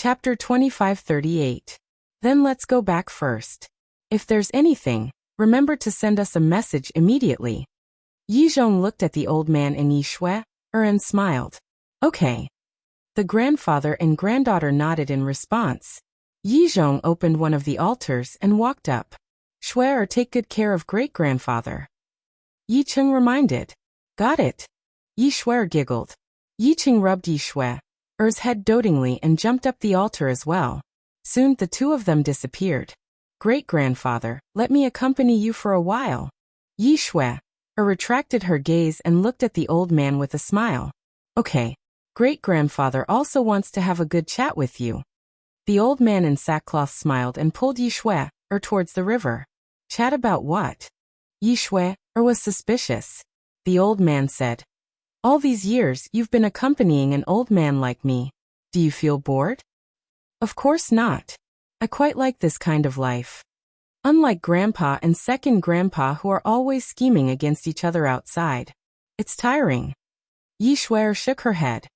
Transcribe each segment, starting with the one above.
Chapter 2538. Then let's go back first. If there's anything, remember to send us a message immediately. Yi Zhong looked at the old man and Yi Shui, and smiled. Okay. The grandfather and granddaughter nodded in response. Yi Zhong opened one of the altars and walked up. Shui, take good care of great-grandfather. Yi Cheng reminded. Got it. Yi Shui giggled. Yi Cheng rubbed Yi Shui's head dotingly and jumped up the altar as well. Soon the two of them disappeared. Great-grandfather, let me accompany you for a while. Yi Shui retracted her gaze and looked at the old man with a smile. Okay. Great-grandfather also wants to have a good chat with you. The old man in sackcloth smiled and pulled Yi Shui towards the river. Chat about what? Yi Shui was suspicious. The old man said. All these years you've been accompanying an old man like me. Do you feel bored? Of course not. I quite like this kind of life. Unlike grandpa and second grandpa who are always scheming against each other outside. It's tiring. Yi Shui shook her head.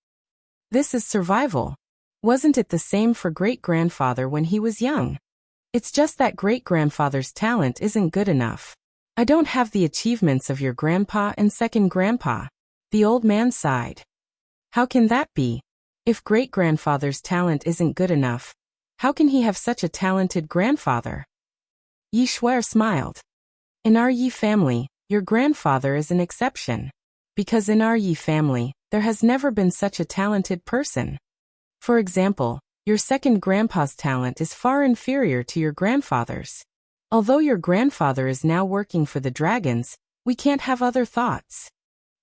This is survival. Wasn't it the same for great-grandfather when he was young? It's just that great-grandfather's talent isn't good enough. I don't have the achievements of your grandpa and second grandpa. The old man sighed. How can that be? If great-grandfather's talent isn't good enough, how can he have such a talented grandfather? Yi Shui smiled. In our Yi family, your grandfather is an exception. Because in our Yi family, there has never been such a talented person. For example, your second grandpa's talent is far inferior to your grandfather's. Although your grandfather is now working for the dragons, we can't have other thoughts.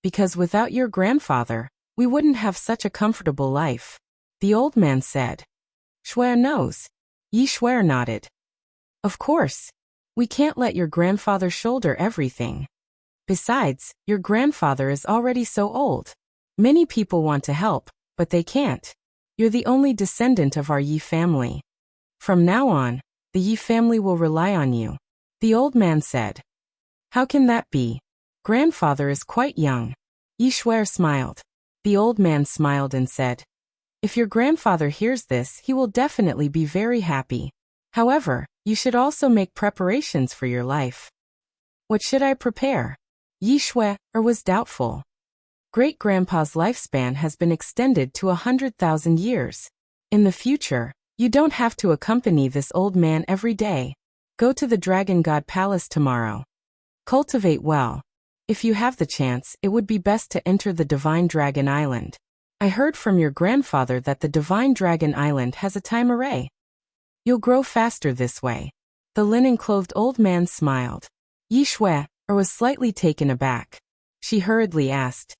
Because without your grandfather, we wouldn't have such a comfortable life. The old man said. Shui knows. Yi Shui nodded. Of course. We can't let your grandfather shoulder everything. Besides, your grandfather is already so old. Many people want to help, but they can't. You're the only descendant of our Yi family. From now on, the Yi family will rely on you. The old man said. How can that be? Grandfather is quite young. Yi Shui smiled. The old man smiled and said. If your grandfather hears this, he will definitely be very happy. However, you should also make preparations for your life. What should I prepare? Yi Shui was doubtful. Great-grandpa's lifespan has been extended to 100,000 years. In the future, you don't have to accompany this old man every day. Go to the Dragon God Palace tomorrow. Cultivate well. If you have the chance, it would be best to enter the Divine Dragon Island. I heard from your grandfather that the Divine Dragon Island has a time array. You'll grow faster this way. The linen-clothed old man smiled. Yi Shui was slightly taken aback. She hurriedly asked.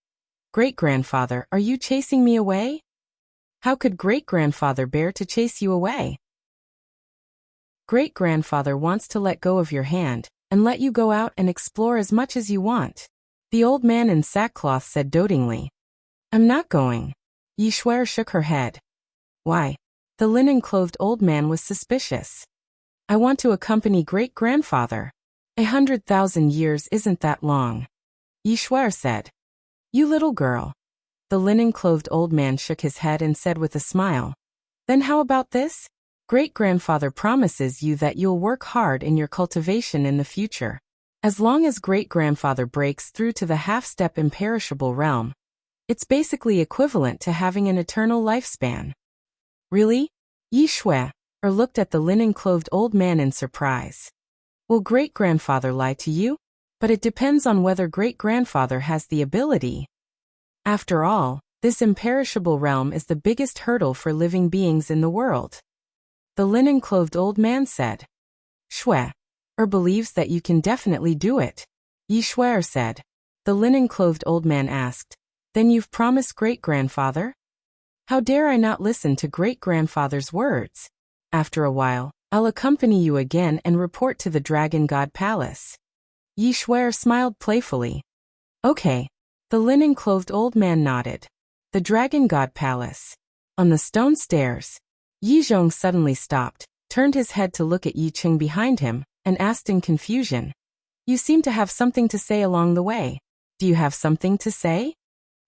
Great-grandfather, are you chasing me away? How could great-grandfather bear to chase you away? Great-grandfather wants to let go of your hand and let you go out and explore as much as you want. The old man in sackcloth said dotingly. I'm not going. Yi Shui shook her head. Why? The linen-clothed old man was suspicious. I want to accompany great-grandfather. 100,000 years isn't that long. Yi Shui said. You little girl. The linen-clothed old man shook his head and said with a smile. Then how about this? Great-grandfather promises you that you'll work hard in your cultivation in the future. As long as great-grandfather breaks through to the half-step imperishable realm, it's basically equivalent to having an eternal lifespan. Really? Yi Shui looked at the linen-clothed old man in surprise. Will great-grandfather lie to you? But it depends on whether great-grandfather has the ability. After all, this imperishable realm is the biggest hurdle for living beings in the world. The linen-clothed old man said. Shui believes that you can definitely do it. Yi Shui said. The linen-clothed old man asked. Then you've promised great-grandfather? How dare I not listen to great-grandfather's words? After a while, I'll accompany you again and report to the Dragon God Palace. Yi Shui smiled playfully. Okay. The linen-clothed old man nodded. The Dragon God Palace. On the stone stairs, Yi Zhong suddenly stopped, turned his head to look at Yi Cheng behind him, and asked in confusion. You seem to have something to say along the way. Do you have something to say?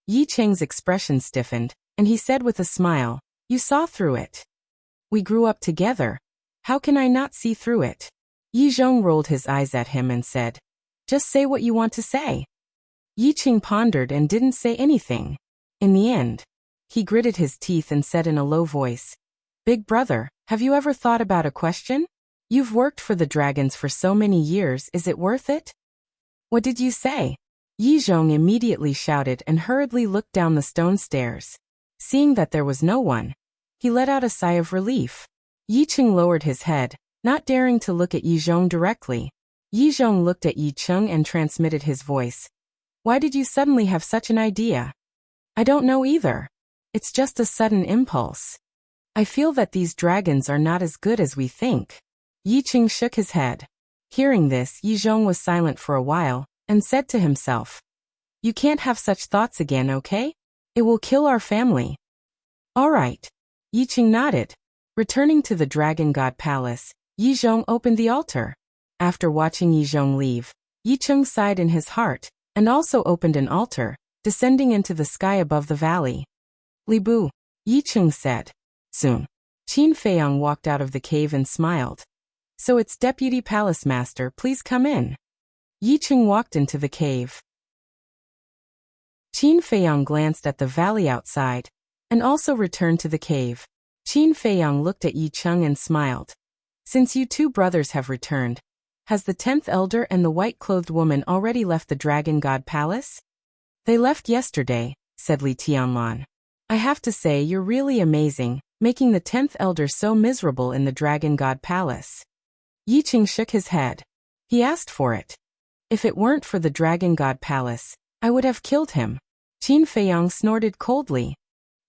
Yi Cheng's expression stiffened, and he said with a smile, You saw through it. We grew up together. How can I not see through it? Yi Zhong rolled his eyes at him and said, "Just say what you want to say." Yi Qing pondered and didn't say anything. In the end, he gritted his teeth and said in a low voice, "Big brother, have you ever thought about a question? You've worked for the dragons for so many years, is it worth it?" "What did you say?" Yi Zhong immediately shouted and hurriedly looked down the stone stairs. Seeing that there was no one, he let out a sigh of relief. Yi Qing lowered his head, not daring to look at Yi Zhong directly. Yi Zhong looked at Yi Qing and transmitted his voice. "Why did you suddenly have such an idea?" "I don't know either. It's just a sudden impulse. I feel that these dragons are not as good as we think." Yi Qing shook his head. Hearing this, Yi Zhong was silent for a while, and said to himself, "You can't have such thoughts again, okay? It will kill our family." "All right." Yi Qing nodded. Returning to the Dragon God Palace, Yi Zhong opened the altar. After watching Yi Zhong leave, Yi Qing sighed in his heart, and also opened an altar, descending into the sky above the valley. "Li Bu," Yi Qing said. Soon, Qin Feiyang walked out of the cave and smiled. "So it's Deputy Palace Master, please come in." Yi Qing walked into the cave. Qin Feiyang glanced at the valley outside, and also returned to the cave. Qin Feiyang looked at Yi Qing and smiled. "Since you two brothers have returned, has the 10th elder and the white-clothed woman already left the Dragon God Palace?" "They left yesterday," said Li Tianlan. "I have to say you're really amazing, making the 10th elder so miserable in the Dragon God Palace." Yi Qing shook his head. He asked for it. "If it weren't for the Dragon God Palace, I would have killed him." Qin Feiyang snorted coldly.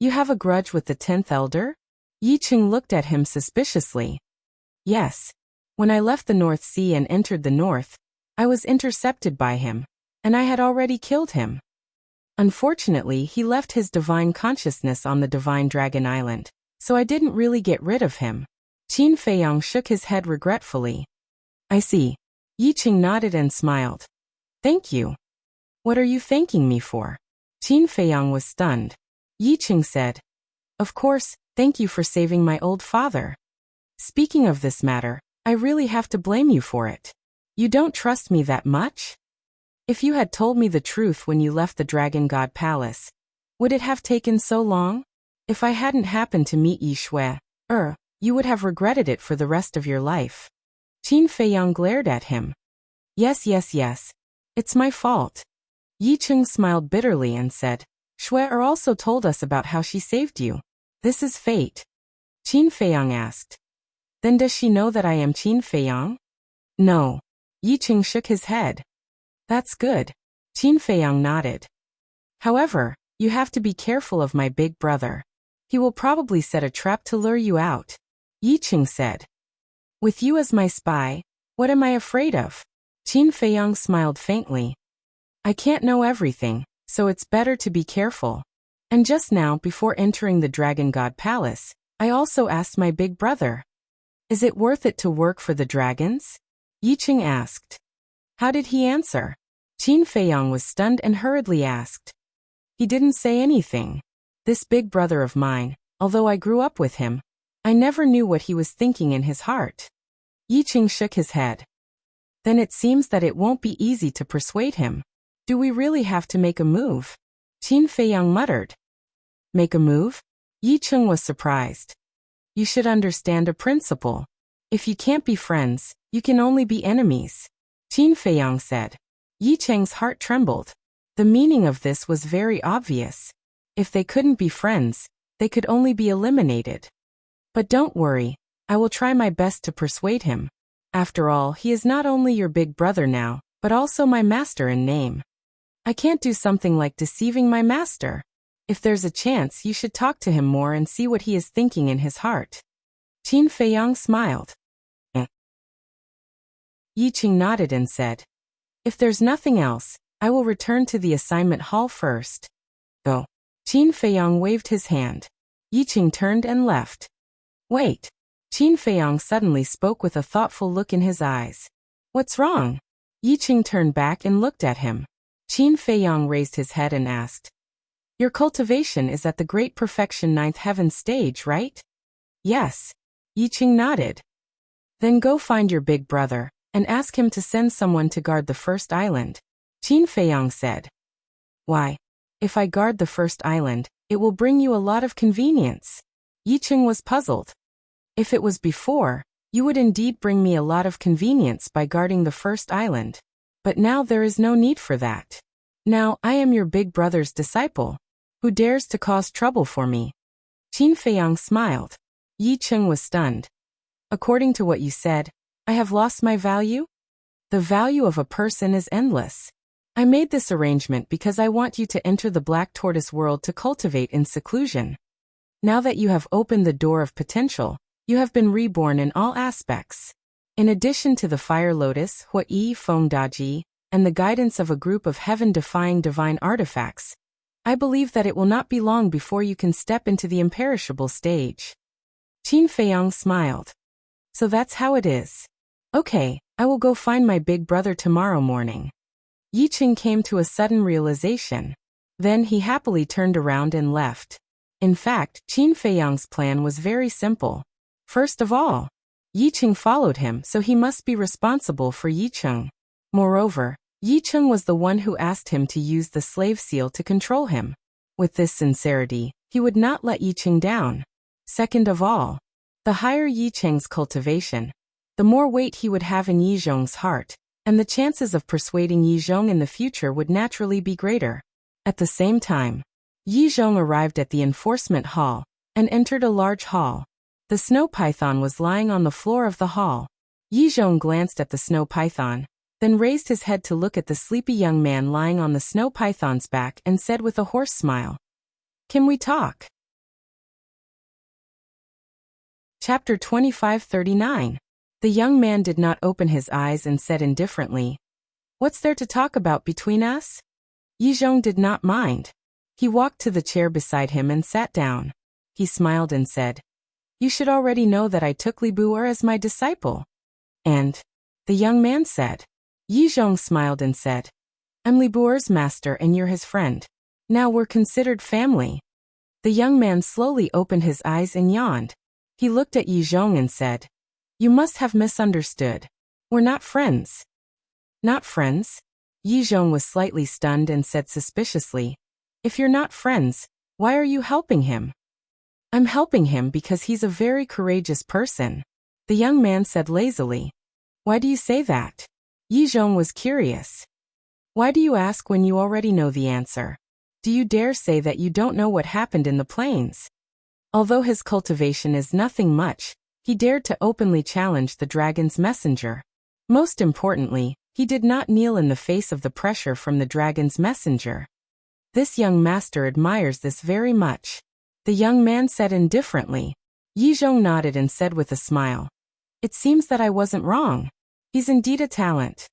"You have a grudge with the 10th elder?" Yi Qing looked at him suspiciously. "Yes. When I left the North Sea and entered the north, I was intercepted by him, and I had already killed him. Unfortunately, he left his divine consciousness on the Divine Dragon Island, so I didn't really get rid of him." Qin Feiyang shook his head regretfully. "I see." Yi Qing nodded and smiled. "Thank you." "What are you thanking me for?" Qin Feiyang was stunned. Yi Qing said, "Of course, thank you for saving my old father. Speaking of this matter, I really have to blame you for it. You don't trust me that much? If you had told me the truth when you left the Dragon God Palace, would it have taken so long? If I hadn't happened to meet Yi Shui, you would have regretted it for the rest of your life." Qin Feiyang glared at him. Yes. It's my fault." Yi Qing smiled bitterly and said, "Shui also told us about how she saved you. This is fate." Qin Feiyang asked, "Then does she know that I am Qin Feiyang?" "No." Yi Qing shook his head. "That's good." Qin Feiyang nodded. "However, you have to be careful of my big brother. He will probably set a trap to lure you out." Yi Qing said. "With you as my spy, what am I afraid of?" Qin Feiyang smiled faintly. "I can't know everything, so it's better to be careful. And just now, before entering the Dragon God Palace, I also asked my big brother, 'Is it worth it to work for the dragons?' Yi Qing asked. How did he answer?" Qin Feiyang was stunned and hurriedly asked. "He didn't say anything. This big brother of mine, although I grew up with him, I never knew what he was thinking in his heart." Yi Qing shook his head. "Then it seems that it won't be easy to persuade him. Do we really have to make a move?" Qin Feiyang muttered. "Make a move?" Yi Qing was surprised. "You should understand a principle. If you can't be friends, you can only be enemies," Qin Feiyang said. Yi Cheng's heart trembled. The meaning of this was very obvious. If they couldn't be friends, they could only be eliminated. "But don't worry, I will try my best to persuade him. After all, he is not only your big brother now, but also my master in name. I can't do something like deceiving my master. If there's a chance, you should talk to him more and see what he is thinking in his heart." Qin Feiyang smiled. Yi Qing nodded and said, "If there's nothing else, I will return to the assignment hall first." Go. Qin Feiyang waved his hand. Yi Qing turned and left. "Wait." Qin Feiyang suddenly spoke with a thoughtful look in his eyes. "What's wrong?" Yi Qing turned back and looked at him. Qin Feiyang raised his head and asked, "Your cultivation is at the Great Perfection 9th Heaven stage, right?" "Yes." Yiqing nodded. Then go find your big brother, and ask him to send someone to guard the first island. Qin Feiyang said. Why? If I guard the first island, it will bring you a lot of convenience. Yiqing was puzzled. If it was before, you would indeed bring me a lot of convenience by guarding the first island. But now there is no need for that. Now I am your big brother's disciple. Who dares to cause trouble for me? Qin Feiyang smiled. Yiqing was stunned. According to what you said, I have lost my value? The value of a person is endless. I made this arrangement because I want you to enter the Black Tortoise world to cultivate in seclusion. Now that you have opened the door of potential, you have been reborn in all aspects. In addition to the Fire Lotus, Hui Feng Daji, and the guidance of a group of heaven-defying divine artifacts, I believe that it will not be long before you can step into the imperishable stage. Qin Feiyang smiled. So that's how it is. Okay, I will go find my big brother tomorrow morning. Yiqing came to a sudden realization. Then he happily turned around and left. In fact, Qin Feiyang's plan was very simple. First of all, Yiqing followed him, so he must be responsible for Yiqing. Moreover, Yiqing was the one who asked him to use the slave seal to control him. With this sincerity, he would not let Yiqing down. Second of all, the higher Yiqing's cultivation, the more weight he would have in Yizhong's heart, and the chances of persuading Yizhong in the future would naturally be greater. At the same time, Yizhong arrived at the enforcement hall and entered a large hall. The snow python was lying on the floor of the hall. Yizhong glanced at the snow python, then raised his head to look at the sleepy young man lying on the snow python's back and said with a hoarse smile, "Can we talk?" Chapter 2539. The young man did not open his eyes and said indifferently, "What's there to talk about between us?" Yizhong did not mind. He walked to the chair beside him and sat down. He smiled and said, "You should already know that I took Li Bu'er as my disciple." And the young man said. Yizhong smiled and said, "I'm Li Bu'er's master and you're his friend. Now we're considered family." The young man slowly opened his eyes and yawned. He looked at Yizhong and said, "You must have misunderstood. We're not friends." "Not friends?" Yizhong was slightly stunned and said suspiciously, "If you're not friends, why are you helping him?" "I'm helping him because he's a very courageous person," the young man said lazily. "Why do you say that?" Yizhong was curious. "Why do you ask when you already know the answer? Do you dare say that you don't know what happened in the plains?" Although his cultivation is nothing much, he dared to openly challenge the dragon's messenger. Most importantly, he did not kneel in the face of the pressure from the dragon's messenger. This young master admires this very much. The young man said indifferently. Yizhong nodded and said with a smile, "It seems that I wasn't wrong. He's indeed a talent."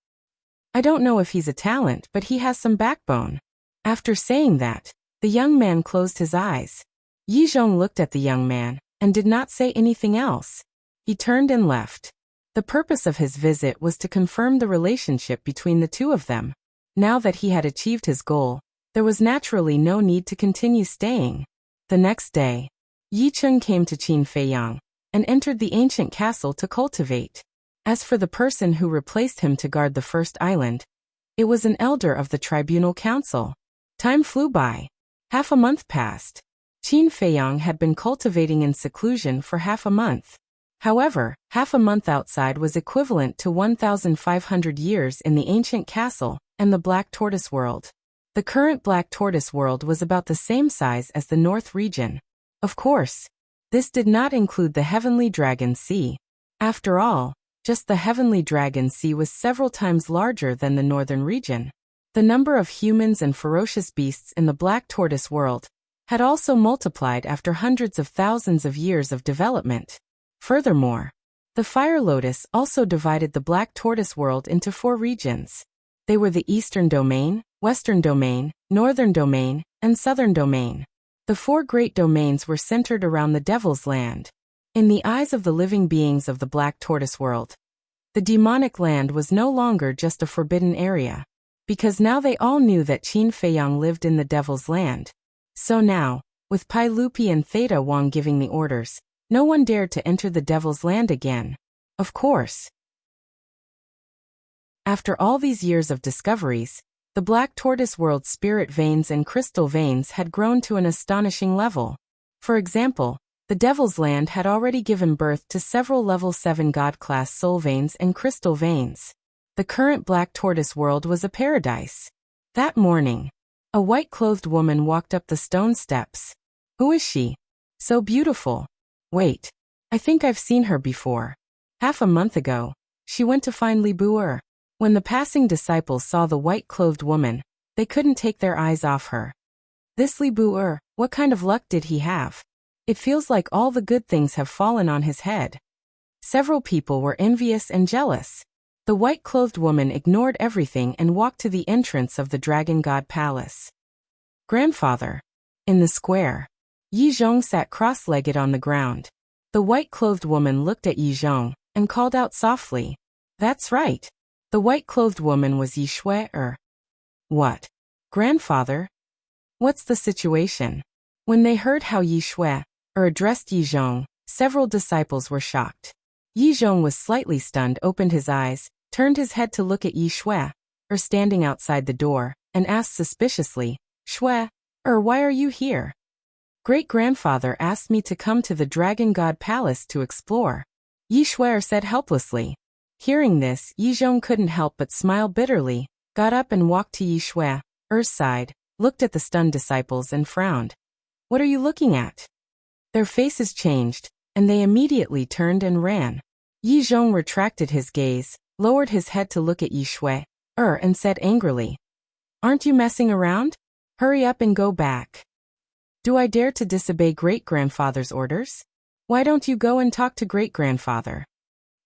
"I don't know if he's a talent, but he has some backbone." After saying that, the young man closed his eyes. Yizhong looked at the young man and did not say anything else. He turned and left. The purpose of his visit was to confirm the relationship between the two of them. Now that he had achieved his goal, there was naturally no need to continue staying. The next day, Yiqing came to Qin Feiyang and entered the ancient castle to cultivate. As for the person who replaced him to guard the first island, it was an elder of the tribunal council. Time flew by. Half a month passed. Qin Feiyang had been cultivating in seclusion for half a month. However, half a month outside was equivalent to 1,500 years in the ancient castle and the Black Tortoise world. The current Black Tortoise world was about the same size as the North region. Of course, this did not include the Heavenly Dragon Sea. After all, just the Heavenly Dragon Sea was several times larger than the Northern region. The number of humans and ferocious beasts in the Black Tortoise world had also multiplied after hundreds of thousands of years of development. Furthermore, the Fire Lotus also divided the Black Tortoise world into 4 regions. They were the Eastern Domain, Western Domain, Northern Domain, and Southern Domain. The 4 great domains were centered around the Devil's Land. In the eyes of the living beings of the Black Tortoise world, the demonic land was no longer just a forbidden area, because now they all knew that Qin Feiyang lived in the Devil's Land. So now, with Pai Lupi and Theta Wang giving the orders, No one dared to enter the devil's land again. Of course. After all these years of discoveries, the black tortoise world's spirit veins and crystal veins had grown to an astonishing level. For example, the Devil's Land had already given birth to several level 7 God-class soul veins and crystal veins. The current black tortoise world was a paradise. That morning, a white-clothed woman walked up the stone steps. Who is she? So beautiful. Wait, I think I've seen her before. Half a month ago, she went to find Li Bu. When the passing disciples saw the white-clothed woman, they couldn't take their eyes off her. This Li Bu, what kind of luck did he have? It feels like all the good things have fallen on his head. Several people were envious and jealous. The white-clothed woman ignored everything and walked to the entrance of the Dragon God Palace. Grandfather. In the square, Yi Zhong sat cross-legged on the ground. The white-clothed woman looked at Yi Zhong and called out softly. That's right. The white-clothed woman was Yi Shui. What? Grandfather? What's the situation? When they heard how Yi Shui addressed Yi Zhong, several disciples were shocked. Yi Zhong was slightly stunned, opened his eyes, turned his head to look at Yi Shui, standing outside the door, and asked suspiciously, Shui, why are you here? Great-grandfather asked me to come to the Dragon God Palace to explore. Yi Shui said helplessly. Hearing this, Yi Zhong couldn't help but smile bitterly, got up and walked to Yi Shui's side, looked at the stunned disciples and frowned. What are you looking at? Their faces changed, and they immediately turned and ran. Yi Zhong retracted his gaze, lowered his head to look at Yi Shui, and said angrily, Aren't you messing around? Hurry up and go back. Do I dare to disobey great-grandfather's orders? Why don't you go and talk to great-grandfather?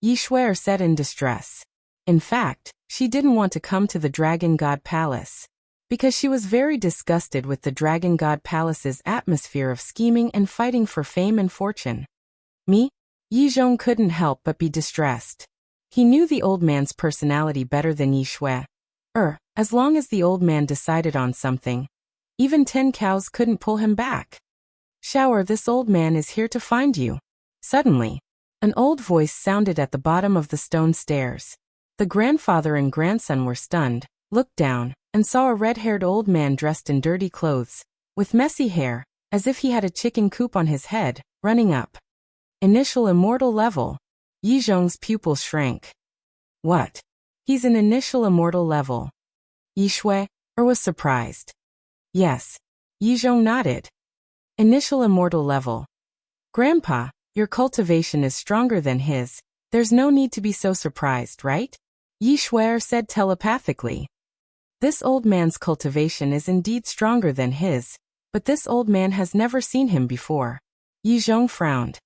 Yi Shui said in distress. In fact, she didn't want to come to the Dragon God Palace, because she was very disgusted with the Dragon God Palace's atmosphere of scheming and fighting for fame and fortune. Me? Yi Zhong couldn't help but be distressed. He knew the old man's personality better than Yi Shui. As long as the old man decided on something, even 10 cows couldn't pull him back. Shower, this old man is here to find you. Suddenly, an old voice sounded at the bottom of the stone stairs. The grandfather and grandson were stunned, looked down, and saw a red-haired old man dressed in dirty clothes, with messy hair, as if he had a chicken coop on his head, running up. Initial immortal level. Yi Zhong's pupils shrank. What? He's an initial immortal level. Yi Shui was surprised. Yes. Yi Zhong nodded. Initial immortal level. Grandpa, your cultivation is stronger than his. There's no need to be so surprised, right? Yi Shui said telepathically. This old man's cultivation is indeed stronger than his, but this old man has never seen him before. Yi Zhong frowned.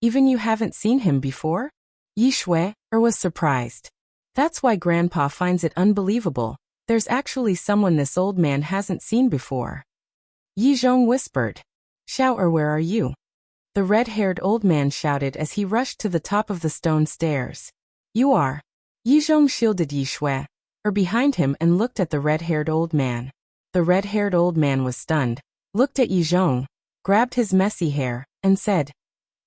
Even you haven't seen him before? Yi Shui was surprised. That's why Grandpa finds it unbelievable. There's actually someone this old man hasn't seen before. Yi Zhong whispered. Xiao, where are you? The red-haired old man shouted as he rushed to the top of the stone stairs. You are. Yi Zhong shielded Yi Shui behind him and looked at the red-haired old man. The red-haired old man was stunned, looked at Yi Zhong, grabbed his messy hair, and said,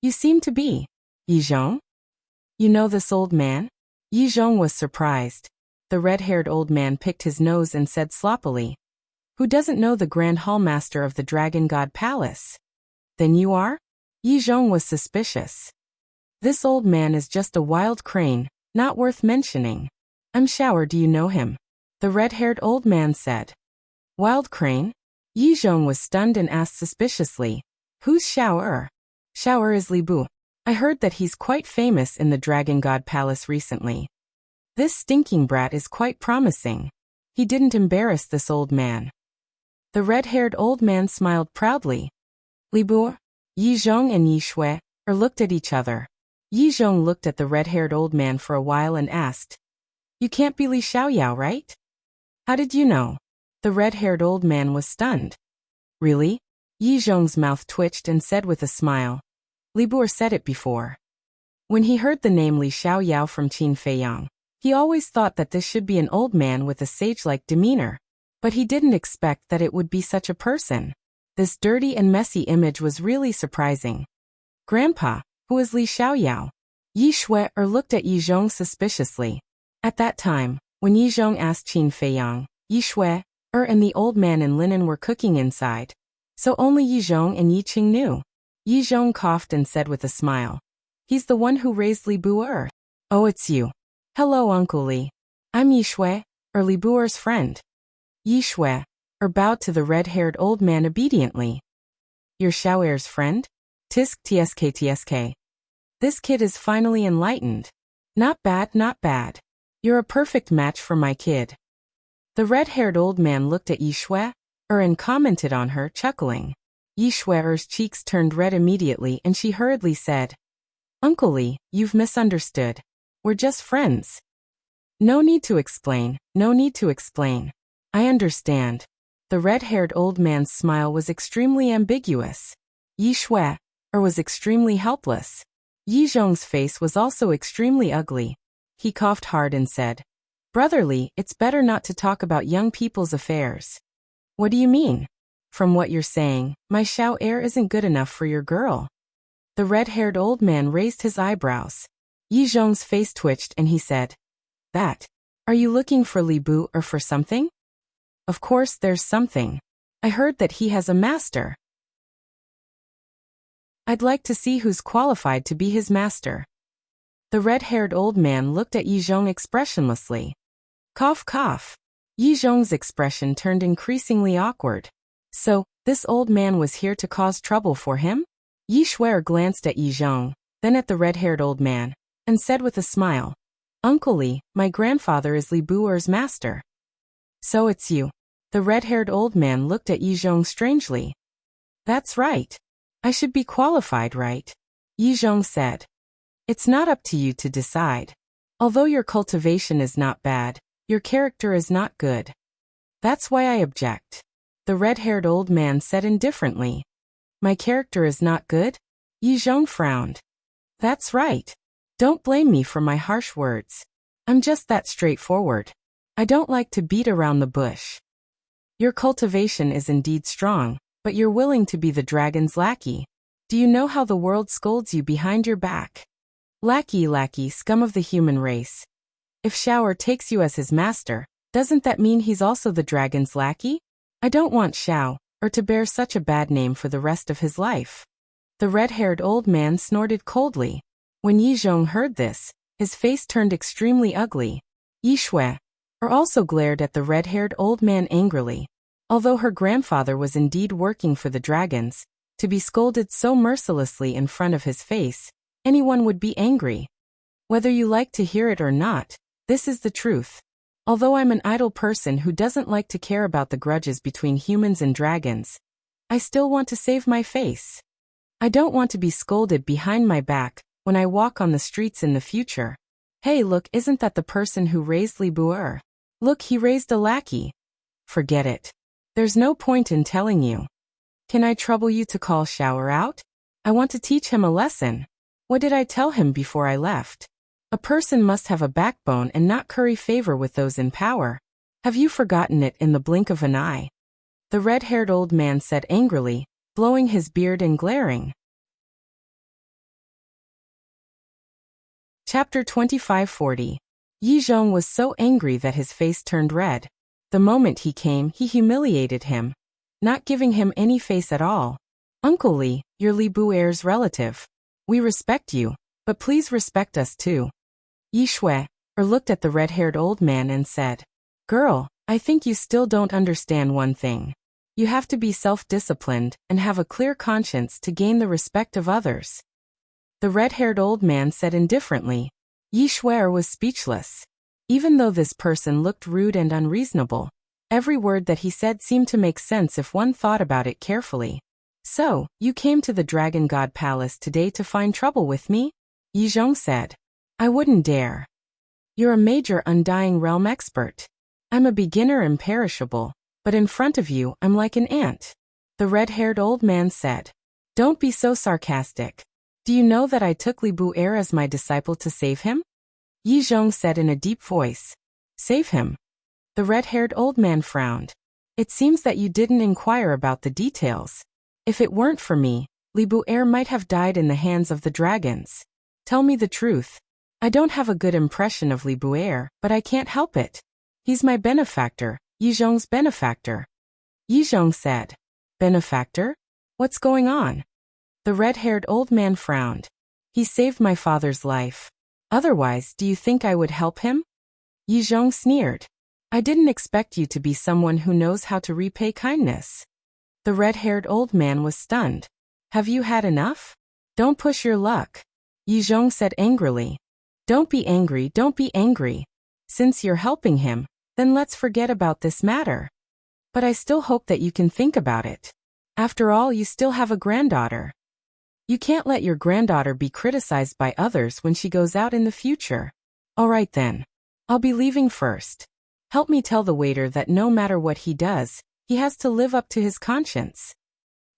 You seem to be Yi Zhong? You know this old man? Yi Zhong was surprised. The red-haired old man picked his nose and said sloppily, Who doesn't know the Grand Hallmaster of the Dragon God Palace? Then you are? Yi Zhong was suspicious. This old man is just a wild crane, not worth mentioning. I'm Shower, do you know him? The red-haired old man said. Wild crane? Yi Zhong was stunned and asked suspiciously, Who's Shower? Shower is Li Bu. I heard that he's quite famous in the Dragon God Palace recently. This stinking brat is quite promising. He didn't embarrass this old man. The red-haired old man smiled proudly. Li Bu? Yi Zhong and Yi Shui looked at each other. Yi Zhong looked at the red-haired old man for a while and asked, You can't be Li Xiaoyao, right? How did you know? The red-haired old man was stunned. Really? Yi Zhong's mouth twitched and said with a smile, Li Bu said it before. When he heard the name Li Xiaoyao from Qin Feiyang, he always thought that this should be an old man with a sage-like demeanor, but he didn't expect that it would be such a person. This dirty and messy image was really surprising. Grandpa, who is Li Xiaoyao? Yi Shui looked at Yi Zhong suspiciously. At that time, when Yi Zhong asked Qin Feiyang, Yi Shui and the old man in linen were cooking inside. So only Yi Zhong and Yi Qing knew. Yi Zhong coughed and said with a smile, "He's the one who raised Li Bu. Oh, it's you. Hello, Uncle Li. I'm Yi Shui, Li Bu's friend." Yi Shui bowed to the red-haired old man obediently. "You're Xiaoer's friend? Tisk tsk tsk. This kid is finally enlightened. Not bad, not bad. You're a perfect match for my kid." The red-haired old man looked at Yi Shui and commented on her, chuckling. Yi Shui's cheeks turned red immediately and she hurriedly said, "Uncle Li, you've misunderstood. We're just friends." "No need to explain, no need to explain. I understand." The red-haired old man's smile was extremely ambiguous. Yi Shui was extremely helpless. Yi Zhong's face was also extremely ugly. He coughed hard and said, "Brother Li, it's better not to talk about young people's affairs." "What do you mean?" "From what you're saying, my Xiaoer isn't good enough for your girl." The red-haired old man raised his eyebrows. Yi Zhong's face twitched and he said, "That. Are you looking for Li Bu or for something?" "Of course there's something. I heard that he has a master. I'd like to see who's qualified to be his master." The red-haired old man looked at Yi Zhong expressionlessly. Cough cough. Yi Zhong's expression turned increasingly awkward. So, this old man was here to cause trouble for him? Yi Shui glanced at Yi Zhong, then at the red-haired old man, and said with a smile, "Uncle Li, my grandfather is Li Bu's master." "So it's you." The red-haired old man looked at Yi Zhong strangely. "That's right. I should be qualified, right?" Yi Zhong said. "It's not up to you to decide. Although your cultivation is not bad, your character is not good. That's why I object." The red-haired old man said indifferently. "My character is not good?" Yi Zhong frowned. "That's right. Don't blame me for my harsh words. I'm just that straightforward. I don't like to beat around the bush. Your cultivation is indeed strong, but you're willing to be the dragon's lackey. Do you know how the world scolds you behind your back? Lackey, lackey, scum of the human race. If Xiaoer takes you as his master, doesn't that mean he's also the dragon's lackey? I don't want Xiao to bear such a bad name for the rest of his life." The red-haired old man snorted coldly. When Yi Zhong heard this, his face turned extremely ugly. Yi Shui also glared at the red-haired old man angrily. Although her grandfather was indeed working for the dragons, to be scolded so mercilessly in front of his face, anyone would be angry. Whether you like to hear it or not, this is the truth. Although I'm an idle person who doesn't like to care about the grudges between humans and dragons, I still want to save my face. I don't want to be scolded behind my back when I walk on the streets in the future. Hey, look, isn't that the person who raised Li Bu? Look, he raised a lackey. Forget it. There's no point in telling you. Can I trouble you to call Xiaoer out? I want to teach him a lesson. What did I tell him before I left? A person must have a backbone and not curry favor with those in power. Have you forgotten it in the blink of an eye?" The red-haired old man said angrily, blowing his beard and glaring. Chapter 2540. Yi Zhong was so angry that his face turned red. The moment he came, he humiliated him, not giving him any face at all. "Uncle Li, you're Li Bu's relative. We respect you, but please respect us too." Yi Shui looked at the red-haired old man and said, "Girl, I think you still don't understand one thing. You have to be self-disciplined and have a clear conscience to gain the respect of others." The red-haired old man said indifferently. Yi Shui was speechless. Even though this person looked rude and unreasonable, every word that he said seemed to make sense if one thought about it carefully. "So, you came to the Dragon God Palace today to find trouble with me?" Yi Zhong said. "I wouldn't dare. You're a major Undying Realm expert. I'm a beginner imperishable, but in front of you I'm like an ant." The red-haired old man said. "Don't be so sarcastic. Do you know that I took Li Bu as my disciple to save him?" Yi Zhong said in a deep voice. "Save him?" The red-haired old man frowned. "It seems that you didn't inquire about the details." If it weren't for me, Li Bu'er might have died in the hands of the dragons. Tell me the truth. I don't have a good impression of Li Bu'er, but I can't help it. He's my benefactor, Yizhong's benefactor. Yizhong said. Benefactor? What's going on? The red-haired old man frowned. He saved my father's life. Otherwise, do you think I would help him? Yizhong sneered. I didn't expect you to be someone who knows how to repay kindness. The red-haired old man was stunned. Have you had enough? Don't push your luck. Yizhong said angrily. Don't be angry, don't be angry. Since you're helping him, then let's forget about this matter. But I still hope that you can think about it. After all, you still have a granddaughter. You can't let your granddaughter be criticized by others when she goes out in the future. All right then. I'll be leaving first. Help me tell the waiter that no matter what he does, he has to live up to his conscience.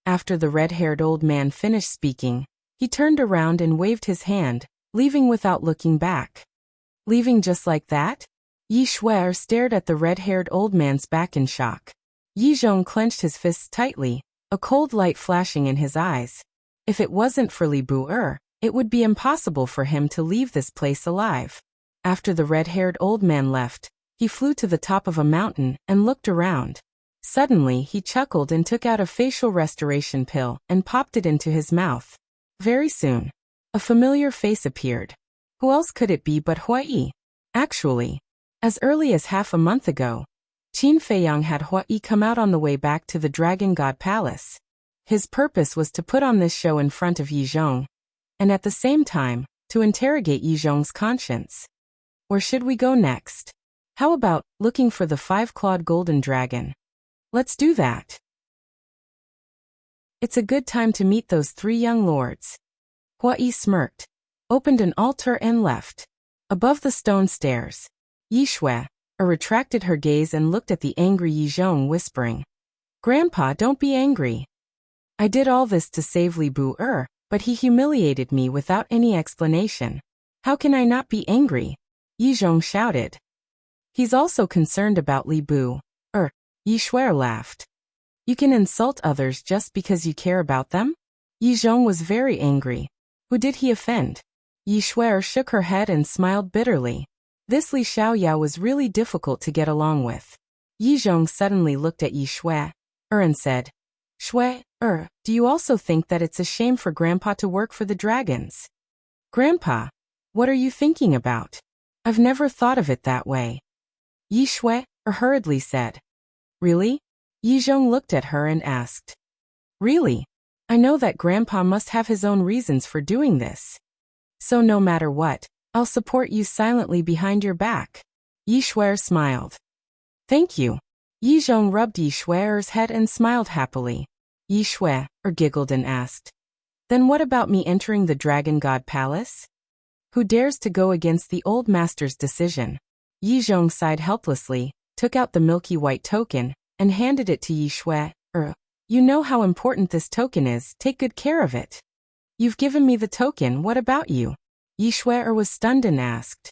After the red-haired old man finished speaking, he turned around and waved his hand, leaving without looking back. Leaving just like that? Yi Shuer stared at the red-haired old man's back in shock. Yizhong clenched his fists tightly, a cold light flashing in his eyes. If it wasn't for Li Bu'er, it would be impossible for him to leave this place alive. After the red-haired old man left, he flew to the top of a mountain and looked around. Suddenly, he chuckled and took out a facial restoration pill and popped it into his mouth. Very soon, a familiar face appeared. Who else could it be but Huai? Actually, as early as half a month ago, Qin Feiyang had Huai come out on the way back to the Dragon God Palace. His purpose was to put on this show in front of Yizhong, and at the same time, to interrogate Yizhong's conscience. Where should we go next? How about looking for the five-clawed golden dragon? Let's do that. It's a good time to meet those three young lords. Huai smirked, opened an altar and left. Above the stone stairs, Yi Shuer retracted her gaze and looked at the angry Yizhong, whispering, Grandpa, don't be angry. I did all this to save Li Bu'er, but he humiliated me without any explanation. How can I not be angry? Yizhong shouted. He's also concerned about Li Bu'er. Yi Shuer laughed. You can insult others just because you care about them? Yizhong was very angry. Who did he offend? Yi Shuer shook her head and smiled bitterly. This Li Xiaoyao was really difficult to get along with. Yizhong suddenly looked at Yi Shuer and said, Shuer, do you also think that it's a shame for Grandpa to work for the dragons? Grandpa, what are you thinking about? I've never thought of it that way. Yi Shuer hurriedly said. Really? Yizhong looked at her and asked. Really? I know that Grandpa must have his own reasons for doing this. So no matter what, I'll support you silently behind your back. Yi Shuer smiled. Thank you. Yizhong rubbed Yi Shuer's head and smiled happily. Yi Shuer giggled and asked. Then what about me entering the Dragon God Palace? Who dares to go against the old master's decision? Yizhong sighed helplessly, took out the milky white token, and handed it to Yi Shuer. You know how important this token is, take good care of it. You've given me the token, what about you? Yi Shuer was stunned and asked.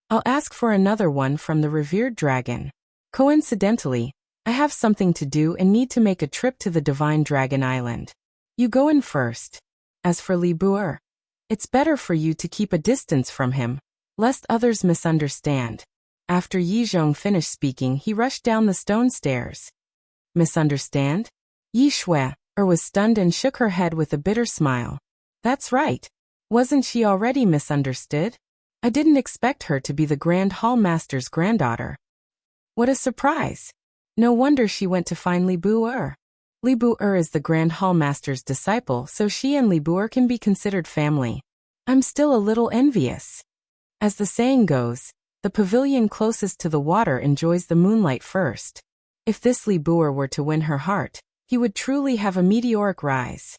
I'll ask for another one from the revered dragon. Coincidentally, I have something to do and need to make a trip to the Divine Dragon Island. You go in first. As for Li Bu'er, it's better for you to keep a distance from him, lest others misunderstand. After Yizhong finished speaking, he rushed down the stone stairs. Misunderstand? Yi Shuer was stunned and shook her head with a bitter smile. That's right. Wasn't she already misunderstood? I didn't expect her to be the Grand Hall Master's granddaughter. What a surprise. No wonder she went to find Li Bu'er. Li Bu'er is the Grand Hall Master's disciple, so she and Li Bu'er can be considered family. I'm still a little envious. As the saying goes, the pavilion closest to the water enjoys the moonlight first. If this Li Bu'er were to win her heart, he would truly have a meteoric rise.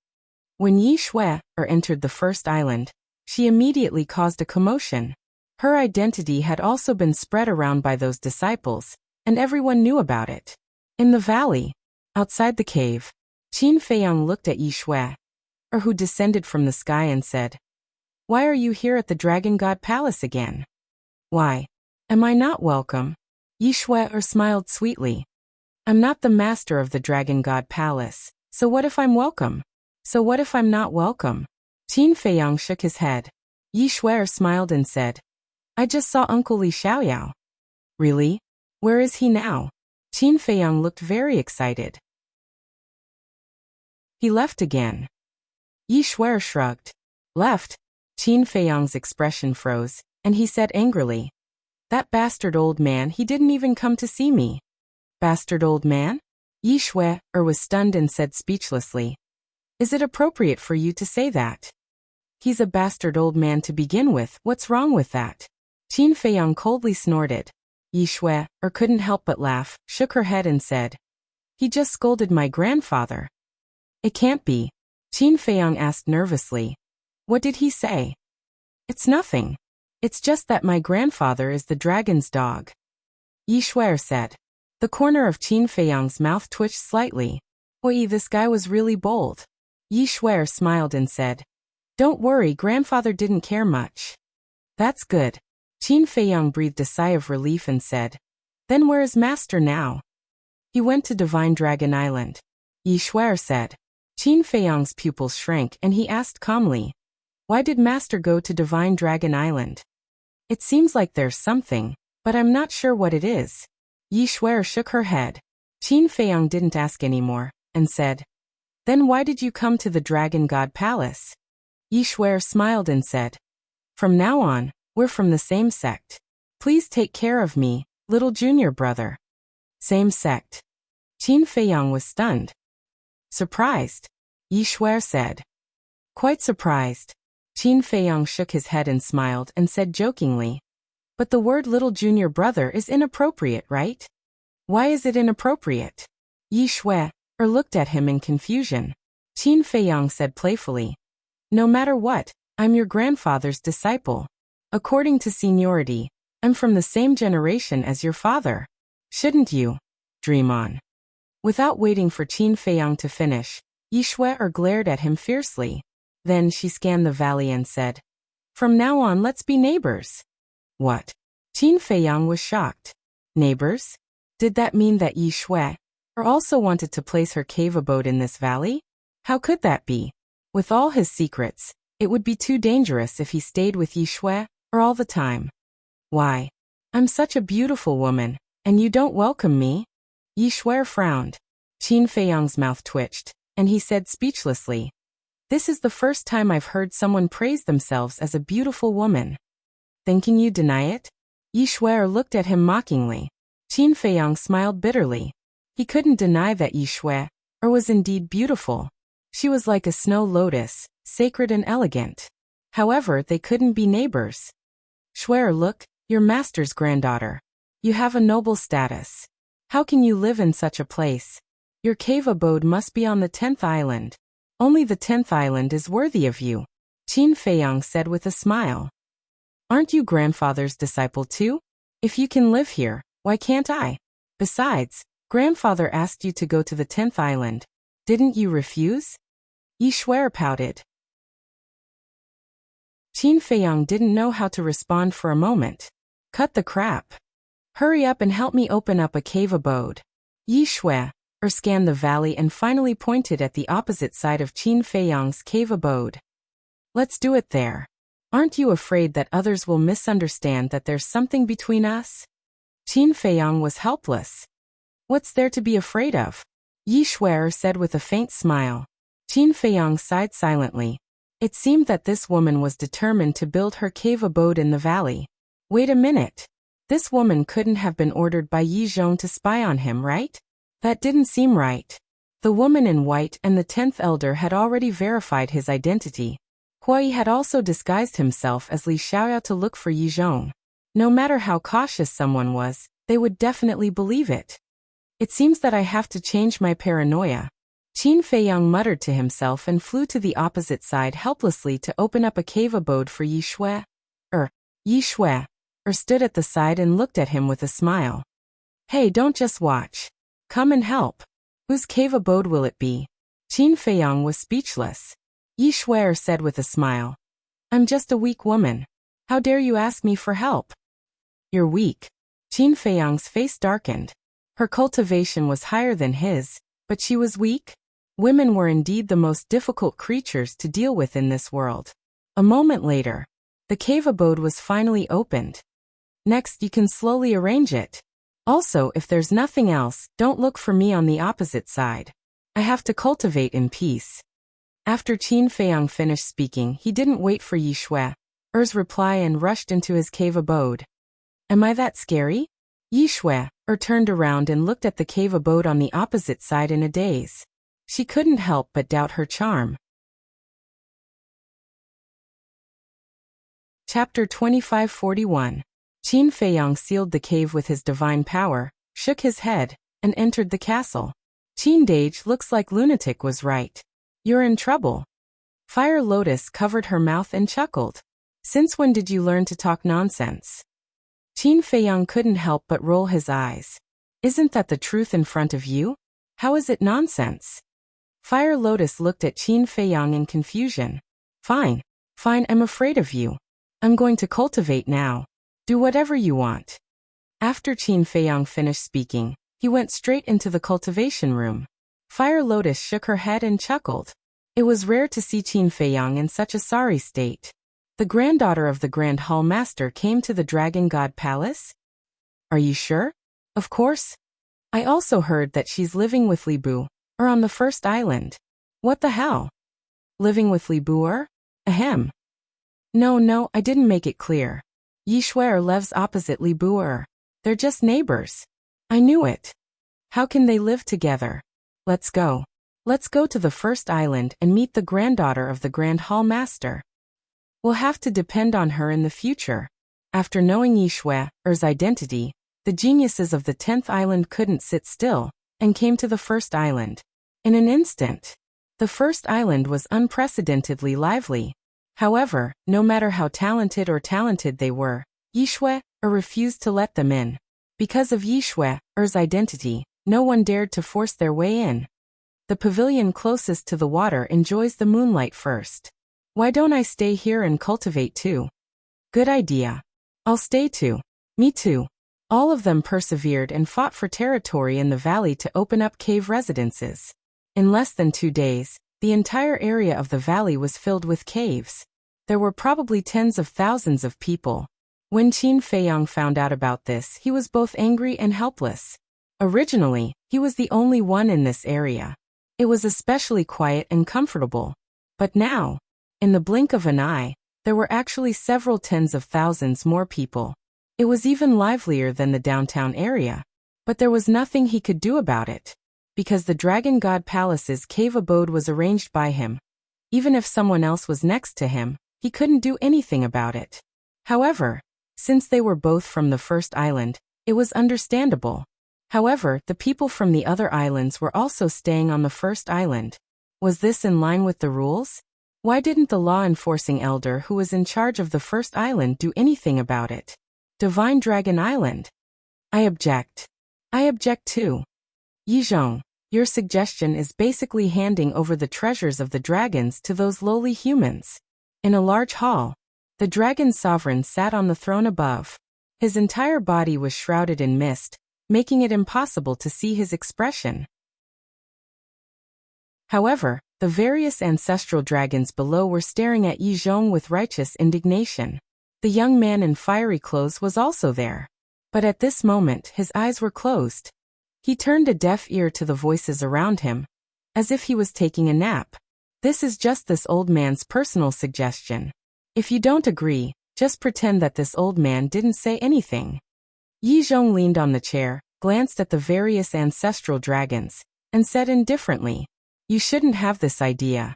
When Yi Shuer entered the first island, she immediately caused a commotion. Her identity had also been spread around by those disciples, and everyone knew about it. In the valley, outside the cave, Qin Feiyang looked at Yi Shuer, who descended from the sky and said, Why are you here at the Dragon God Palace again? Why, am I not welcome? Yi Shuer smiled sweetly. I'm not the master of the Dragon God Palace, So what if I'm welcome? So what if I'm not welcome? Qin Feiyang shook his head. Yi Shuai smiled and said, I just saw Uncle Li Xiaoyao. Really? Where is he now? Qin Feiyang looked very excited. He left again. Yi Shuai shrugged. Left? Qin Feiyang's expression froze, and he said angrily, that bastard old man, he didn't even come to see me. Bastard old man? Yi Shuai was stunned and said speechlessly, is it appropriate for you to say that? He's a bastard old man to begin with, what's wrong with that? Qin Feiyang coldly snorted. Yi Shuai couldn't help but laugh, shook her head and said, he just scolded my grandfather. It can't be. Qin Feiyang asked nervously. What did he say? It's nothing. It's just that my grandfather is the dragon's dog. Yi Shuai said. The corner of Qin Feiyang's mouth twitched slightly. Oi, this guy was really bold. Yi Shuai smiled and said, don't worry, grandfather didn't care much. That's good. Qin Feiyang breathed a sigh of relief and said, then where is master now? He went to Divine Dragon Island. Yi Shuai said. Qin Feiyang's pupils shrank and he asked calmly, why did master go to Divine Dragon Island? It seems like there's something, but I'm not sure what it is. Yi Shuai shook her head. Qin Feiyang didn't ask anymore, and said, then why did you come to the Dragon God Palace? Yi Shuai smiled and said, from now on, we're from the same sect. Please take care of me, little junior brother. Same sect. Qin Feiyang was stunned. Surprised? Yi Shuai said. Quite surprised. Qin Feiyang shook his head and smiled and said jokingly, but the word little junior brother is inappropriate, right? Why is it inappropriate? Yi Shuai looked at him in confusion. Qin Feiyang said playfully, no matter what, I'm your grandfather's disciple. According to seniority, I'm from the same generation as your father. Shouldn't you? Dream on. Without waiting for Qin Feiyang to finish, Yi Shuai glared at him fiercely. Then she scanned the valley and said, from now on let's be neighbors. What? Qin Feiyang was shocked. Neighbors? Did that mean that Yi Shuai also wanted to place her cave abode in this valley? How could that be? With all his secrets, it would be too dangerous if he stayed with Yi Shuai all the time. Why? I'm such a beautiful woman, and you don't welcome me? Yi Shuai frowned. Qin Feiyang's mouth twitched, and he said speechlessly, this is the first time I've heard someone praise themselves as a beautiful woman. Thinking you deny it? Yi Shuai looked at him mockingly. Qin Feiyang smiled bitterly. He couldn't deny that Yi Shuai was indeed beautiful. She was like a snow lotus, sacred and elegant. However, they couldn't be neighbors. Shuai, look, your master's granddaughter. You have a noble status. How can you live in such a place? Your cave abode must be on the 10th island. Only the 10th island is worthy of you. Qin Feiyang said with a smile. Aren't you grandfather's disciple too? If you can live here, why can't I? Besides, grandfather asked you to go to the 10th island. Didn't you refuse? Yi Shuai pouted. Qin Feiyang didn't know how to respond for a moment. Cut the crap. Hurry up and help me open up a cave abode. Yi Shuai scanned the valley and finally pointed at the opposite side of Qin Feiyang's cave abode. Let's do it there. Aren't you afraid that others will misunderstand that there's something between us? Qin Feiyang was helpless. What's there to be afraid of? Yi Shuai said with a faint smile. Qin Feiyang sighed silently. It seemed that this woman was determined to build her cave abode in the valley. Wait a minute. This woman couldn't have been ordered by Yi Zhong to spy on him, right? That didn't seem right. The woman in white and the 10th elder had already verified his identity. Huai had also disguised himself as Li Xiaoyao to look for Yi Zhong. No matter how cautious someone was, they would definitely believe it. It seems that I have to change my paranoia. Qin Feiyang muttered to himself and flew to the opposite side helplessly to open up a cave abode for Yi Shuai. Yi Shuai stood at the side and looked at him with a smile. Hey, don't just watch. Come and help. Whose cave abode will it be? Qin Feiyang was speechless. Yi Shuai said with a smile. I'm just a weak woman. How dare you ask me for help? You're weak. Qin Feiyang's face darkened. Her cultivation was higher than his, but she was weak? Women were indeed the most difficult creatures to deal with in this world. A moment later, the cave abode was finally opened. Next, you can slowly arrange it. Also, if there's nothing else, don't look for me on the opposite side. I have to cultivate in peace. After Qin Feiyang finished speaking, he didn't wait for Yi Shui's reply and rushed into his cave abode. Am I that scary? Yi Shui turned around and looked at the cave abode on the opposite side in a daze. She couldn't help but doubt her charm. Chapter 2541. Qin Feiyang sealed the cave with his divine power, shook his head, and entered the castle. Qin Dage looks like lunatic was right. You're in trouble. Fire Lotus covered her mouth and chuckled. Since when did you learn to talk nonsense? Qin Feiyang couldn't help but roll his eyes. Isn't that the truth in front of you? How is it nonsense? Fire Lotus looked at Qin Feiyang in confusion. Fine, I'm afraid of you. I'm going to cultivate now. Do whatever you want. After Qin Feiyang finished speaking, he went straight into the cultivation room. Fire Lotus shook her head and chuckled. It was rare to see Qin Feiyang in such a sorry state. The granddaughter of the Grand Hall Master came to the Dragon God Palace? Are you sure? Of course. I also heard that she's living with Li Bu, on the first island. What the hell? Living with Li Bu? Ahem. No, I didn't make it clear. Yi Shui lives opposite Li Bu. They're just neighbors. I knew it. How can they live together? Let's go. Let's go to the first island and meet the granddaughter of the Grand Hall Master. We'll have to depend on her in the future. After knowing Yi Shui's identity, the geniuses of the 10th island couldn't sit still, and came to the first island. In an instant, the first island was unprecedentedly lively. However, no matter how talented they were, Yi Shui refused to let them in. Because of Yi Shui's identity, no one dared to force their way in. The pavilion closest to the water enjoys the moonlight first. Why don't I stay here and cultivate too? Good idea. I'll stay too. Me too. All of them persevered and fought for territory in the valley to open up cave residences. In less than 2 days, the entire area of the valley was filled with caves. There were probably tens of thousands of people. When Qin Feiyang found out about this, he was both angry and helpless. Originally, he was the only one in this area. It was especially quiet and comfortable. But now, in the blink of an eye, there were actually several tens of thousands more people. It was even livelier than the downtown area. But there was nothing he could do about it. Because the Dragon God Palace's cave abode was arranged by him. Even if someone else was next to him, he couldn't do anything about it. However, since they were both from the first island, it was understandable. However, the people from the other islands were also staying on the first island. Was this in line with the rules? Why didn't the law-enforcing elder who was in charge of the first island do anything about it? Divine Dragon Island. I object. I object too. Yizhong, your suggestion is basically handing over the treasures of the dragons to those lowly humans. In a large hall, the dragon sovereign sat on the throne above. His entire body was shrouded in mist, making it impossible to see his expression. However, the various ancestral dragons below were staring at Yi Zhong with righteous indignation. The young man in fiery clothes was also there. But at this moment his eyes were closed. He turned a deaf ear to the voices around him, as if he was taking a nap. This is just this old man's personal suggestion. If you don't agree, just pretend that this old man didn't say anything. Yi Zhong leaned on the chair, glanced at the various ancestral dragons, and said indifferently, "You shouldn't have this idea.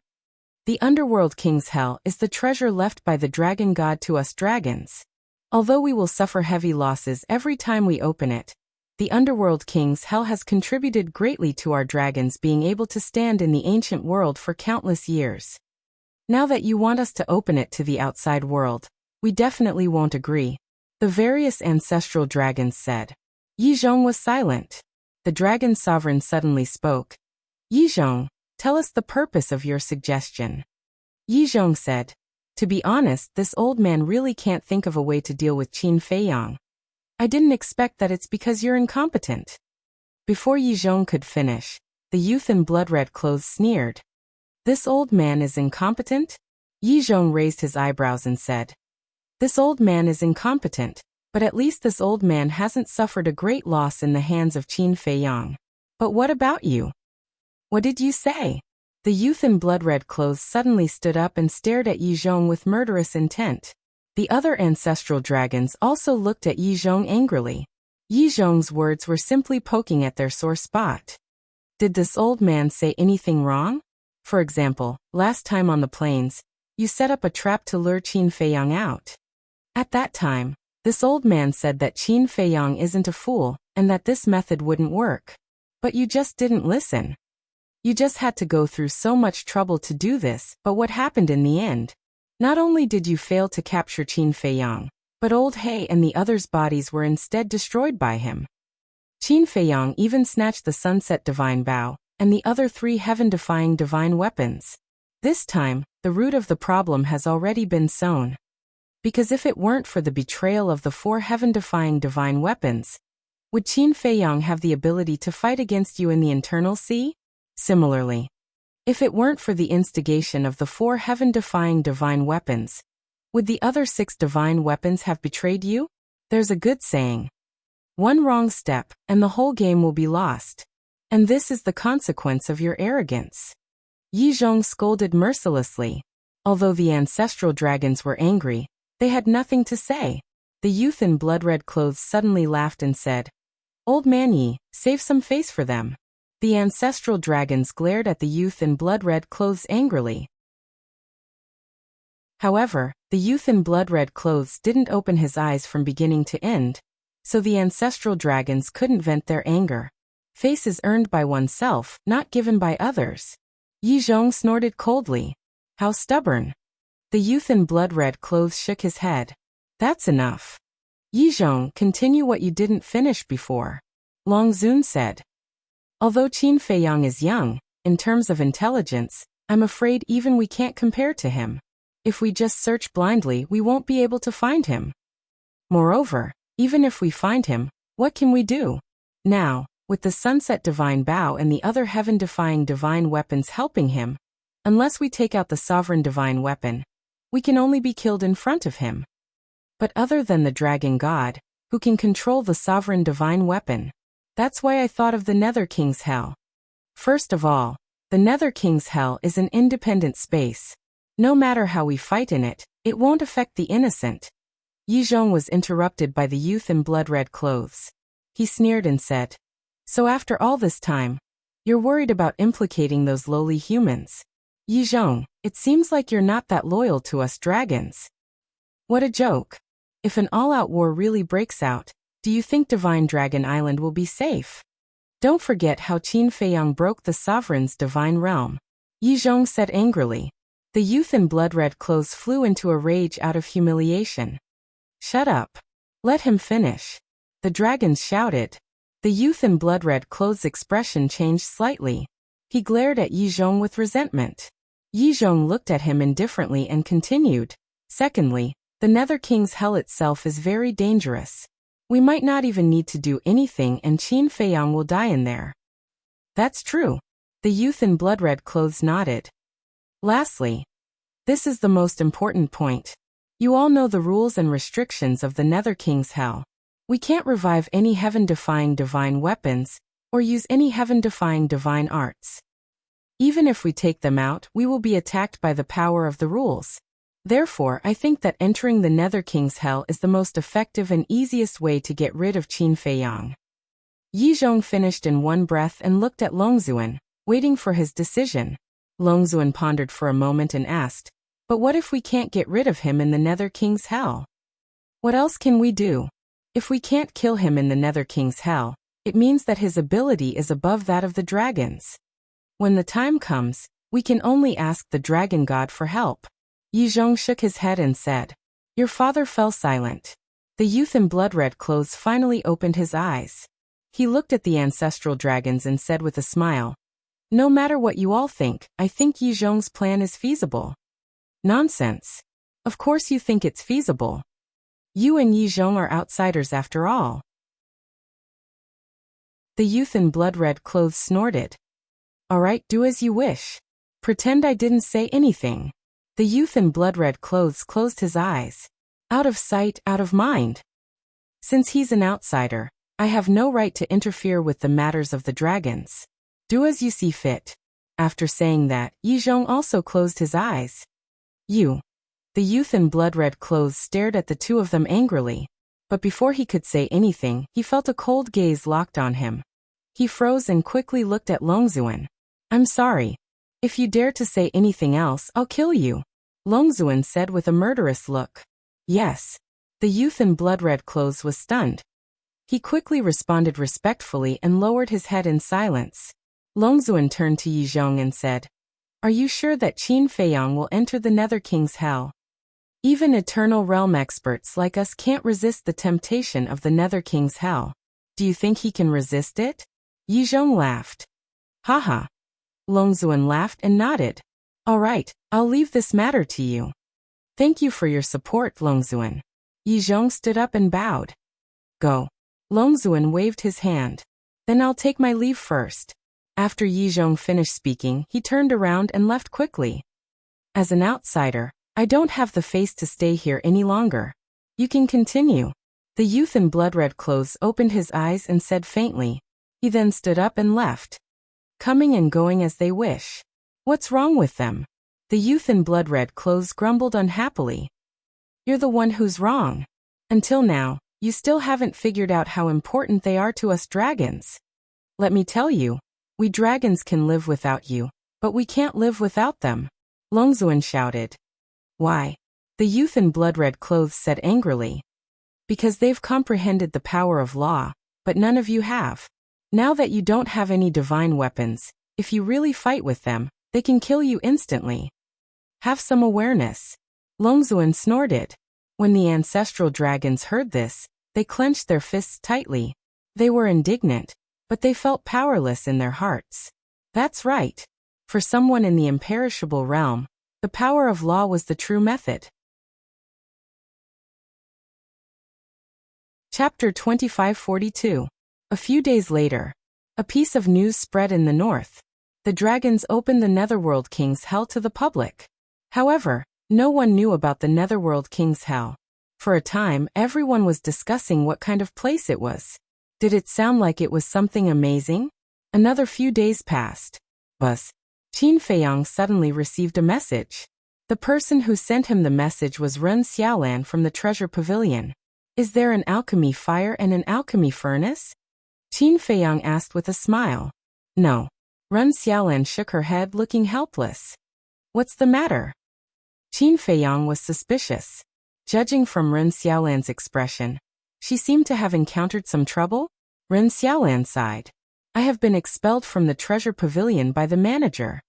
The Underworld King's Hell is the treasure left by the Dragon God to us dragons. Although we will suffer heavy losses every time we open it, the Underworld King's Hell has contributed greatly to our dragons being able to stand in the ancient world for countless years. Now that you want us to open it to the outside world, we definitely won't agree," the various ancestral dragons said. Yi Zhong was silent. The dragon sovereign suddenly spoke. "Yi Zhong, tell us the purpose of your suggestion." Yi Zhong said, "To be honest, this old man really can't think of a way to deal with Qin Feiyang. I didn't expect that it's because you're incompetent." Before Yi Zhong could finish, The youth in blood-red clothes sneered. This old man is incompetent? Yi Zhong raised his eyebrows and said. This old man is incompetent, but at least this old man hasn't suffered a great loss in the hands of Qin Feiyang. But what about you? What did you say? The youth in blood-red clothes suddenly stood up and stared at Yi Zhong with murderous intent. The other ancestral dragons also looked at Yi Zhong angrily. Yi Zhong's words were simply poking at their sore spot. Did this old man say anything wrong? For example, last time on the plains, you set up a trap to lure Qin Feiyang out. At that time, this old man said that Qin Feiyang isn't a fool, and that this method wouldn't work. But you just didn't listen. You just had to go through so much trouble to do this, but what happened in the end? Not only did you fail to capture Qin Feiyang, but old He and the others' bodies were instead destroyed by him. Qin Feiyang even snatched the Sunset Divine Bow, and the other 3 heaven-defying divine weapons. This time, the root of the problem has already been sown. Because if it weren't for the betrayal of the 4 heaven-defying divine weapons, would Qin Feiyang have the ability to fight against you in the internal sea? Similarly, if it weren't for the instigation of the 4 heaven-defying divine weapons, would the other 6 divine weapons have betrayed you? There's a good saying. One wrong step, and the whole game will be lost. And this is the consequence of your arrogance. Yi Zhong scolded mercilessly. Although the ancestral dragons were angry, they had nothing to say. The youth in blood-red clothes suddenly laughed and said, Old man Yi, save some face for them. The ancestral dragons glared at the youth in blood-red clothes angrily. However, the youth in blood-red clothes didn't open his eyes from beginning to end, so the ancestral dragons couldn't vent their anger. Face is earned by oneself, not given by others. Yi Zhong snorted coldly. How stubborn. The youth in blood-red clothes shook his head. That's enough. Yi Zhong, continue what you didn't finish before. Long Zun said. Although Qin Feiyang is young, in terms of intelligence, I'm afraid even we can't compare to him. If we just search blindly, we won't be able to find him. Moreover, even if we find him, what can we do? Now, with the Sunset Divine Bow and the other heaven-defying divine weapons helping him, unless we take out the Sovereign Divine Weapon, we can only be killed in front of him. But other than the Dragon God, who can control the Sovereign Divine Weapon? That's why I thought of the Nether King's Hell. First of all, the Nether King's Hell is an independent space. No matter how we fight in it, it won't affect the innocent. Yi Zhong was interrupted by the youth in blood-red clothes. He sneered and said, So after all this time, you're worried about implicating those lowly humans. Yi Zhong, it seems like you're not that loyal to us dragons. What a joke. If an all-out war really breaks out, do you think Divine Dragon Island will be safe? Don't forget how Qin Feiyang broke the Sovereign's divine realm. Yi Zhong said angrily. The youth in blood-red clothes flew into a rage out of humiliation. Shut up. Let him finish. The dragons shouted. The youth in blood-red clothes' expression changed slightly. He glared at Yi Zhong with resentment. Yi Zhong looked at him indifferently and continued. Secondly, the Nether King's Hell itself is very dangerous. We might not even need to do anything and Qin Feiyang will die in there. That's true. The youth in blood-red clothes nodded. Lastly, this is the most important point. You all know the rules and restrictions of the Nether King's Hell. We can't revive any heaven-defying divine weapons, or use any heaven-defying divine arts. Even if we take them out, we will be attacked by the power of the rules. Therefore, I think that entering the Nether King's Hell is the most effective and easiest way to get rid of Qin Feiyang. Yi Zhong finished in one breath and looked at Longzuan, waiting for his decision. Longzuan pondered for a moment and asked, But what if we can't get rid of him in the Nether King's Hell? What else can we do? If we can't kill him in the Nether King's Hell, it means that his ability is above that of the dragons. When the time comes, we can only ask the Dragon God for help. Yi Zhong shook his head and said, Your father fell silent. The youth in blood-red clothes finally opened his eyes. He looked at the ancestral dragons and said with a smile, No matter what you all think, I think Yi Zhong's plan is feasible. Nonsense. Of course you think it's feasible. You and Yi Zhong are outsiders after all. The youth in blood-red clothes snorted. Alright, do as you wish. Pretend I didn't say anything. The youth in blood-red clothes closed his eyes. Out of sight, out of mind. Since he's an outsider, I have no right to interfere with the matters of the dragons. Do as you see fit. After saying that, Yizhong also closed his eyes. You. The youth in blood-red clothes stared at the two of them angrily. But before he could say anything, he felt a cold gaze locked on him. He froze and quickly looked at Longzuan. I'm sorry. If you dare to say anything else, I'll kill you, Longzuan said with a murderous look. Yes. The youth in blood-red clothes was stunned. He quickly responded respectfully and lowered his head in silence. Longzuan turned to Yizhong and said, Are you sure that Qin Feiyang will enter the Nether King's hell? Even eternal realm experts like us can't resist the temptation of the Nether King's hell. Do you think he can resist it? Yizhong laughed. Haha. Longzuan laughed and nodded. All right, I'll leave this matter to you. Thank you for your support, Longzuan. Yizhong stood up and bowed. Go. Longzuan waved his hand. Then I'll take my leave first. After Yizhong finished speaking, he turned around and left quickly. As an outsider, I don't have the face to stay here any longer. You can continue. The youth in blood-red clothes opened his eyes and said faintly. He then stood up and left. Coming and going as they wish. What's wrong with them? The youth in blood-red clothes grumbled unhappily. You're the one who's wrong. Until now, you still haven't figured out how important they are to us dragons. Let me tell you, we dragons can live without you, but we can't live without them, Longzuan shouted. Why? The youth in blood-red clothes said angrily. Because they've comprehended the power of law, but none of you have. Now that you don't have any divine weapons, if you really fight with them, they can kill you instantly. Have some awareness. Longzuan snorted. When the ancestral dragons heard this, they clenched their fists tightly. They were indignant, but they felt powerless in their hearts. That's right. For someone in the imperishable realm, the power of law was the true method. Chapter 2542. A few days later, a piece of news spread in the north. The dragons opened the Netherworld King's Hell to the public. However, no one knew about the Netherworld King's Hell. For a time, everyone was discussing what kind of place it was. Did it sound like it was something amazing? Another few days passed. Buzz. Qin Feiyang suddenly received a message. The person who sent him the message was Ren Xiaolan from the Treasure Pavilion. Is there an alchemy fire and an alchemy furnace? Qin Feiyang asked with a smile. No. Ren Xiaolan shook her head, looking helpless. What's the matter? Qin Feiyang was suspicious. Judging from Ren Xiaolan's expression, she seemed to have encountered some trouble. Ren Xiaolan sighed. I have been expelled from the Treasure Pavilion by the manager.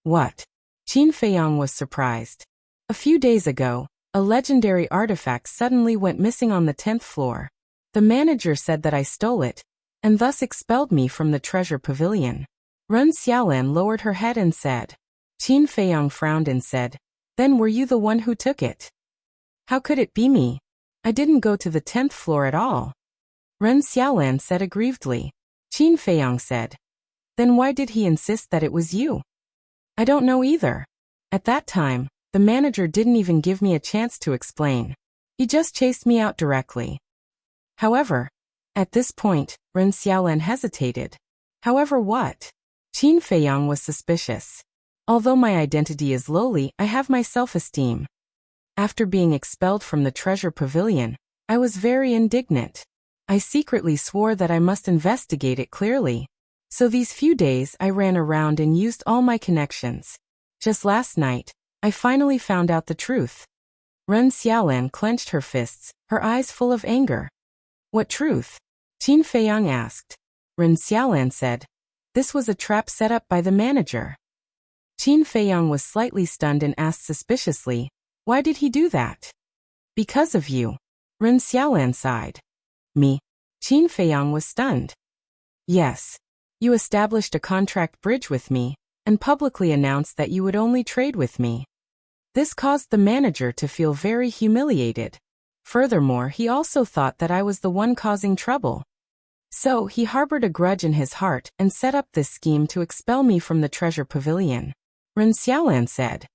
What? Qin Feiyang was surprised. A few days ago, a legendary artifact suddenly went missing on the 10th floor. The manager said that I stole it, and thus expelled me from the Treasure Pavilion. Ren Xiaolan lowered her head and said. Qin Feiyang frowned and said, Then were you the one who took it? How could it be me? I didn't go to the 10th floor at all. Ren Xiaolan said aggrievedly. Qin Feiyang said. Then why did he insist that it was you? I don't know either. At that time, the manager didn't even give me a chance to explain. He just chased me out directly. However, at this point, Ren Xiaolan hesitated. However what? Qin Feiyang was suspicious. Although my identity is lowly, I have my self-esteem. After being expelled from the Treasure Pavilion, I was very indignant. I secretly swore that I must investigate it clearly. So these few days I ran around and used all my connections. Just last night, I finally found out the truth. Ren Xiaolan clenched her fists, her eyes full of anger. What truth? Qin Feiyang asked. Ren Xiaolan said. This was a trap set up by the manager. Qin Feiyang was slightly stunned and asked suspiciously, Why did he do that? Because of you. Ren Xiaolan sighed. Me? Qin Feiyang was stunned. Yes. You established a contract bridge with me, and publicly announced that you would only trade with me. This caused the manager to feel very humiliated. Furthermore, he also thought that I was the one causing trouble. So he harbored a grudge in his heart and set up this scheme to expel me from the treasure pavilion. Ren Xiaolan said.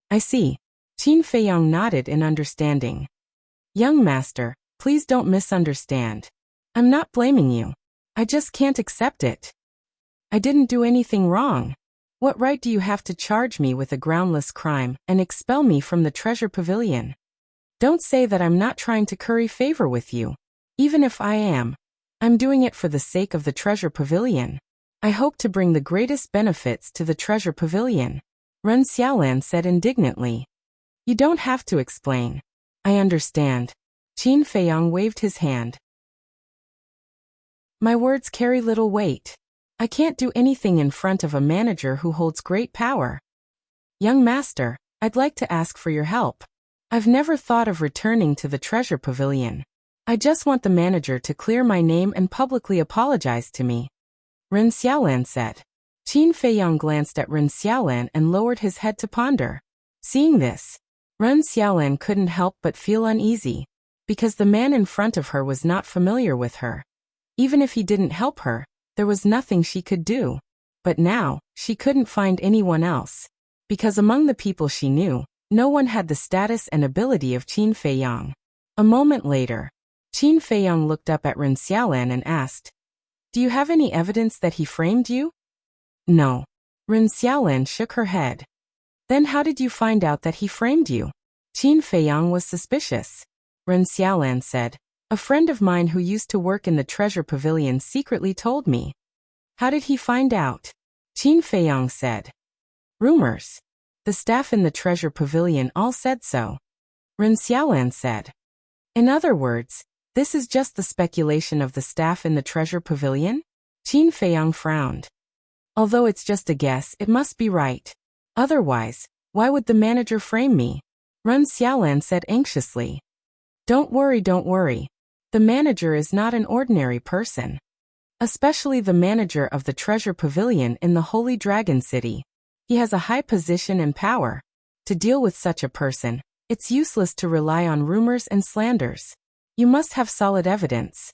I see. Qin Feiyang nodded in understanding. Young master, please don't misunderstand. I'm not blaming you. I just can't accept it. I didn't do anything wrong. What right do you have to charge me with a groundless crime and expel me from the treasure pavilion? Don't say that I'm not trying to curry favor with you. Even if I am, I'm doing it for the sake of the treasure pavilion. I hope to bring the greatest benefits to the treasure pavilion. Ren Xiaolan said indignantly. You don't have to explain. I understand. Qin Feiyang waved his hand. My words carry little weight. I can't do anything in front of a manager who holds great power. Young master, I'd like to ask for your help. I've never thought of returning to the treasure pavilion. I just want the manager to clear my name and publicly apologize to me. Ren Xiaolan said. Qin Feiyang glanced at Ren Xiaolan and lowered his head to ponder. Seeing this, Ren Xiaolan couldn't help but feel uneasy, because the man in front of her was not familiar with her. Even if he didn't help her, there was nothing she could do. But now, she couldn't find anyone else, because among the people she knew, no one had the status and ability of Qin Feiyang. A moment later, Qin Feiyang looked up at Ren Xiaolan and asked, Do you have any evidence that he framed you? No. Ren Xiaolan shook her head. Then how did you find out that he framed you? Qin Feiyang was suspicious. Ren Xiaolan said, A friend of mine who used to work in the treasure pavilion secretly told me. How did he find out? Qin Feiyang said. Rumors. The staff in the treasure pavilion all said so. Ren Xiaolan said. In other words, this is just the speculation of the staff in the treasure pavilion? Qin Feiyang frowned. Although it's just a guess, it must be right. Otherwise, why would the manager frame me? Ren Xiaolan said anxiously. Don't worry. The manager is not an ordinary person. Especially the manager of the treasure pavilion in the Holy Dragon City. He has a high position and power. To deal with such a person, it's useless to rely on rumors and slanders. You must have solid evidence.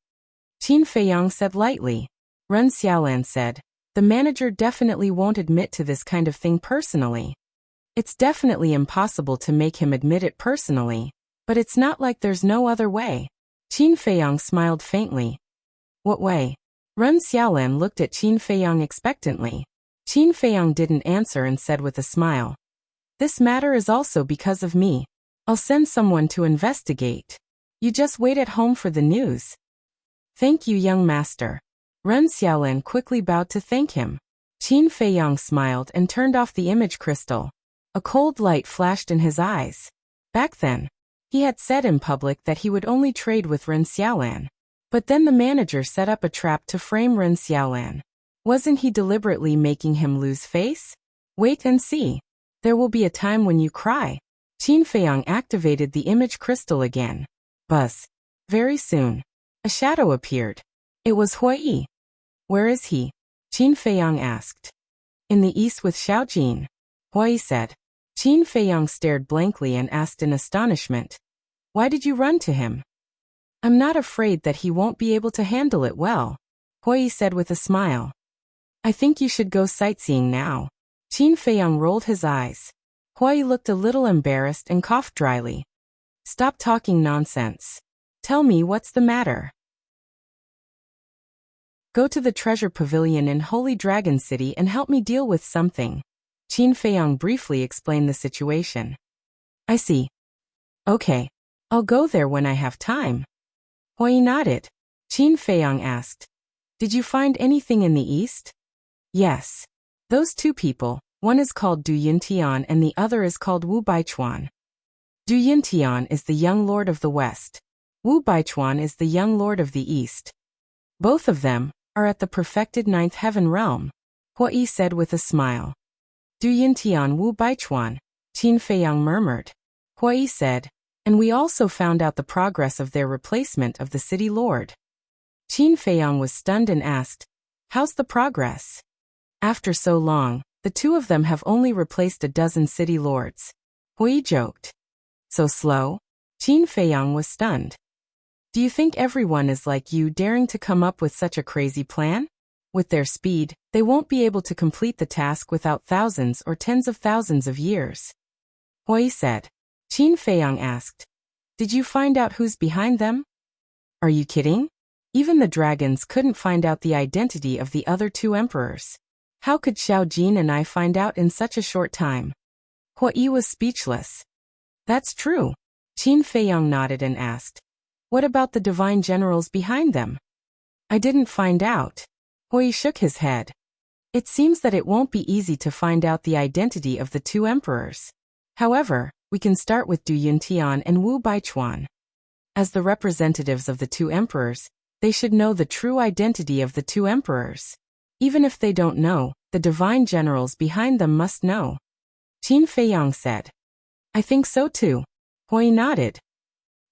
Qin Feiyang said lightly. Ren Xiaolan said, The manager definitely won't admit to this kind of thing personally. It's definitely impossible to make him admit it personally, but it's not like there's no other way. Qin Feiyang smiled faintly. What way? Ren Xiaolan looked at Qin Feiyang expectantly. Qin Feiyang didn't answer and said with a smile. This matter is also because of me. I'll send someone to investigate. You just wait at home for the news. Thank you, young master. Ren Xiaolan quickly bowed to thank him. Qin Feiyang smiled and turned off the image crystal. A cold light flashed in his eyes. Back then, he had said in public that he would only trade with Ren Xiaolan. But then the manager set up a trap to frame Ren Xiaolan. Wasn't he deliberately making him lose face? Wait and see. There will be a time when you cry. Qin Feiyang activated the image crystal again. Buzz. Very soon. A shadow appeared. It was Hui. Where is he? Qin Feiyang asked. In the east with Xiaojin. Hui said. Qin Feiyang stared blankly and asked in astonishment. Why did you run to him? I'm not afraid that he won't be able to handle it well. Hui said with a smile. I think you should go sightseeing now. Qin Feiyang rolled his eyes. Hui looked a little embarrassed and coughed dryly. Stop talking nonsense. Tell me what's the matter. Go to the treasure pavilion in Holy Dragon City and help me deal with something. Qin Feiyang briefly explained the situation. I see. Okay. I'll go there when I have time. Hui nodded. Qin Feiyang asked. Did you find anything in the east? Yes. Those two people, one is called Du Yintian and the other is called Wu Baichuan. Du Yintian is the young lord of the west. Wu Baichuan is the young lord of the east. Both of them are at the perfected ninth heaven realm, Hui said with a smile. Du Yintian Wu Baichuan, Qin Feiyang murmured. Hui said, and we also found out the progress of their replacement of the city lord. Qin Feiyang was stunned and asked, How's the progress? After so long, the two of them have only replaced a dozen city lords. Hui joked. So slow? Qin Feiyang was stunned. Do you think everyone is like you, daring to come up with such a crazy plan? With their speed, they won't be able to complete the task without thousands or tens of thousands of years. Hui said. Qin Feiyang asked. Did you find out who's behind them? Are you kidding? Even the dragons couldn't find out the identity of the other two emperors. How could Xiao Jin and I find out in such a short time? Hui was speechless. That's true. Qin Feiyang nodded and asked. What about the divine generals behind them? I didn't find out. Hui shook his head. It seems that it won't be easy to find out the identity of the two emperors. However, we can start with Du Yuntian and Wu Baichuan. As the representatives of the two emperors, they should know the true identity of the two emperors. Even if they don't know, the divine generals behind them must know. Qin Feiyang said. I think so too. Hui nodded.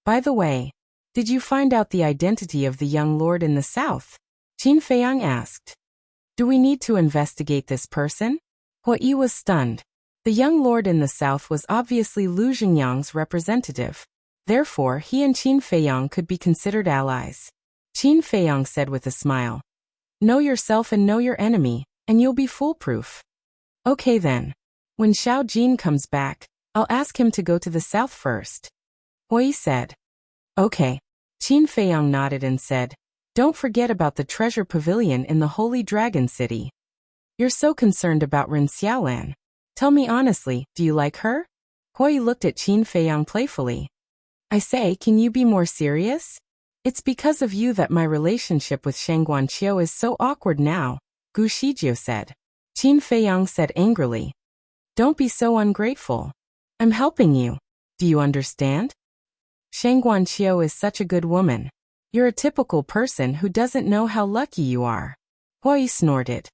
By the way, did you find out the identity of the young lord in the south? Qin Feiyang asked. Do we need to investigate this person? Hui was stunned. The young lord in the south was obviously Lu Xingyang's representative. Therefore, he and Qin Feiyang could be considered allies. Qin Feiyang said with a smile. Know yourself and know your enemy, and you'll be foolproof. Okay then. When Xiao Jin comes back, I'll ask him to go to the south first. Hui said. Okay. Qin Feiyang nodded and said, don't forget about the treasure pavilion in the Holy Dragon City. You're so concerned about Ren Xiaolan. Tell me honestly, do you like her? Hui looked at Qin Feiyang playfully. I say, can you be more serious? It's because of you that my relationship with Shang Guanqiu is so awkward now, Gu Shijiu said. Qin Feiyang said angrily. Don't be so ungrateful. I'm helping you. Do you understand? Shang Guanqiu is such a good woman. You're a typical person who doesn't know how lucky you are. Hui snorted.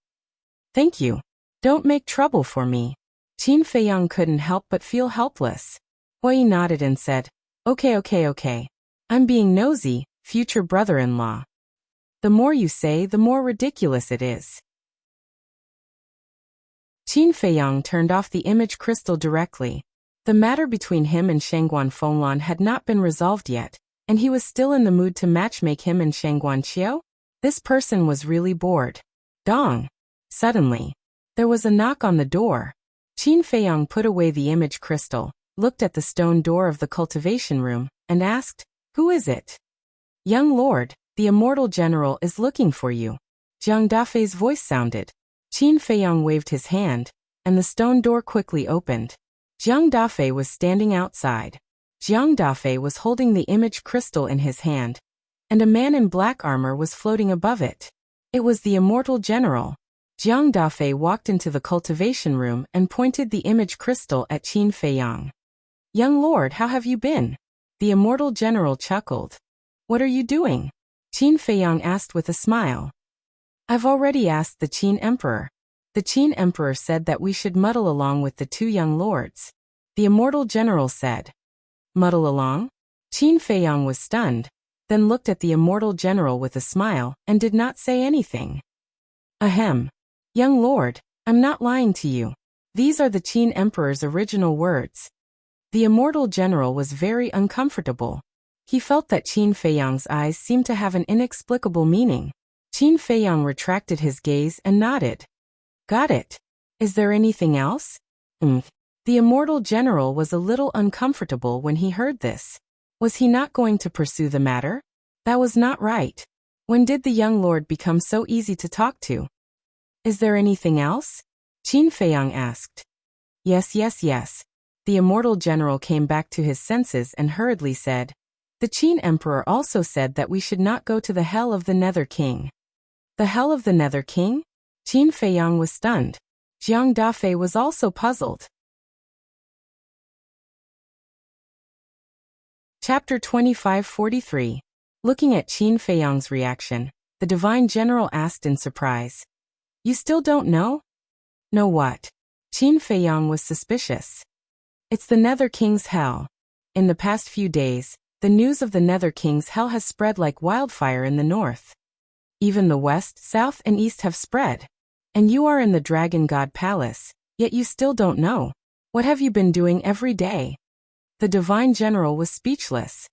Thank you. Don't make trouble for me. Qin Feiyang couldn't help but feel helpless. Hui nodded and said, Okay. I'm being nosy, future brother-in-law. The more you say, the more ridiculous it is. Qin Feiyang turned off the image crystal directly. The matter between him and Shangguan Fenglan had not been resolved yet, and he was still in the mood to matchmake him and Shang Guanqiu? This person was really bored. Dong! Suddenly, there was a knock on the door. Qin Feiyang put away the image crystal, looked at the stone door of the cultivation room, and asked, Who is it? Young lord, the immortal general is looking for you. Jiang Dafei's voice sounded. Qin Feiyang waved his hand, and the stone door quickly opened. Jiang Dafei was standing outside. Jiang Dafei was holding the image crystal in his hand, and a man in black armor was floating above it. It was the immortal general. Jiang Dafei walked into the cultivation room and pointed the image crystal at Qin Feiyang. Young lord, how have you been? The immortal general chuckled. What are you doing? Qin Feiyang asked with a smile. I've already asked the Qin emperor. The Qin emperor said that we should muddle along with the two young lords. The immortal general said. Muddle along? Qin Feiyang was stunned, then looked at the immortal general with a smile and did not say anything. Ahem. Young lord, I'm not lying to you. These are the Qin emperor's original words. The immortal general was very uncomfortable. He felt that Qin Feiyang's eyes seemed to have an inexplicable meaning. Qin Feiyang retracted his gaze and nodded. Got it. Is there anything else? The immortal general was a little uncomfortable when he heard this. Was he not going to pursue the matter? That was not right. When did the young lord become so easy to talk to? Is there anything else? Qin Feiyang asked. Yes. The immortal general came back to his senses and hurriedly said, The Qin emperor also said that we should not go to the hell of the Nether King. The hell of the Nether King? Qin Feiyang was stunned. Jiang Dafei was also puzzled. Chapter 2543. Looking at Qin Feiyang's reaction, the divine general asked in surprise. You still don't know? Know what? Qin Feiyang was suspicious. It's the Nether King's hell. In the past few days, the news of the Nether King's hell has spread like wildfire in the north. Even the west, south, and east have spread. And you are in the Dragon God Palace, yet you still don't know. What have you been doing every day? The divine general was speechless.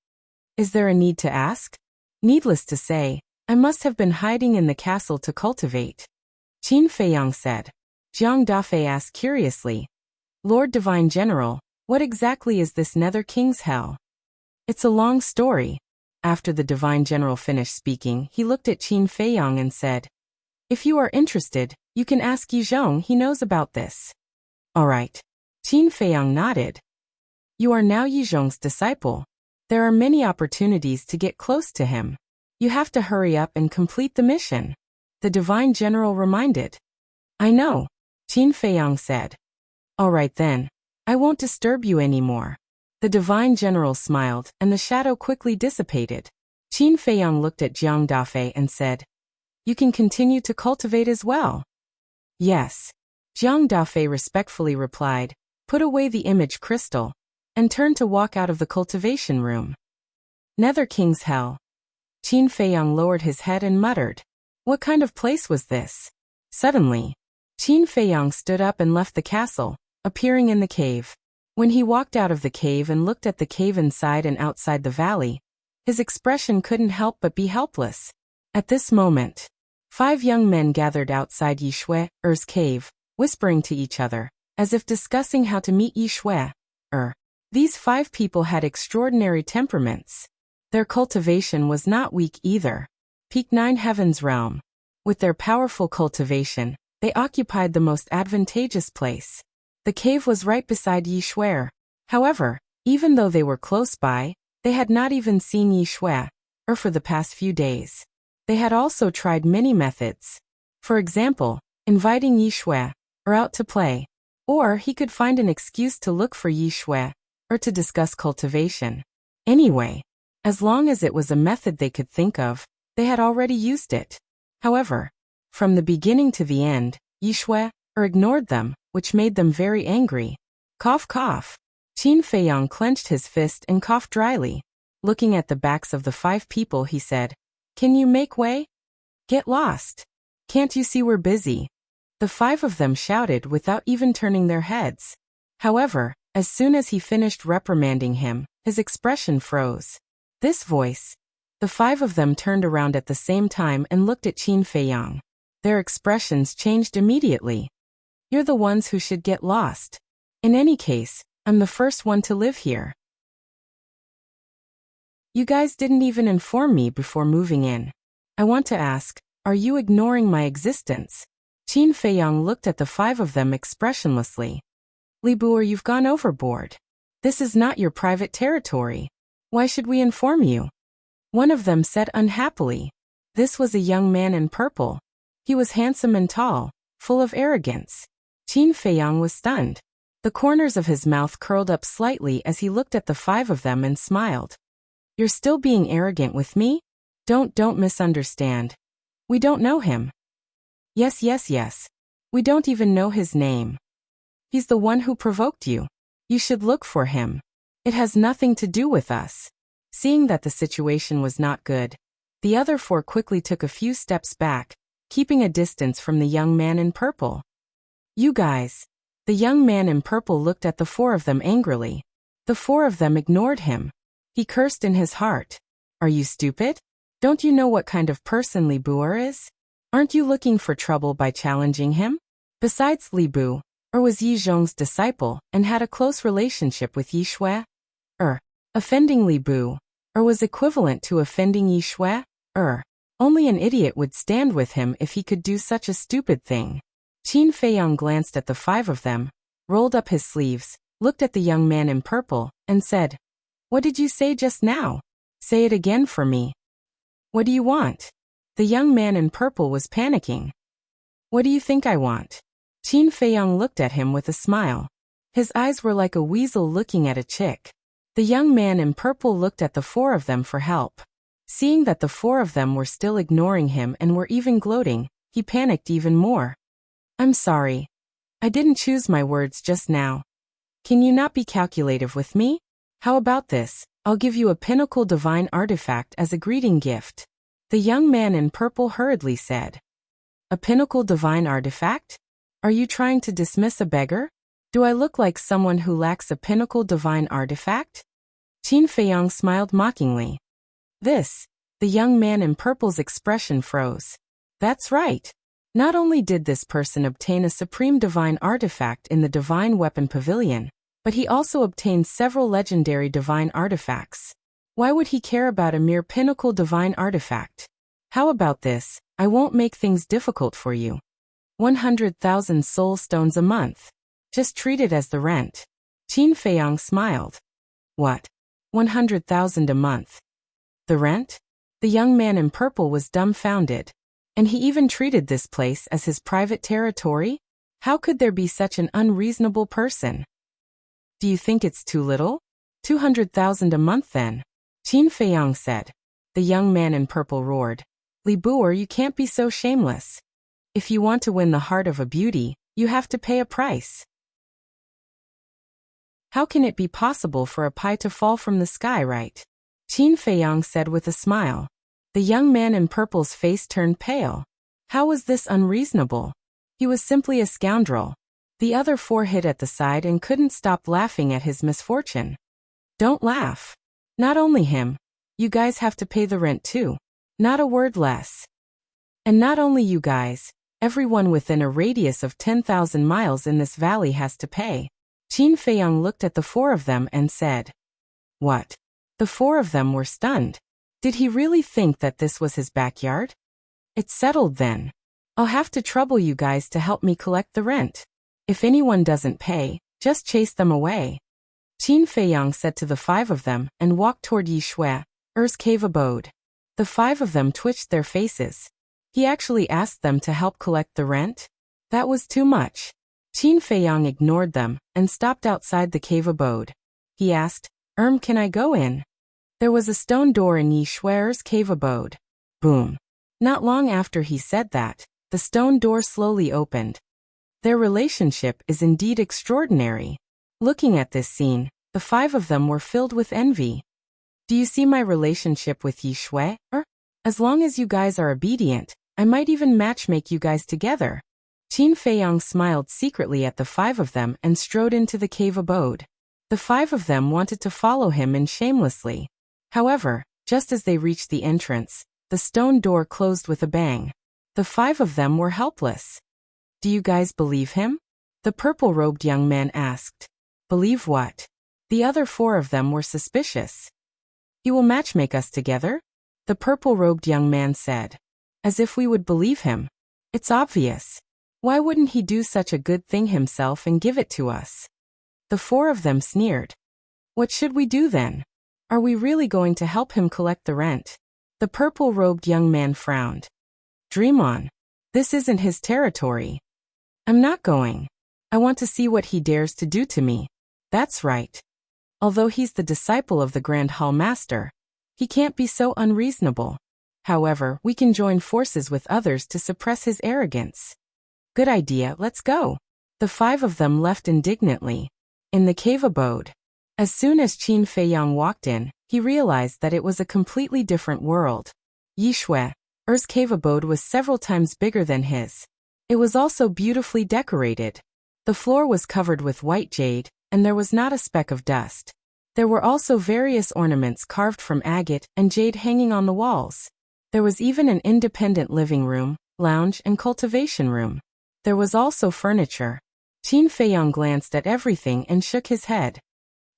Is there a need to ask? Needless to say, I must have been hiding in the castle to cultivate. Qin Feiyang said. Jiang Dafei asked curiously, Lord Divine General, what exactly is this Nether King's Hell? It's a long story. After the Divine General finished speaking, he looked at Qin Feiyang and said, if you are interested, you can ask Yizhong, he knows about this. All right. Qin Feiyang nodded. You are now Yizhong's disciple. There are many opportunities to get close to him. You have to hurry up and complete the mission. The Divine General reminded. I know, Qin Feiyang said. All right then. I won't disturb you anymore. The Divine General smiled, and the shadow quickly dissipated. Qin Feiyang looked at Jiang Dafei and said, you can continue to cultivate as well. Yes. Jiang Dafei respectfully replied, put away the image crystal, and turned to walk out of the cultivation room. Nether King's Hell. Qin Feiyang lowered his head and muttered, what kind of place was this? Suddenly, Qin Feiyang stood up and left the castle, appearing in the cave. When he walked out of the cave and looked at the cave inside and outside the valley, his expression couldn't help but be helpless. At this moment, 5 young men gathered outside Yi Shui's cave, whispering to each other, as if discussing how to meet Yi Shui. These 5 people had extraordinary temperaments. Their cultivation was not weak either. Peak 9 Heaven's realm. With their powerful cultivation, they occupied the most advantageous place. The cave was right beside Yi Shui. However, even though they were close by, they had not even seen Yi Shui for the past few days. They had also tried many methods. For example, inviting Yi Shui out to play. Or he could find an excuse to look for Yi Shui to discuss cultivation. Anyway, as long as it was a method they could think of, they had already used it. However, from the beginning to the end, Yi Shui ignored them, which made them very angry. Cough cough. Qin Feiyang clenched his fist and coughed dryly. Looking at the backs of the 5 people, he said, can you make way? Get lost. Can't you see we're busy? The 5 of them shouted without even turning their heads. However, as soon as he finished reprimanding him, his expression froze. This voice. The 5 of them turned around at the same time and looked at Qin Feiyang. Their expressions changed immediately. You're the ones who should get lost. In any case, I'm the first one to live here. You guys didn't even inform me before moving in. I want to ask, are you ignoring my existence? Qin Feiyang looked at the 5 of them expressionlessly. Li Buer, you've gone overboard. This is not your private territory. Why should we inform you? One of them said unhappily. This was a young man in purple. He was handsome and tall, full of arrogance. Qin Feiyang was stunned. The corners of his mouth curled up slightly as he looked at the 5 of them and smiled. You're still being arrogant with me? Don't misunderstand. We don't know him. Yes. We don't even know his name. He's the one who provoked you. You should look for him. It has nothing to do with us. Seeing that the situation was not good, the other 4 quickly took a few steps back, keeping a distance from the young man in purple. You guys. The young man in purple looked at the 4 of them angrily. The 4 of them ignored him. He cursed in his heart. Are you stupid? Don't you know what kind of person Li Buer is? Aren't you looking for trouble by challenging him? Besides, Li Buer was Yizhong's disciple and had a close relationship with Yi Shui. Offending Li Buer was equivalent to offending Yi Shui. Only an idiot would stand with him if he could do such a stupid thing. Qin Feiyang glanced at the 5 of them, rolled up his sleeves, looked at the young man in purple, and said, What did you say just now? Say it again for me. What do you want? The young man in purple was panicking. What do you think I want? Qin Feiyang looked at him with a smile. His eyes were like a weasel looking at a chick. The young man in purple looked at the 4 of them for help. Seeing that the 4 of them were still ignoring him and were even gloating, he panicked even more. I'm sorry. I didn't choose my words just now. Can you not be calculative with me? How about this? I'll give you a pinnacle divine artifact as a greeting gift. The young man in purple hurriedly said. A pinnacle divine artifact? Are you trying to dismiss a beggar? Do I look like someone who lacks a pinnacle divine artifact? Qin Feiyang smiled mockingly. The The young man in purple's expression froze. That's right. Not only did this person obtain a supreme divine artifact in the Divine Weapon Pavilion, but he also obtained several legendary divine artifacts. Why would he care about a mere pinnacle divine artifact? How about this? I won't make things difficult for you. 100,000 soul stones a month. Just treat it as the rent. Qin Feiyang smiled. What? 100,000 a month? The rent? The young man in purple was dumbfounded. And he even treated this place as his private territory? How could there be such an unreasonable person? Do you think it's too little? 200,000 a month then? Qin Feiyang said. The young man in purple roared. Li Buer, you can't be so shameless. If you want to win the heart of a beauty, you have to pay a price. How can it be possible for a pie to fall from the sky, right? Qin Feiyang said with a smile. The young man in purple's face turned pale. How was this unreasonable? He was simply a scoundrel. The other four hid at the side and couldn't stop laughing at his misfortune. Don't laugh. Not only him. You guys have to pay the rent too. Not a word less. And not only you guys, everyone within a radius of 10,000 miles in this valley has to pay. Qin Feiyang looked at the four of them and said. What? The four of them were stunned. Did he really think that this was his backyard? It's settled then. I'll have to trouble you guys to help me collect the rent. If anyone doesn't pay, just chase them away. Qin Feiyang said to the five of them and walked toward Yi Shue's cave abode. The five of them twitched their faces. He actually asked them to help collect the rent? That was too much. Qin Feiyang ignored them and stopped outside the cave abode. He asked, can I go in? There was a stone door in Yi Shue's cave abode. Boom. Not long after he said that, the stone door slowly opened. Their relationship is indeed extraordinary. Looking at this scene, the five of them were filled with envy. Do you see my relationship with Yi Shue? As long as you guys are obedient, I might even matchmake you guys together. Qin Feiyang smiled secretly at the five of them and strode into the cave abode. The five of them wanted to follow him in shamelessly. However, just as they reached the entrance, the stone door closed with a bang. The five of them were helpless. Do you guys believe him? The purple-robed young man asked. Believe what? The other four of them were suspicious. He will matchmake us together? The purple-robed young man said. As if we would believe him. It's obvious. Why wouldn't he do such a good thing himself and give it to us? The four of them sneered. What should we do then? Are we really going to help him collect the rent? The purple-robed young man frowned. Dream on. This isn't his territory. I'm not going. I want to see what he dares to do to me. That's right. Although he's the disciple of the Grand Hall Master, he can't be so unreasonable. However, we can join forces with others to suppress his arrogance. Good idea, let's go. The five of them left indignantly. In the cave abode. As soon as Qin Feiyang walked in, he realized that it was a completely different world. Yi Shue's cave abode was several times bigger than his. It was also beautifully decorated. The floor was covered with white jade, and there was not a speck of dust. There were also various ornaments carved from agate and jade hanging on the walls. There was even an independent living room, lounge, and cultivation room. There was also furniture. Qin Feiyang glanced at everything and shook his head.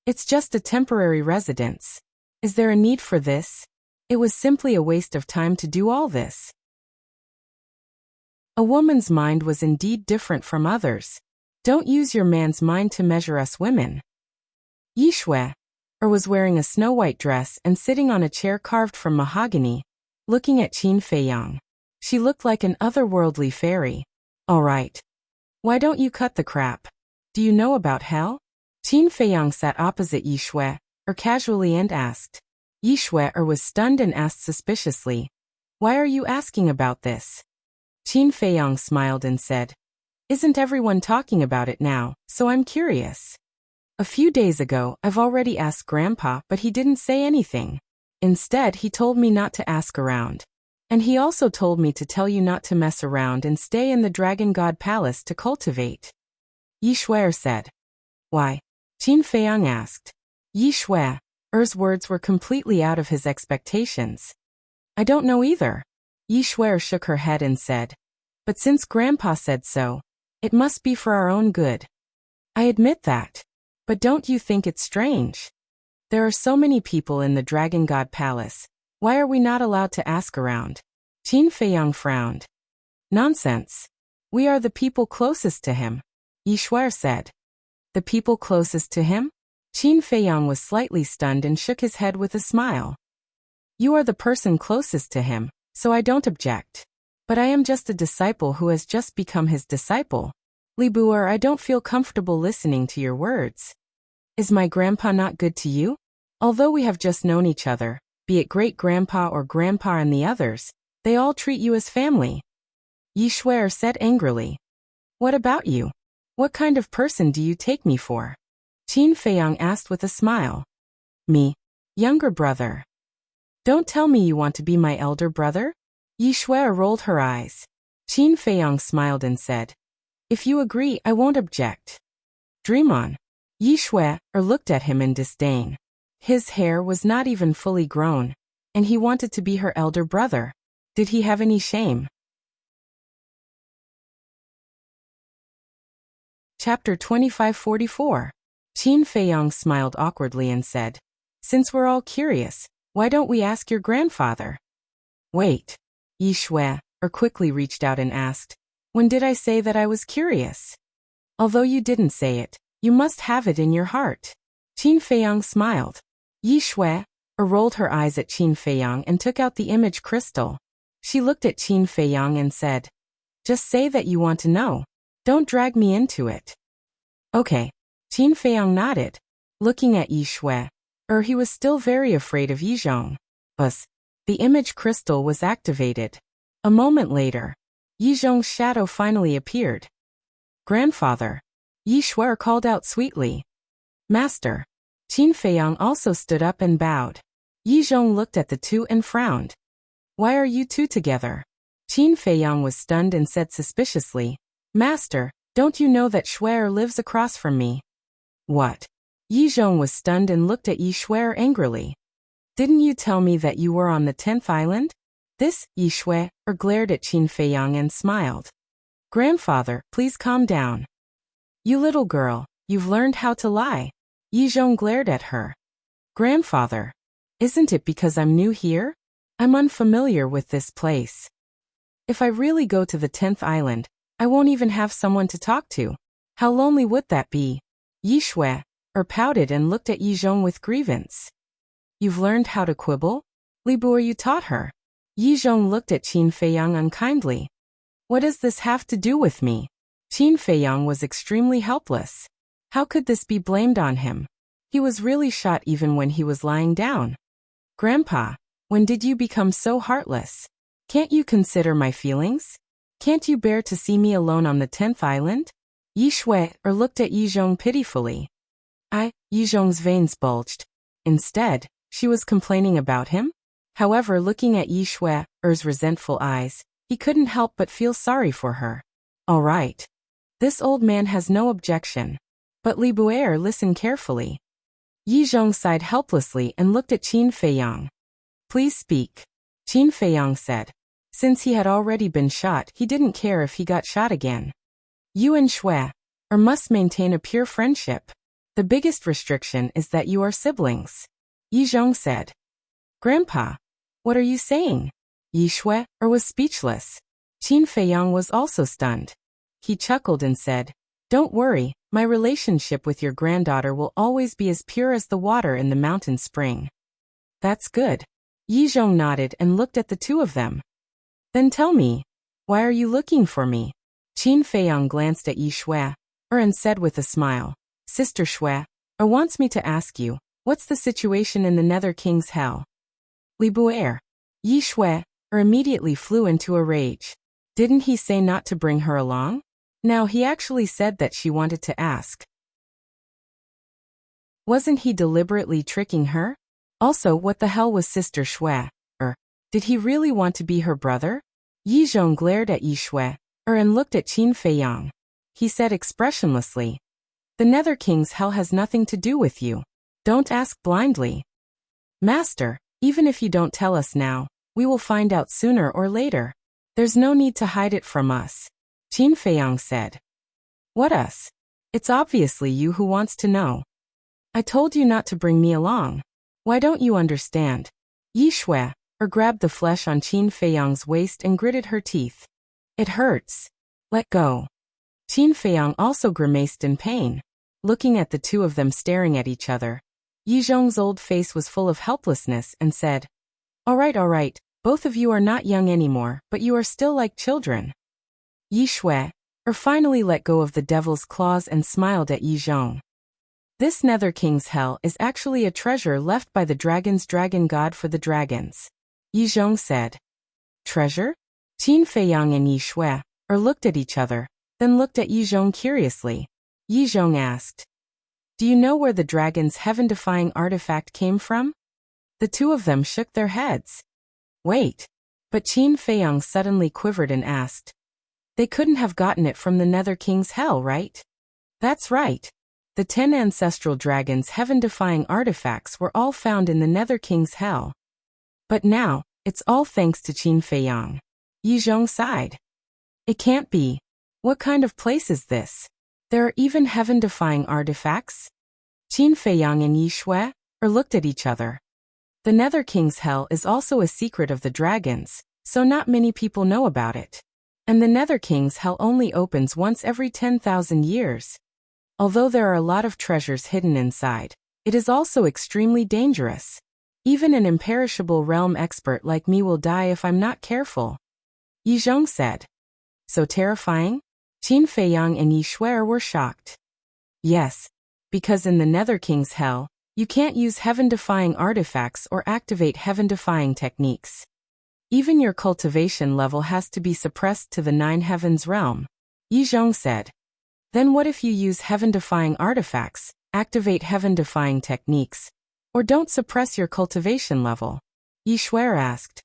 It's just a temporary residence. Is there a need for this? It was simply a waste of time to do all this. A woman's mind was indeed different from others. Don't use your man's mind to measure us women. Yi Shue was wearing a snow-white dress and sitting on a chair carved from mahogany, looking at Qin Feiyang. She looked like an otherworldly fairy. All right. Why don't you cut the crap? Do you know about hell? Qin Feiyang sat opposite Yi Shue casually and asked. Yi Shue was stunned and asked suspiciously, Why are you asking about this? Qin Feiyang smiled and said, Isn't everyone talking about it now, so I'm curious. A few days ago, I've already asked Grandpa, but he didn't say anything. Instead, he told me not to ask around. And he also told me to tell you not to mess around and stay in the Dragon God Palace to cultivate. Yi Shue said. Why? Qin Feiyang asked. Yi Shue's words were completely out of his expectations. I don't know either. Yi Shui shook her head and said, but since Grandpa said so, it must be for our own good. I admit that. But don't you think it's strange? There are so many people in the Dragon God Palace. Why are we not allowed to ask around? Qin Feiyang frowned. Nonsense. We are the people closest to him, Yi Shui said. The people closest to him? Qin Feiyang was slightly stunned and shook his head with a smile. You are the person closest to him, so I don't object. But I am just a disciple who has just become his disciple. Li Buer, I don't feel comfortable listening to your words. Is my grandpa not good to you? Although we have just known each other, be it great-grandpa or grandpa and the others, they all treat you as family. Yi Shui said angrily. What about you? What kind of person do you take me for? Qin Feiyang asked with a smile. Me. Younger brother. Don't tell me you want to be my elder brother? Yi Shui rolled her eyes. Qin Feiyang smiled and said, if you agree, I won't object. Dream on. Yi Shui looked at him in disdain. His hair was not even fully grown, and he wanted to be her elder brother. Did he have any shame? Chapter 2544. Qin Feiyang smiled awkwardly and said, since we're all curious, why don't we ask your grandfather? Wait. Yi Shui quickly reached out and asked, when did I say that I was curious? Although you didn't say it, you must have it in your heart. Qin Feiyang smiled. Yi Shui rolled her eyes at Qin Feiyang and took out the image crystal. She looked at Qin Feiyang and said, just say that you want to know. Don't drag me into it. Okay. Qin Feiyang nodded. Looking at Yi Shui, he was still very afraid of Yizhong. The image crystal was activated. A moment later, Yizhong's shadow finally appeared. Grandfather. Yi Shui called out sweetly. Master. Qin Feiyang also stood up and bowed. Yizhong looked at the two and frowned. Why are you two together? Qin Feiyang was stunned and said suspiciously, Master, don't you know that Shui lives across from me? What? Yizhong was stunned and looked at Yi Shui angrily. Didn't you tell me that you were on the 10th island? This, Yi Shui glared at Qin Feiyang and smiled. Grandfather, please calm down. You little girl, you've learned how to lie. Yizhong glared at her. Grandfather. Isn't it because I'm new here? I'm unfamiliar with this place. If I really go to the 10th island, I won't even have someone to talk to. How lonely would that be? Yi Shui pouted and looked at Yizhong with grievance. You've learned how to quibble? Li Buer, you taught her. Yizhong looked at Qin Feiyang unkindly. What does this have to do with me? Qin Feiyang was extremely helpless. How could this be blamed on him? He was really shot even when he was lying down. Grandpa, when did you become so heartless? Can't you consider my feelings? Can't you bear to see me alone on the 10th island? Yi Shui looked at Yizhong pitifully. Yizhong's veins bulged. Instead, she was complaining about him? However, looking at Yi Shui's resentful eyes, he couldn't help but feel sorry for her. All right. This old man has no objection. But Li Buer listened carefully. Yizhong sighed helplessly and looked at Qin Feiyang. Please speak. Qin Feiyang said. Since he had already been shot, he didn't care if he got shot again. You and Shui must maintain a pure friendship. The biggest restriction is that you are siblings. Yizhong said. Grandpa, what are you saying? Yi Shui was speechless. Qin Feiyang was also stunned. He chuckled and said, don't worry, my relationship with your granddaughter will always be as pure as the water in the mountain spring. That's good. Yizhong nodded and looked at the two of them. Then tell me, why are you looking for me? Qin Feiyang glanced at Yi Shui and said with a smile, Sister Shui wants me to ask you, what's the situation in the Nether King's Hell? Li Buer. Yi Shui immediately flew into a rage. Didn't he say not to bring her along? Now he actually said that she wanted to ask. Wasn't he deliberately tricking her? Also, what the hell was Sister Shui? Did he really want to be her brother? Yizhong glared at Yi Shui and looked at Qin Feiyang. He said expressionlessly, the Nether King's Hell has nothing to do with you. Don't ask blindly. Master, even if you don't tell us now, We will find out sooner or later. There's no need to hide it from us. Qin Feiyang said. What us? It's obviously you who wants to know. I told you not to bring me along. Why don't you understand? Yi Shui grabbed the flesh on Qin Feiyang's waist and gritted her teeth. It hurts. Let go. Qin Feiyang also grimaced in pain. Looking at the two of them staring at each other, Yi Zhong's old face was full of helplessness and said, all right, both of you are not young anymore, but you are still like children. Yi Shui finally let go of the devil's claws and smiled at Yi Zhong. This Nether King's hell is actually a treasure left by the dragon's dragon god for the dragons. Yi Zhong said. Treasure? Qin Feiyang and Yi Shui looked at each other, then looked at Yi Zhong curiously. Yi Zhong asked, do you know where the dragon's heaven-defying artifact came from? The two of them shook their heads. Wait. But Qin Feiyang suddenly quivered and asked, they couldn't have gotten it from the Nether King's hell, right? That's right. The 10 ancestral dragons' heaven-defying artifacts were all found in the Nether King's hell. But now, it's all thanks to Qin Feiyang. Yi Zhong sighed. It can't be. What kind of place is this? There are even heaven-defying artifacts? Qin Feiyang and Yi Shui looked at each other. The Nether King's hell is also a secret of the dragons, so not many people know about it. And the Nether King's hell only opens once every 10,000 years. Although there are a lot of treasures hidden inside, it is also extremely dangerous. Even an imperishable realm expert like me will die if I'm not careful. Yi Zhong said. So terrifying? Qin Feiyang and Yi Shui were shocked. Yes. Because in the Nether King's hell, you can't use heaven-defying artifacts or activate heaven-defying techniques. Even your cultivation level has to be suppressed to the 9 heavens realm. Yi Zhong said. Then what if you use heaven-defying artifacts, activate heaven-defying techniques, or don't suppress your cultivation level? Yi Shui asked.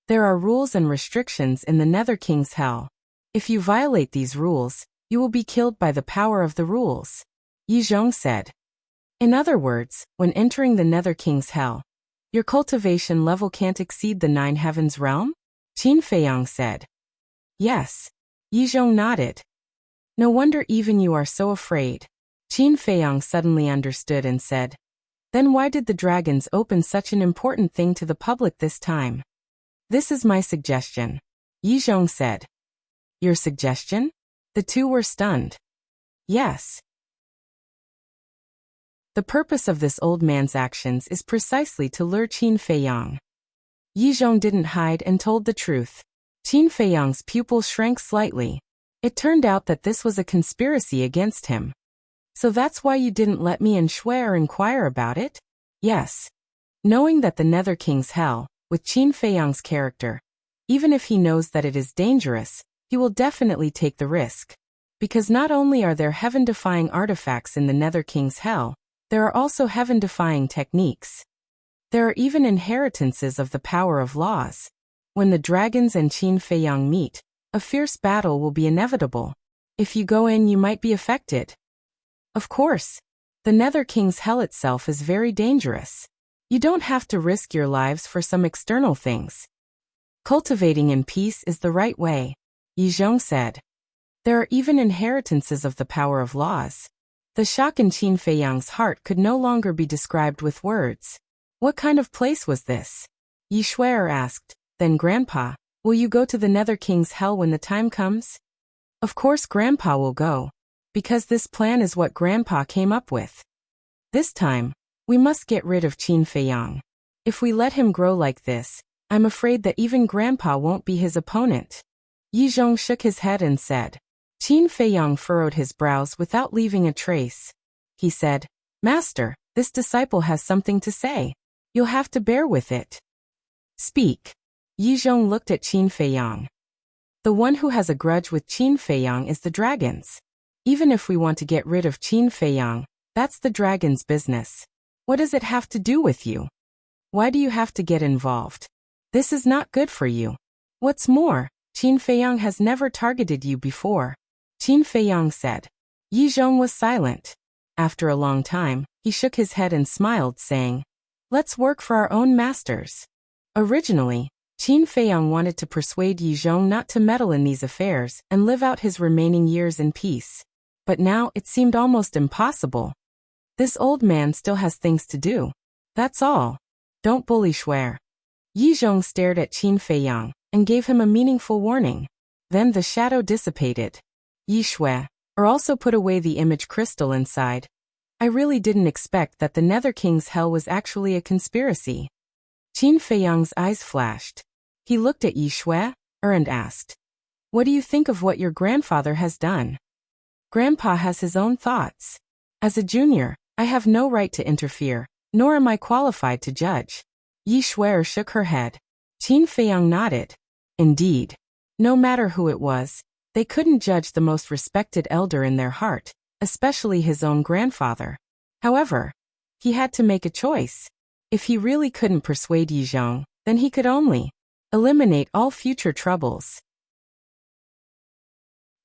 There are rules and restrictions in the Nether King's hell. If you violate these rules, you will be killed by the power of the rules. Yi Zhong said. In other words, when entering the Nether King's hell, your cultivation level can't exceed the 9 heavens realm? Qin Feiyang said. Yes. Yi Zhong nodded. No wonder even you are so afraid. Qin Feiyang suddenly understood and said, then why did the dragons open such an important thing to the public this time? This is my suggestion. Yi Zhong said. Your suggestion? The two were stunned. Yes. The purpose of this old man's actions is precisely to lure Qin Feiyang. Yi Zhong didn't hide and told the truth. Qin Feiyang's pupil shrank slightly. It turned out that this was a conspiracy against him. So that's why you didn't let me and Shui inquire about it? Yes. Knowing that the Nether King's hell, with Qin Feiyang's character, even if he knows that it is dangerous, he will definitely take the risk. Because not only are there heaven-defying artifacts in the Nether King's hell, there are also heaven-defying techniques. There are even inheritances of the power of laws. When the dragons and Qin Feiyang meet, a fierce battle will be inevitable. If you go in, you might be affected. Of course. The Nether King's hell itself is very dangerous. You don't have to risk your lives for some external things. Cultivating in peace is the right way, Yi Zhong said. There are even inheritances of the power of laws. The shock in Qin Feiyang's heart could no longer be described with words. What kind of place was this? Yi Shui asked. Then Grandpa, will you go to the Nether King's hell when the time comes? Of course Grandpa will go. Because this plan is what Grandpa came up with. This time, we must get rid of Qin Feiyang. If we let him grow like this, I'm afraid that even Grandpa won't be his opponent. Yi Zhong shook his head and said. Qin Feiyang furrowed his brows without leaving a trace. He said, Master, this disciple has something to say. You'll have to bear with it. Speak. Yi Zhong looked at Qin Feiyang. The one who has a grudge with Qin Feiyang is the dragons. Even if we want to get rid of Qin Feiyang, that's the dragon's business. What does it have to do with you? Why do you have to get involved? This is not good for you. What's more, Qin Feiyang has never targeted you before. Qin Feiyang said. Yi Zhong was silent. After a long time, he shook his head and smiled, saying, Let's work for our own masters. Originally, Qin Feiyang wanted to persuade Yi Zhong not to meddle in these affairs and live out his remaining years in peace. But now it seemed almost impossible. This old man still has things to do. That's all. Don't bully Shuer. Yi Zhong stared at Qin Feiyang and gave him a meaningful warning. Then the shadow dissipated. Yi Shuer, or also put away the image crystal inside. I really didn't expect that the Nether King's hell was actually a conspiracy. Qin Feiyang's eyes flashed. He looked at Yi Shuer and asked, "What do you think of what your grandfather has done?" "Grandpa has his own thoughts. As a junior, I have no right to interfere, nor am I qualified to judge." Yi Shuer shook her head. Qin Feiyang nodded. Indeed. No matter who it was, they couldn't judge the most respected elder in their heart, especially his own grandfather. However, he had to make a choice. If he really couldn't persuade Yi Zhong, then he could only eliminate all future troubles.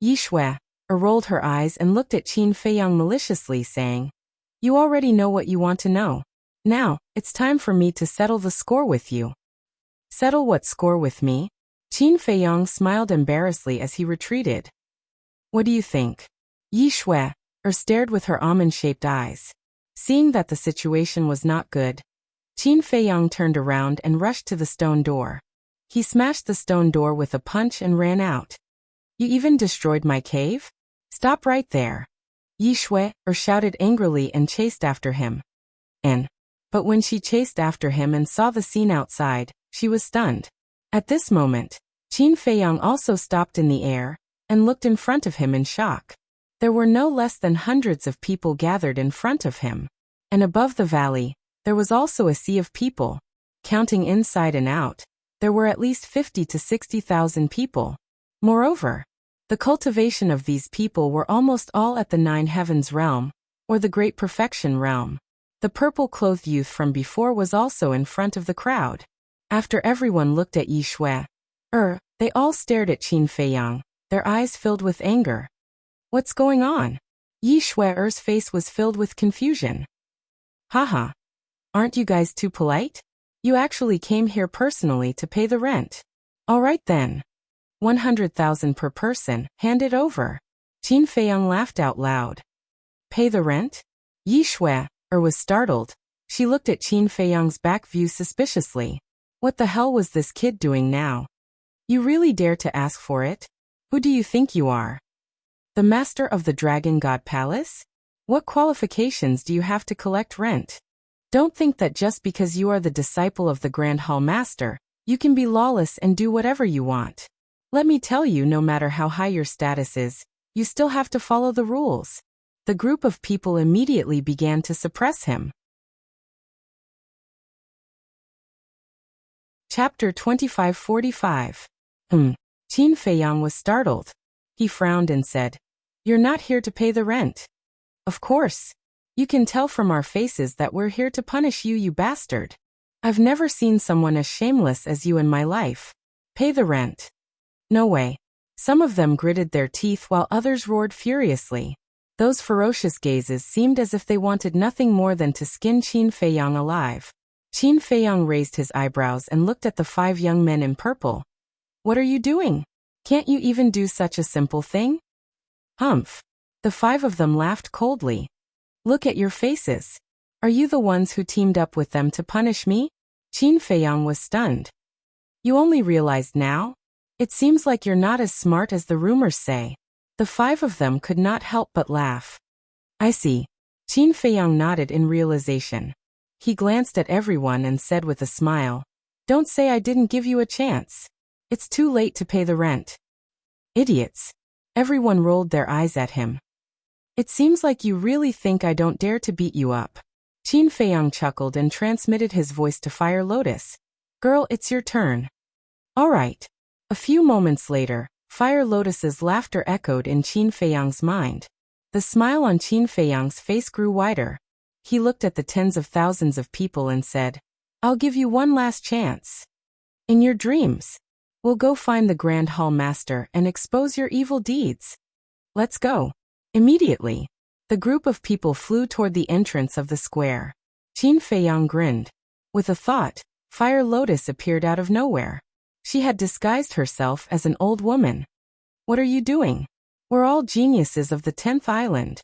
Yi Shuer rolled her eyes and looked at Qin Feiyang maliciously, saying, "You already know what you want to know. Now, it's time for me to settle the score with you." "Settle what score with me?" Qin Feiyang smiled embarrassedly as he retreated. "What do you think?" Yi Shuer stared with her almond-shaped eyes. Seeing that the situation was not good, Qin Feiyang turned around and rushed to the stone door. He smashed the stone door with a punch and ran out. "You even destroyed my cave? Stop right there." Yi Shuer shouted angrily and chased after him. But when she chased after him and saw the scene outside, she was stunned. At this moment, Qin Feiyang also stopped in the air and looked in front of him in shock. There were no less than hundreds of people gathered in front of him. And above the valley, there was also a sea of people. Counting inside and out, there were at least 50 to 60,000 people. Moreover, the cultivation of these people were almost all at the Nine Heavens realm, or the Great Perfection realm. The purple-clothed youth from before was also in front of the crowd. After everyone looked at Yi Shuer, they all stared at Qin Feiyang, their eyes filled with anger. "What's going on?" Yi Shuer's face was filled with confusion. "Haha. Aren't you guys too polite? You actually came here personally to pay the rent. All right then. 100,000 per person, hand it over." Qin Feiyang laughed out loud. "Pay the rent?" Yi Shuer was startled. She looked at Qin Feiyang's back view suspiciously. What the hell was this kid doing now? "You really dare to ask for it? Who do you think you are? The master of the Dragon God Palace? What qualifications do you have to collect rent? Don't think that just because you are the disciple of the Grand Hall Master, you can be lawless and do whatever you want. Let me tell you, no matter how high your status is, you still have to follow the rules." The group of people immediately began to suppress him. Chapter 2545. Qin Feiyang was startled. He frowned and said, "You're not here to pay the rent." "Of course. You can tell from our faces that we're here to punish you, you bastard. I've never seen someone as shameless as you in my life. Pay the rent." "No way." Some of them gritted their teeth while others roared furiously. Those ferocious gazes seemed as if they wanted nothing more than to skin Qin Feiyang alive. Qin Feiyang raised his eyebrows and looked at the 5 young men in purple. "What are you doing? Can't you even do such a simple thing?" "Humph." The 5 of them laughed coldly. "Look at your faces. Are you the ones who teamed up with them to punish me?" Qin Feiyang was stunned. "You only realized now? It seems like you're not as smart as the rumors say." The 5 of them could not help but laugh. "I see." Qin Feiyang nodded in realization. He glanced at everyone and said with a smile, "Don't say I didn't give you a chance. It's too late to pay the rent." "Idiots." Everyone rolled their eyes at him. "It seems like you really think I don't dare to beat you up." Qin Feiyang chuckled and transmitted his voice to Fire Lotus. "Girl, it's your turn." "All right." A few moments later, Fire Lotus's laughter echoed in Qin Feiyang's mind. The smile on Qin Feiyang's face grew wider. He looked at the tens of thousands of people and said, "I'll give you one last chance. In your dreams. We'll go find the Grand Hall Master and expose your evil deeds. Let's go." Immediately, the group of people flew toward the entrance of the square. Qin Feiyang grinned. With a thought, Fire Lotus appeared out of nowhere. She had disguised herself as an old woman. What are you doing? We're all geniuses of the 10th island.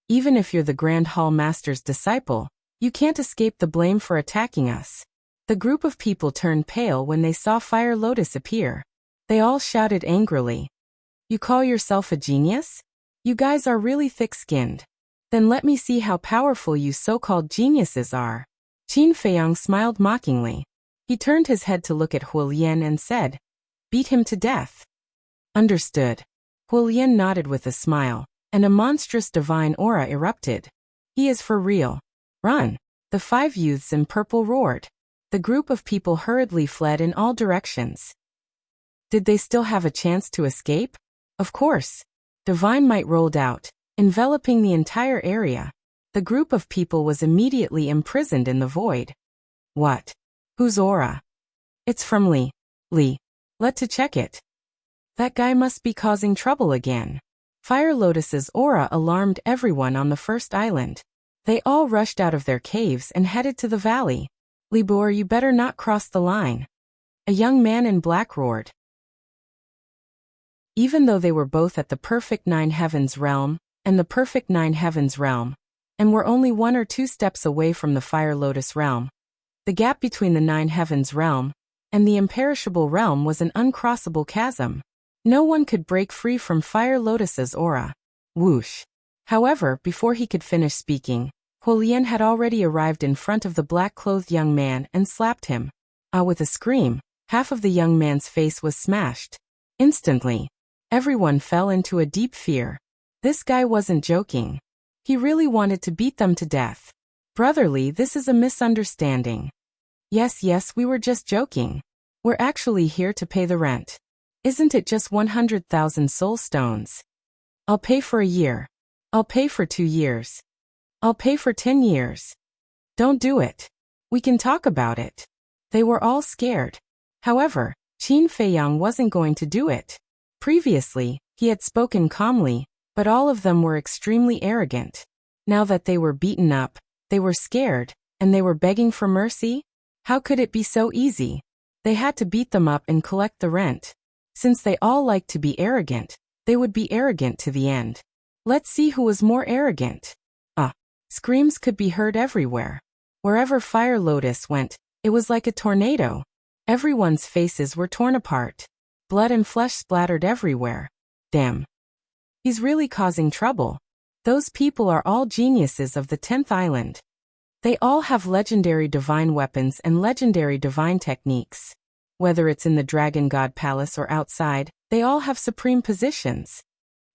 Even if you're the Grand Hall Master's disciple, you can't escape the blame for attacking us. The group of people turned pale when they saw Fire Lotus appear. They all shouted angrily. You call yourself a genius? You guys are really thick-skinned. Then let me see how powerful you so-called geniuses are. Qin Feiyang smiled mockingly. He turned his head to look at Huolian and said, beat him to death. Understood. Huolian nodded with a smile, and a monstrous divine aura erupted. He is for real. Run! The 5 youths in purple roared. The group of people hurriedly fled in all directions. Did they still have a chance to escape? Of course. Divine might rolled out, enveloping the entire area. The group of people was immediately imprisoned in the void. What? Whose aura? It's from Li. Let to check it. That guy must be causing trouble again. Fire Lotus's aura alarmed everyone on the first island. They all rushed out of their caves and headed to the valley. Libor, you better not cross the line. A young man in black roared. Even though they were both at the perfect 9 heavens realm, and the perfect 9 heavens realm, and were only 1 or 2 steps away from the Fire Lotus realm, the gap between the 9 heavens realm and the imperishable realm was an uncrossable chasm. No one could break free from Fire Lotus's aura. Whoosh. However, before he could finish speaking, Huolian had already arrived in front of the black-clothed young man and slapped him. With a scream, half of the young man's face was smashed. Instantly, everyone fell into a deep fear. This guy wasn't joking. He really wanted to beat them to death. Brotherly, this is a misunderstanding. Yes, we were just joking. We're actually here to pay the rent. Isn't it just 100,000 soul stones? I'll pay for a year. I'll pay for 2 years. I'll pay for 10 years. Don't do it. We can talk about it. They were all scared. However, Qin Feiyang wasn't going to do it. Previously, he had spoken calmly, but all of them were extremely arrogant. Now that they were beaten up, they were scared, and they were begging for mercy? How could it be so easy? They had to beat them up and collect the rent. Since they all liked to be arrogant, they would be arrogant to the end. Let's see who was more arrogant. Screams could be heard everywhere. Wherever Fire Lotus went, it was like a tornado. Everyone's faces were torn apart. Blood and flesh splattered everywhere. Damn. He's really causing trouble. Those people are all geniuses of the 10th island. They all have legendary divine weapons and legendary divine techniques. Whether it's in the Dragon God Palace or outside, they all have supreme positions.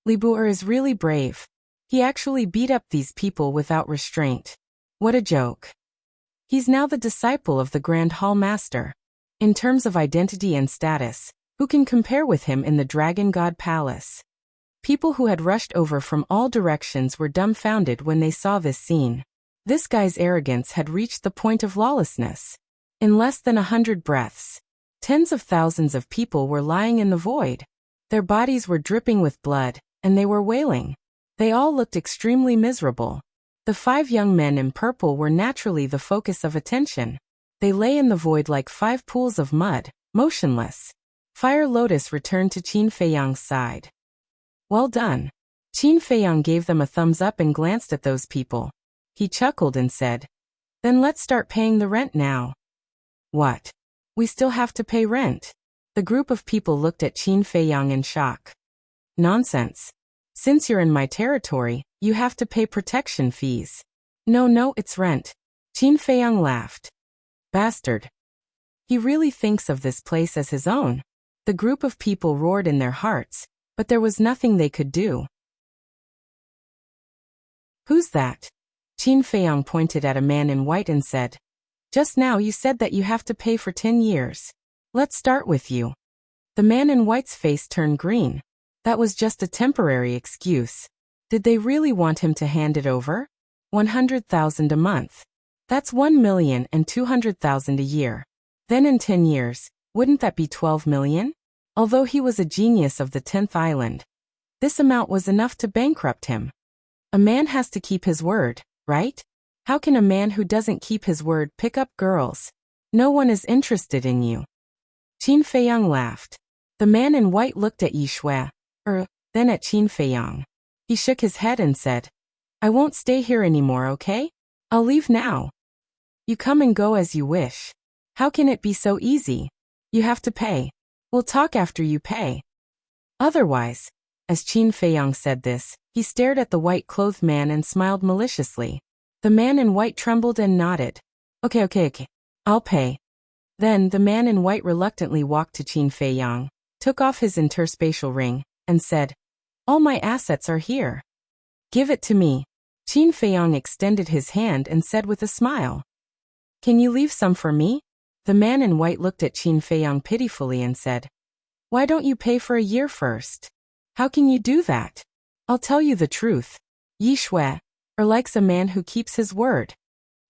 Libur is really brave. He actually beat up these people without restraint. What a joke. He's now the disciple of the Grand Hall Master. In terms of identity and status, who can compare with him in the Dragon God Palace? People who had rushed over from all directions were dumbfounded when they saw this scene. This guy's arrogance had reached the point of lawlessness. In less than 100 breaths, tens of thousands of people were lying in the void. Their bodies were dripping with blood, and they were wailing. They all looked extremely miserable. The 5 young men in purple were naturally the focus of attention. They lay in the void like 5 pools of mud, motionless. Fire Lotus returned to Qin Feiyang's side. Well done. Qin Feiyang gave them a thumbs up and glanced at those people. He chuckled and said, then let's start paying the rent now. What? We still have to pay rent? The group of people looked at Qin Feiyang in shock. Nonsense. Since you're in my territory, you have to pay protection fees. No, it's rent. Qin Feiyang laughed. Bastard. He really thinks of this place as his own. The group of people roared in their hearts, but there was nothing they could do. Who's that? Qin Feiyang pointed at a man in white and said, just now you said that you have to pay for 10 years. Let's start with you. The man in white's face turned green. That was just a temporary excuse. Did they really want him to hand it over? 100,000 a month. That's 1,200,000 a year. Then in 10 years, wouldn't that be 12 million? Although he was a genius of the 10th island, this amount was enough to bankrupt him. A man has to keep his word, right? How can a man who doesn't keep his word pick up girls? No one is interested in you. Qin Feiyang laughed. The man in white looked at Yi Shui, then at Qin Feiyang. He shook his head and said, I won't stay here anymore, okay? I'll leave now. You come and go as you wish. How can it be so easy? You have to pay. We'll talk after you pay. Otherwise, as Qin Feiyang said this, he stared at the white-clothed man and smiled maliciously. The man in white trembled and nodded. Okay. I'll pay. Then the man in white reluctantly walked to Qin Feiyang, took off his interspatial ring, and said, All my assets are here. Give it to me. Qin Feiyang extended his hand and said with a smile, Can you leave some for me? The man in white looked at Qin Feiyang pitifully and said, Why don't you pay for a year first? How can you do that? I'll tell you the truth. Yi Shui, likes a man who keeps his word.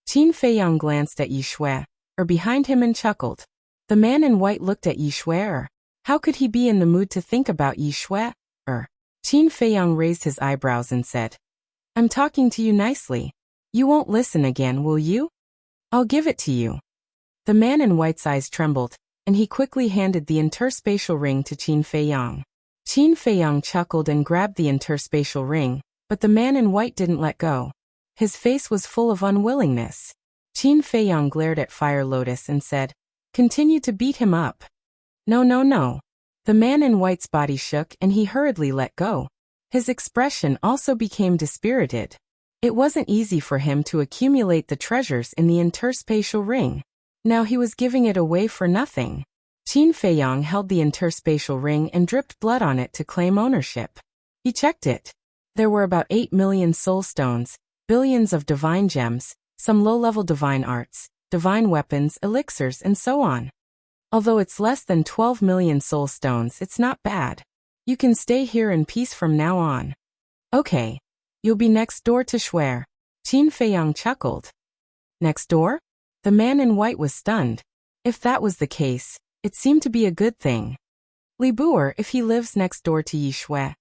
Qin Feiyang glanced at Yi Shui, behind him and chuckled. The man in white looked at Yi Shui, How could he be in the mood to think about Yi Shui, Qin Feiyang raised his eyebrows and said, I'm talking to you nicely. You won't listen again, will you? I'll give it to you. The man in white's eyes trembled, and he quickly handed the interspatial ring to Qin Feiyang. Qin Feiyang chuckled and grabbed the interspatial ring, but the man in white didn't let go. His face was full of unwillingness. Qin Feiyang glared at Fire Lotus and said, Continue to beat him up. No. The man in white's body shook and he hurriedly let go. His expression also became dispirited. It wasn't easy for him to accumulate the treasures in the interspatial ring. Now he was giving it away for nothing. Qin Feiyang held the interspatial ring and dripped blood on it to claim ownership. He checked it. There were about 8 million soul stones, billions of divine gems, some low-level divine arts, divine weapons, elixirs, and so on. Although it's less than 12 million soul stones, it's not bad. You can stay here in peace from now on. Okay. You'll be next door to Shui. Qin Feiyang chuckled. Next door? The man in white was stunned. If that was the case, it seemed to be a good thing. Li Buer, if he lives next door to Yi Shui.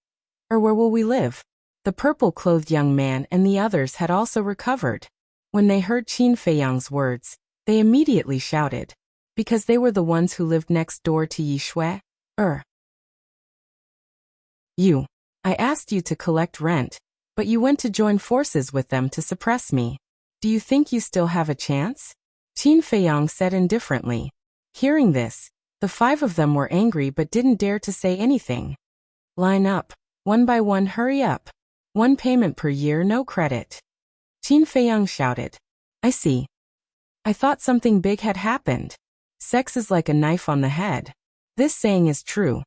Where will we live? The purple-clothed young man and the others had also recovered. When they heard Qin Feiyang's words, they immediately shouted. Because they were the ones who lived next door to Yi Shui? You. I asked you to collect rent, but you went to join forces with them to suppress me. Do you think you still have a chance? Qin Feiyang said indifferently. Hearing this, the 5 of them were angry but didn't dare to say anything. Line up. One by one, hurry up. 1 payment per year, no credit. Qin Feiyang shouted. I see. I thought something big had happened. Sex is like a knife on the head. This saying is true.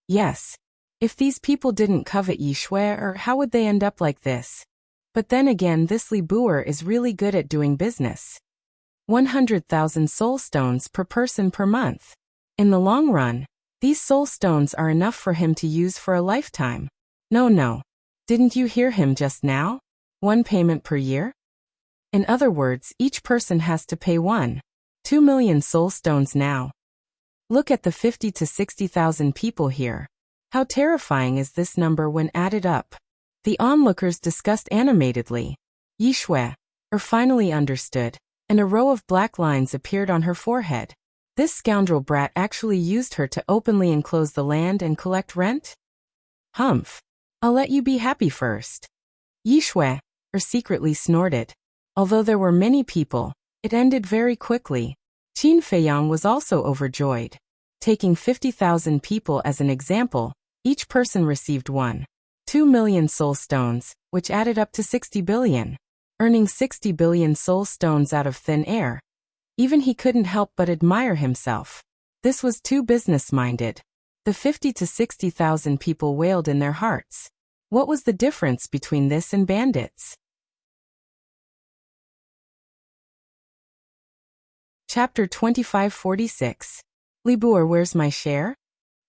Yes. If these people didn't covet Yi Shui, how would they end up like this? But then again, this Li Buer is really good at doing business. 100,000 soul stones per person per month. In the long run, these soul stones are enough for him to use for a lifetime. No. Didn't you hear him just now? 1 payment per year? In other words, each person has to pay 2 million soul stones now. Look at the 50 to 60,000 people here. How terrifying is this number when added up? The onlookers discussed animatedly. Yi Shui, finally understood, and a row of black lines appeared on her forehead. This scoundrel brat actually used her to openly enclose the land and collect rent? Humph. I'll let you be happy first. Yi Shui, secretly snorted. Although there were many people, it ended very quickly. Qin Feiyang was also overjoyed. Taking 50,000 people as an example, each person received 2 million soul stones, which added up to 60 billion. Earning 60 billion soul stones out of thin air. Even he couldn't help but admire himself. This was too business-minded. The 50 to 60,000 people wailed in their hearts. What was the difference between this and bandits? Chapter 2546. Li Buer, where's my share?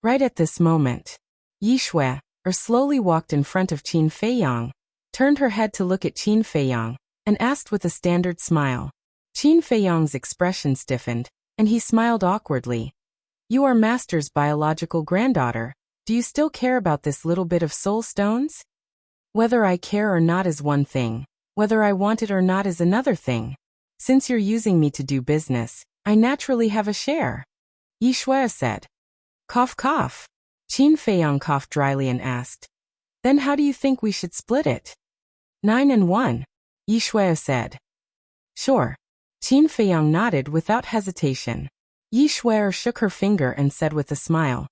Right at this moment, Yi Shui, slowly walked in front of Qin Feiyang, turned her head to look at Qin Feiyang, and asked with a standard smile. Qin Feiyang's expression stiffened, and he smiled awkwardly. You are Master's biological granddaughter. Do you still care about this little bit of soul stones? Whether I care or not is one thing. Whether I want it or not is another thing. Since you're using me to do business, I naturally have a share. Yi Shui said. Cough cough. Qin Feiyang coughed dryly and asked. Then how do you think we should split it? 9 and 1. Yi Shui said. Sure. Qin Feiyang nodded without hesitation. Yi Shui shook her finger and said with a smile.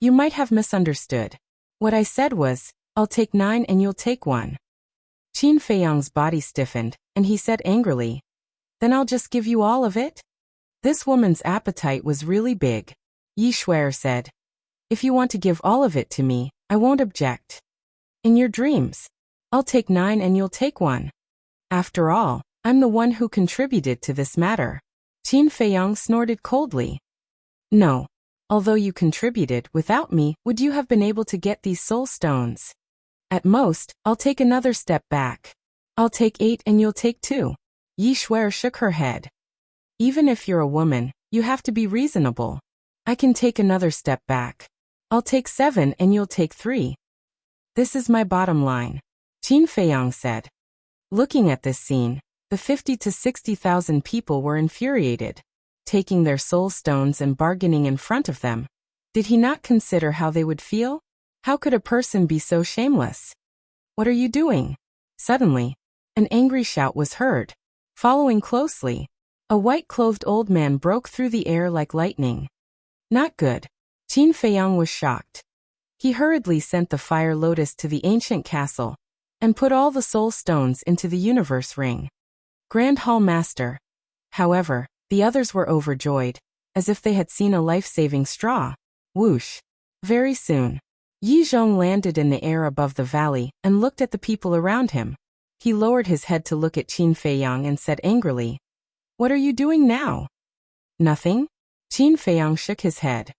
You might have misunderstood. What I said was, I'll take 9 and you'll take 1. Qin Feiyang's body stiffened, and he said angrily. Then I'll just give you all of it? This woman's appetite was really big. Yi Shui said. If you want to give all of it to me, I won't object. In your dreams. I'll take 9 and you'll take 1. After all, I'm the one who contributed to this matter. Qin Feiyang snorted coldly. No. Although you contributed, without me, would you have been able to get these soul stones? At most, I'll take another step back. I'll take 8 and you'll take 2. Yi Shui shook her head. Even if you're a woman, you have to be reasonable. I can take another step back. I'll take 7 and you'll take 3. This is my bottom line. Qin Feiyang said. Looking at this scene, the 50 to 60,000 people were infuriated, taking their soul stones and bargaining in front of them. Did he not consider how they would feel? How could a person be so shameless? What are you doing? Suddenly, an angry shout was heard. Following closely, a white-clothed old man broke through the air like lightning. Not good. Qin Feiyang was shocked. He hurriedly sent the fire lotus to the ancient castle and put all the soul stones into the universe ring. Grand Hall Master. However, the others were overjoyed, as if they had seen a life-saving straw. Whoosh. Very soon, Yi Zhong landed in the air above the valley and looked at the people around him. He lowered his head to look at Qin Feiyang and said angrily, What are you doing now? Nothing. Qin Feiyang shook his head.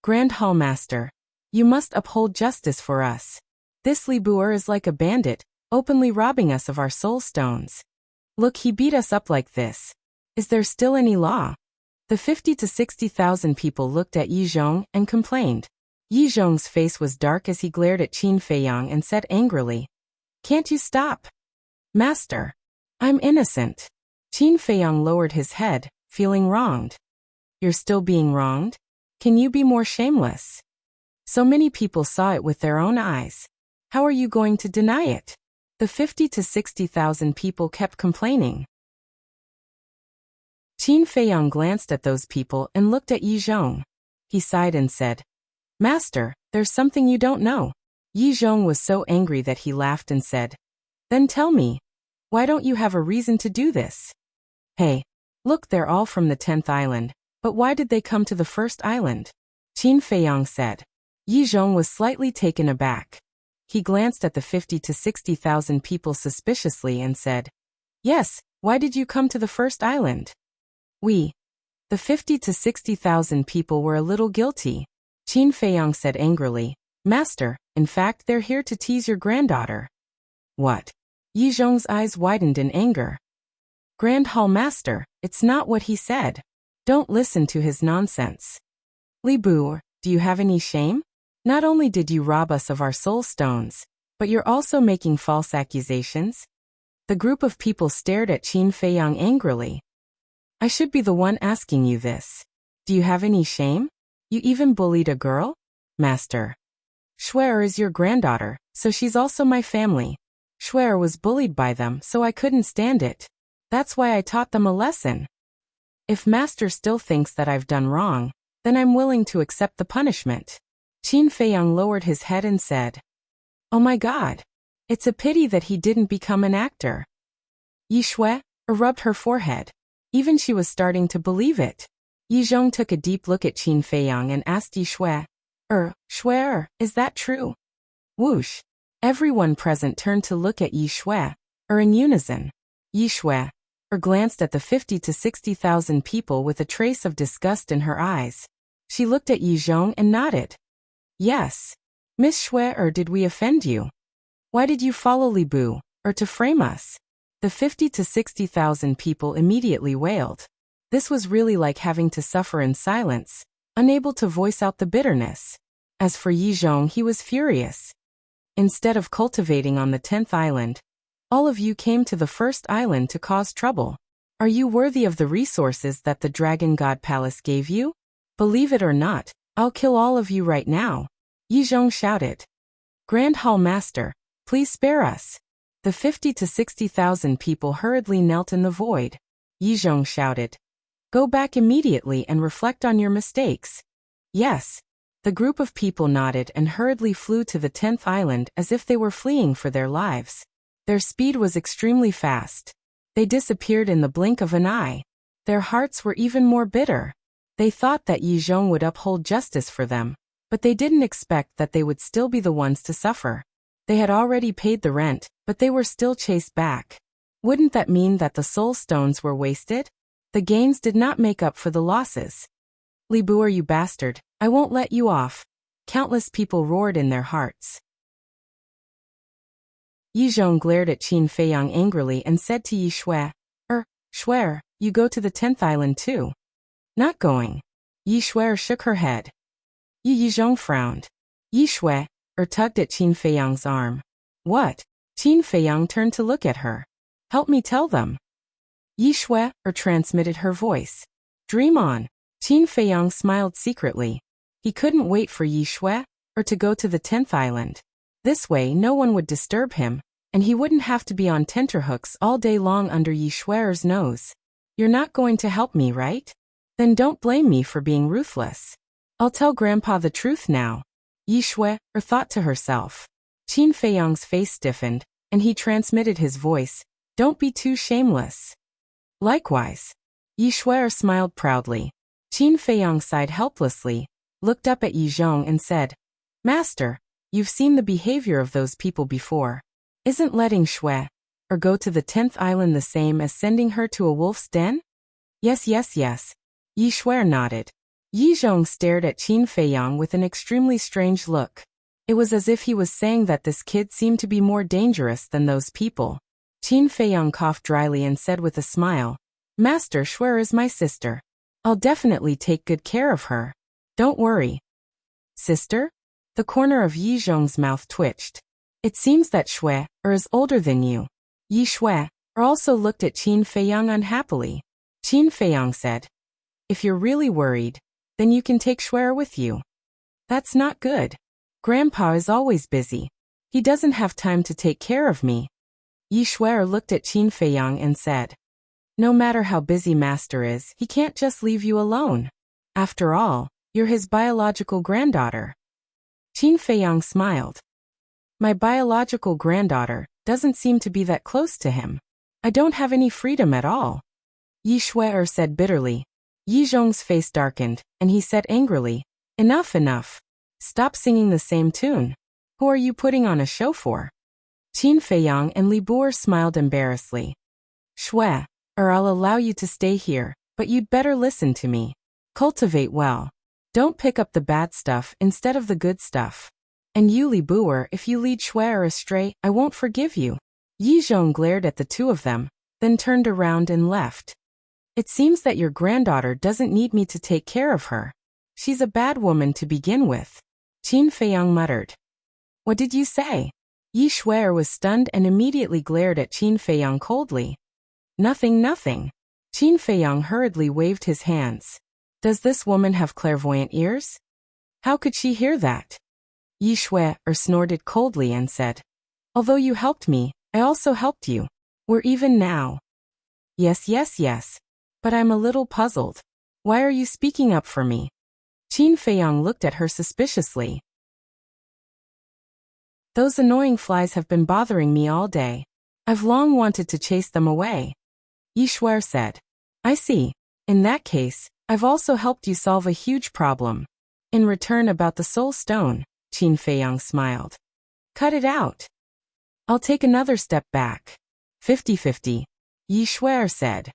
Grand Hall Master, you must uphold justice for us. This Li Buer is like a bandit, openly robbing us of our soul stones. Look, he beat us up like this. Is there still any law? The 50 to 60,000 people looked at Yi Zhong and complained. Yi Zhong's face was dark as he glared at Qin Feiyang and said angrily, Can't you stop? Master, I'm innocent. Qin Feiyang lowered his head, feeling wronged. You're still being wronged? Can you be more shameless? So many people saw it with their own eyes. How are you going to deny it? The 50 to 60,000 people kept complaining. Qin Feiyang glanced at those people and looked at Yi Zhong. He sighed and said, Master, there's something you don't know. Yi Zhong was so angry that he laughed and said, Then tell me, why don't you have a reason to do this? Hey, look, they're all from the 10th island, but why did they come to the first island? Qin Feiyang said. Yi Zhong was slightly taken aback. He glanced at the 50 to 60,000 people suspiciously and said, Yes, why did you come to the first island? We. The 50 to 60,000 people were a little guilty. Qin Feiyang said angrily, Master, in fact they're here to tease your granddaughter. What? Yi Zhong's eyes widened in anger. Grand Hall Master, it's not what he said. Don't listen to his nonsense. Li Bu, do you have any shame? Not only did you rob us of our soul stones, but you're also making false accusations? The group of people stared at Qin Feiyang angrily. I should be the one asking you this. Do you have any shame? You even bullied a girl? Master. Shui is your granddaughter, so she's also my family. Shui was bullied by them, so I couldn't stand it. That's why I taught them a lesson. If Master still thinks that I've done wrong, then I'm willing to accept the punishment. Qin Feiyang lowered his head and said, Oh my God. It's a pity that he didn't become an actor. Yi Shui rubbed her forehead. Even she was starting to believe it. Yi Zhong took a deep look at Qin Feiyang and asked Yi Shui, Shui, is that true? Whoosh. Everyone present turned to look at Yi Shui, in unison. Yi Shui, glanced at the 50 to 60,000 people with a trace of disgust in her eyes. She looked at Yi Zhong and nodded. Yes. Miss Shui, did we offend you? Why did you follow Li Bu, to frame us? The 50 to 60,000 people immediately wailed. This was really like having to suffer in silence, unable to voice out the bitterness. As for Yi Zhong, he was furious. Instead of cultivating on the 10th island, all of you came to the first island to cause trouble. Are you worthy of the resources that the Dragon God Palace gave you? Believe it or not, I'll kill all of you right now, Yi Zhong shouted. Grand Hall Master, please spare us. The 50 to 60,000 people hurriedly knelt in the void. Yi Zhong shouted. Go back immediately and reflect on your mistakes. Yes. The group of people nodded and hurriedly flew to the 10th island as if they were fleeing for their lives. Their speed was extremely fast. They disappeared in the blink of an eye. Their hearts were even more bitter. They thought that Yi Zhong would uphold justice for them, but they didn't expect that they would still be the ones to suffer. They had already paid the rent, but they were still chased back. Wouldn't that mean that the soul stones were wasted? The gains did not make up for the losses. Li Buer, you bastard, I won't let you off. Countless people roared in their hearts. Yi Zhong glared at Qin Feiyang angrily and said to Yi Xue, Xue, you go to the 10th island too. Not going. Yi Xue shook her head. Yi Zhong frowned. Yi Xue tugged at Qin Feiyang's arm. What? Qin Feiyang turned to look at her. Help me tell them. Yi Xue transmitted her voice. Dream on. Qin Feiyang smiled secretly. He couldn't wait for Yi Xue to go to the 10th island. This way no one would disturb him, and he wouldn't have to be on tenterhooks all day long under Yi Xue's nose. You're not going to help me, right? Then don't blame me for being ruthless. I'll tell Grandpa the truth now. Yi Xue thought to herself. Qin Feiyang's face stiffened, and he transmitted his voice. Don't be too shameless. Likewise. Yi Xue smiled proudly. Qin Feiyang sighed helplessly, looked up at Yi Zhong and said, Master, you've seen the behavior of those people before. Isn't letting Xue go to the 10th island the same as sending her to a wolf's den? Yes. Yi Xue nodded. Yi Zhong stared at Qin Feiyang with an extremely strange look. It was as if he was saying that this kid seemed to be more dangerous than those people. Qin Feiyang coughed dryly and said with a smile, Master Xue is my sister. I'll definitely take good care of her. Don't worry. Sister? The corner of Yi Zhong's mouth twitched. It seems that Xue is older than you. Yi Xue also looked at Qin Feiyang unhappily. Qin Feiyang said, If you're really worried, then you can take Xue with you. That's not good. Grandpa is always busy. He doesn't have time to take care of me. Yi Xue looked at Qin Feiyang and said, No matter how busy Master is, he can't just leave you alone. After all, you're his biological granddaughter. Qin Feiyang smiled. My biological granddaughter doesn't seem to be that close to him. I don't have any freedom at all. Yi Xue said bitterly. Yi Zhong's face darkened, and he said angrily, Enough. Stop singing the same tune. Who are you putting on a show for? Qin Feiyang and Li Buer smiled embarrassedly. Xue, I'll allow you to stay here, but you'd better listen to me. Cultivate well. Don't pick up the bad stuff instead of the good stuff. And you, Li Buer, if you lead Xue astray, I won't forgive you. Yi Zhong glared at the two of them, then turned around and left. It seems that your granddaughter doesn't need me to take care of her. She's a bad woman to begin with. Qin Feiyang muttered. What did you say? Yi Xue was stunned and immediately glared at Qin Feiyang coldly. Nothing. Qin Feiyang hurriedly waved his hands. Does this woman have clairvoyant ears? How could she hear that? Yi Xue snorted coldly and said, Although you helped me, I also helped you. We're even now. Yes. But I'm a little puzzled. Why are you speaking up for me? Qin Feiyang looked at her suspiciously. Those annoying flies have been bothering me all day. I've long wanted to chase them away. Yi Xue said. I see. In that case, I've also helped you solve a huge problem. In return about the soul stone, Qin Feiyang smiled. Cut it out. I'll take another step back. 50-50. Yi Xue said.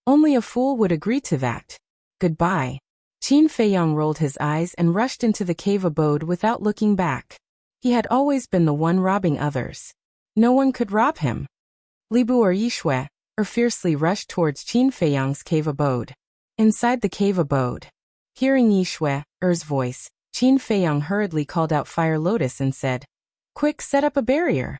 Only a fool would agree to that. Goodbye. Qin Feiyang rolled his eyes and rushed into the cave abode without looking back. He had always been the one robbing others. No one could rob him. Li Bu or Yi Xue fiercely rushed towards Qin Feiyang's cave abode. Inside the cave abode, hearing Yi Xue's voice, Qin Feiyang hurriedly called out Fire Lotus and said, Quick, set up a barrier.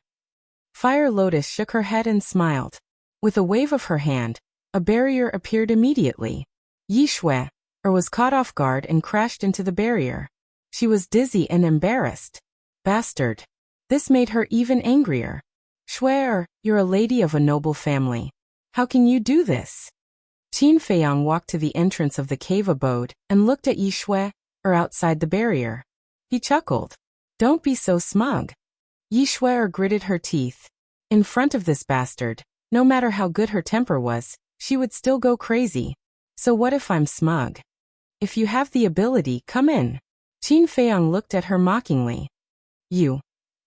Fire Lotus shook her head and smiled. With a wave of her hand, a barrier appeared immediately. Yi Xue was caught off guard and crashed into the barrier. She was dizzy and embarrassed. Bastard. This made her even angrier. Shui, you're a lady of a noble family. How can you do this? Qin Feiyang walked to the entrance of the cave abode and looked at Yi Shui, outside the barrier. He chuckled. Don't be so smug. Yi Shui gritted her teeth. In front of this bastard, no matter how good her temper was, she would still go crazy. So what if I'm smug? If you have the ability, come in. Qin Feiyang looked at her mockingly. You.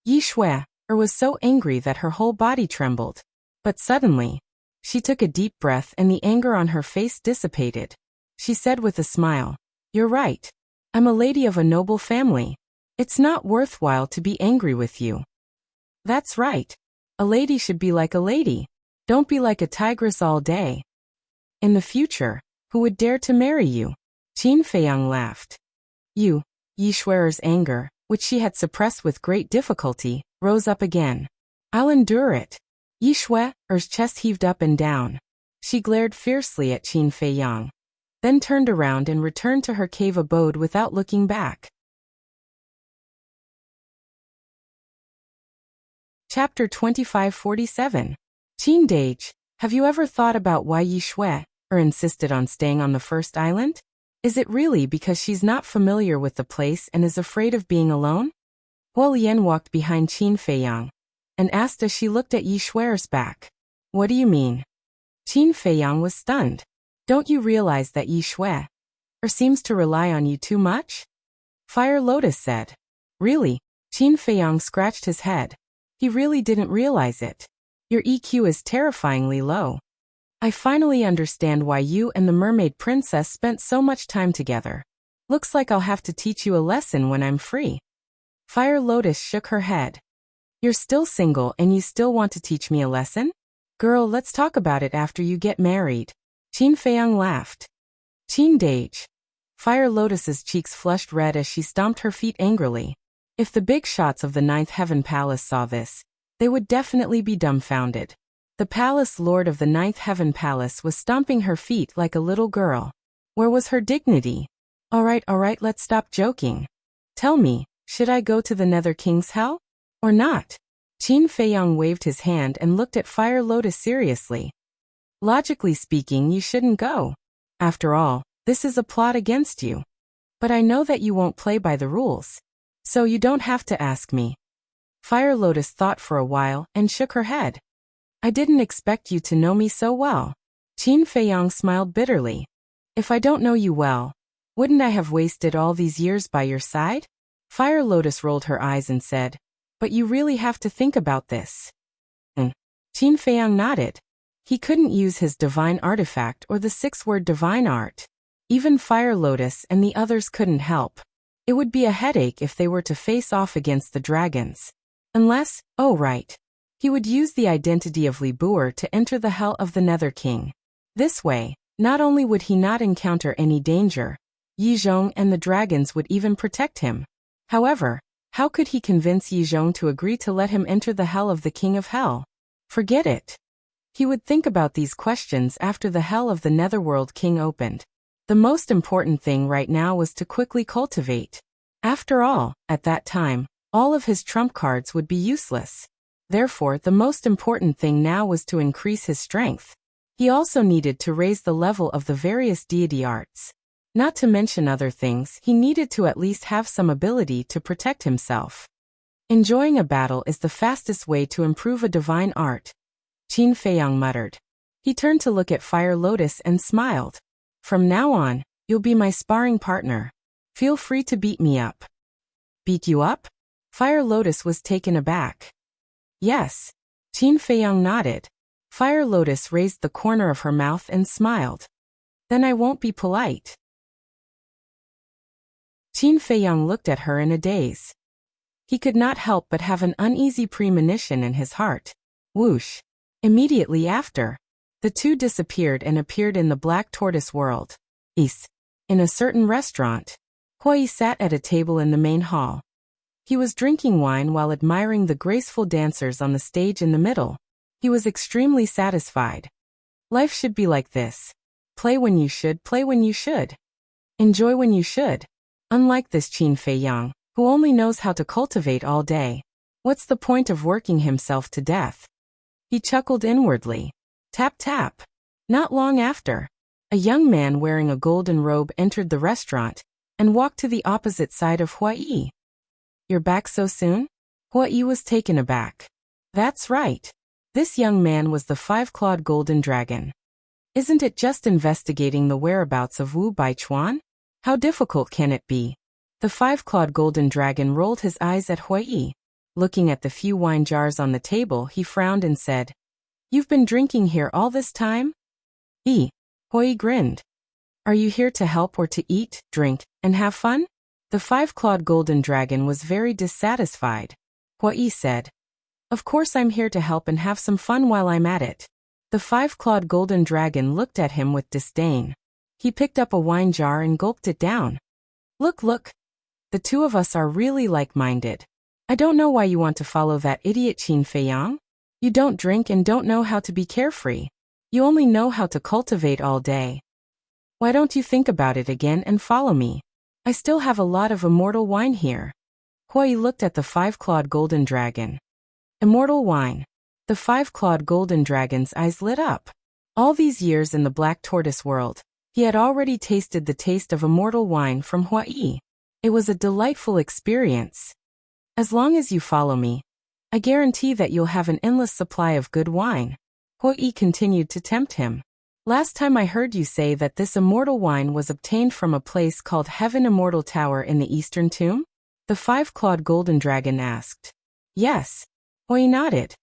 Yi Shui was so angry that her whole body trembled. But suddenly, she took a deep breath and the anger on her face dissipated. She said with a smile, You're right. I'm a lady of a noble family. It's not worthwhile to be angry with you. That's right. A lady should be like a lady. Don't be like a tigress all day. In the future, who would dare to marry you? Qin Feiyang laughed. You. Yi Shui's anger, which she had suppressed with great difficulty, rose up again. I'll endure it. Yi Shui's chest heaved up and down. She glared fiercely at Qin Feiyang, then turned around and returned to her cave abode without looking back. Chapter 2547. Qin Dage, have you ever thought about why Yi Shui insisted on staying on the first island? Is it really because she's not familiar with the place and is afraid of being alone? Huo Lian walked behind Qin Feiyang and asked as she looked at Yi Shui's back. What do you mean? Qin Feiyang was stunned. Don't you realize that Yi Shui seems to rely on you too much? Fire Lotus said. Really? Qin Feiyang scratched his head. He really didn't realize it. Your EQ is terrifyingly low. I finally understand why you and the mermaid princess spent so much time together. Looks like I'll have to teach you a lesson when I'm free. Fire Lotus shook her head. You're still single and you still want to teach me a lesson? Girl, let's talk about it after you get married. Qin Feiyang laughed. Qin Dage. Fire Lotus's cheeks flushed red as she stomped her feet angrily. If the big shots of the Ninth Heaven Palace saw this, they would definitely be dumbfounded. The palace lord of the Ninth Heaven Palace was stomping her feet like a little girl. Where was her dignity? All right, let's stop joking. Tell me, should I go to the Nether King's Hell? Or not? Qin Feiyang waved his hand and looked at Fire Lotus seriously. Logically speaking, you shouldn't go. After all, this is a plot against you. But I know that you won't play by the rules. So you don't have to ask me. Fire Lotus thought for a while and shook her head. I didn't expect you to know me so well. Qin Feiyang smiled bitterly. If I don't know you well, wouldn't I have wasted all these years by your side? Fire Lotus rolled her eyes and said, But you really have to think about this. Qin Feiyang nodded. He couldn't use his divine artifact or the six-word divine art. Even Fire Lotus and the others couldn't help. It would be a headache if they were to face off against the dragons. Unless, he would use the identity of Li Buer to enter the Hell of the Nether King. This way, not only would he not encounter any danger, Yi Zhong and the dragons would even protect him. However, how could he convince Yi Zhong to agree to let him enter the Hell of the King of Hell? Forget it. He would think about these questions after the Hell of the Netherworld King opened. The most important thing right now was to quickly cultivate. After all, at that time, all of his trump cards would be useless. Therefore, the most important thing now was to increase his strength. He also needed to raise the level of the various deity arts. Not to mention other things, he needed to at least have some ability to protect himself. Enjoying a battle is the fastest way to improve a divine art, Qin Feiyang muttered. He turned to look at Fire Lotus and smiled. From now on, you'll be my sparring partner. Feel free to beat me up. Beat you up? Fire Lotus was taken aback. Yes. Qin Feiyang nodded. Fire Lotus raised the corner of her mouth and smiled. Then I won't be polite. Qin Feiyang looked at her in a daze. He could not help but have an uneasy premonition in his heart. Whoosh. Immediately after, the two disappeared and appeared in the Black Tortoise world. In a certain restaurant. Hui sat at a table in the main hall. He was drinking wine while admiring the graceful dancers on the stage in the middle. He was extremely satisfied. Life should be like this. Play when you should, play when you should. Enjoy when you should. Unlike this Qin Fei Yang, who only knows how to cultivate all day. What's the point of working himself to death? He chuckled inwardly. Tap tap. Not long after, a young man wearing a golden robe entered the restaurant and walked to the opposite side of Huai. You're back so soon? Huai was taken aback. That's right. This young man was the five-clawed golden dragon. Isn't it just investigating the whereabouts of Wu Baichuan? How difficult can it be? The five-clawed golden dragon rolled his eyes at Huai. Looking at the few wine jars on the table, he frowned and said, You've been drinking here all this time? Huai grinned. Are you here to help or to eat, drink, and have fun? The five-clawed golden dragon was very dissatisfied. Huai said, Of course I'm here to help and have some fun while I'm at it. The five-clawed golden dragon looked at him with disdain. He picked up a wine jar and gulped it down. Look. The two of us are really like-minded. I don't know why you want to follow that idiot Qin Fei Yang. You don't drink and don't know how to be carefree. You only know how to cultivate all day. Why don't you think about it again and follow me? I still have a lot of immortal wine here. Huai looked at the five-clawed golden dragon. Immortal wine. The five-clawed golden dragon's eyes lit up. All these years in the black tortoise world, he had already tasted the taste of immortal wine from Huai. It was a delightful experience. As long as you follow me, I guarantee that you'll have an endless supply of good wine. Huai continued to tempt him. Last time I heard you say that this immortal wine was obtained from a place called Heaven Immortal Tower in the Eastern Tomb? The five-clawed golden dragon asked. Yes. Huai nodded.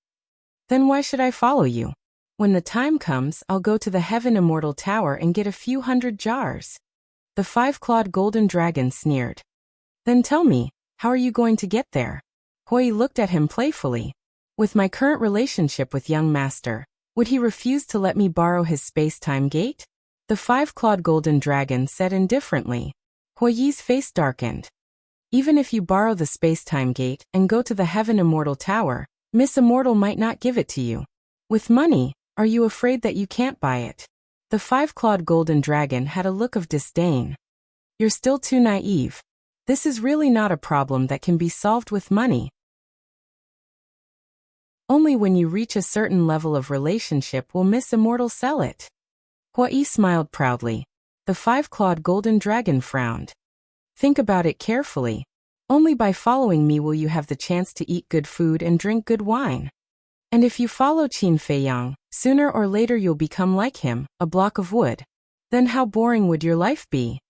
Then why should I follow you? When the time comes, I'll go to the Heaven Immortal Tower and get a few hundred jars. The five-clawed golden dragon sneered. Then tell me, how are you going to get there? Huai looked at him playfully. With my current relationship with young master, would he refuse to let me borrow his space-time gate? The five-clawed golden dragon said indifferently. Huai's face darkened. Even if you borrow the space-time gate and go to the Heaven Immortal Tower, Miss Immortal might not give it to you. With money, are you afraid that you can't buy it? The five-clawed golden dragon had a look of disdain. You're still too naive. This is really not a problem that can be solved with money. Only when you reach a certain level of relationship will Miss Immortal sell it. Huai smiled proudly. The five-clawed golden dragon frowned. Think about it carefully. Only by following me will you have the chance to eat good food and drink good wine. And if you follow Qin Fei Yang, sooner or later you'll become like him, a block of wood. Then how boring would your life be?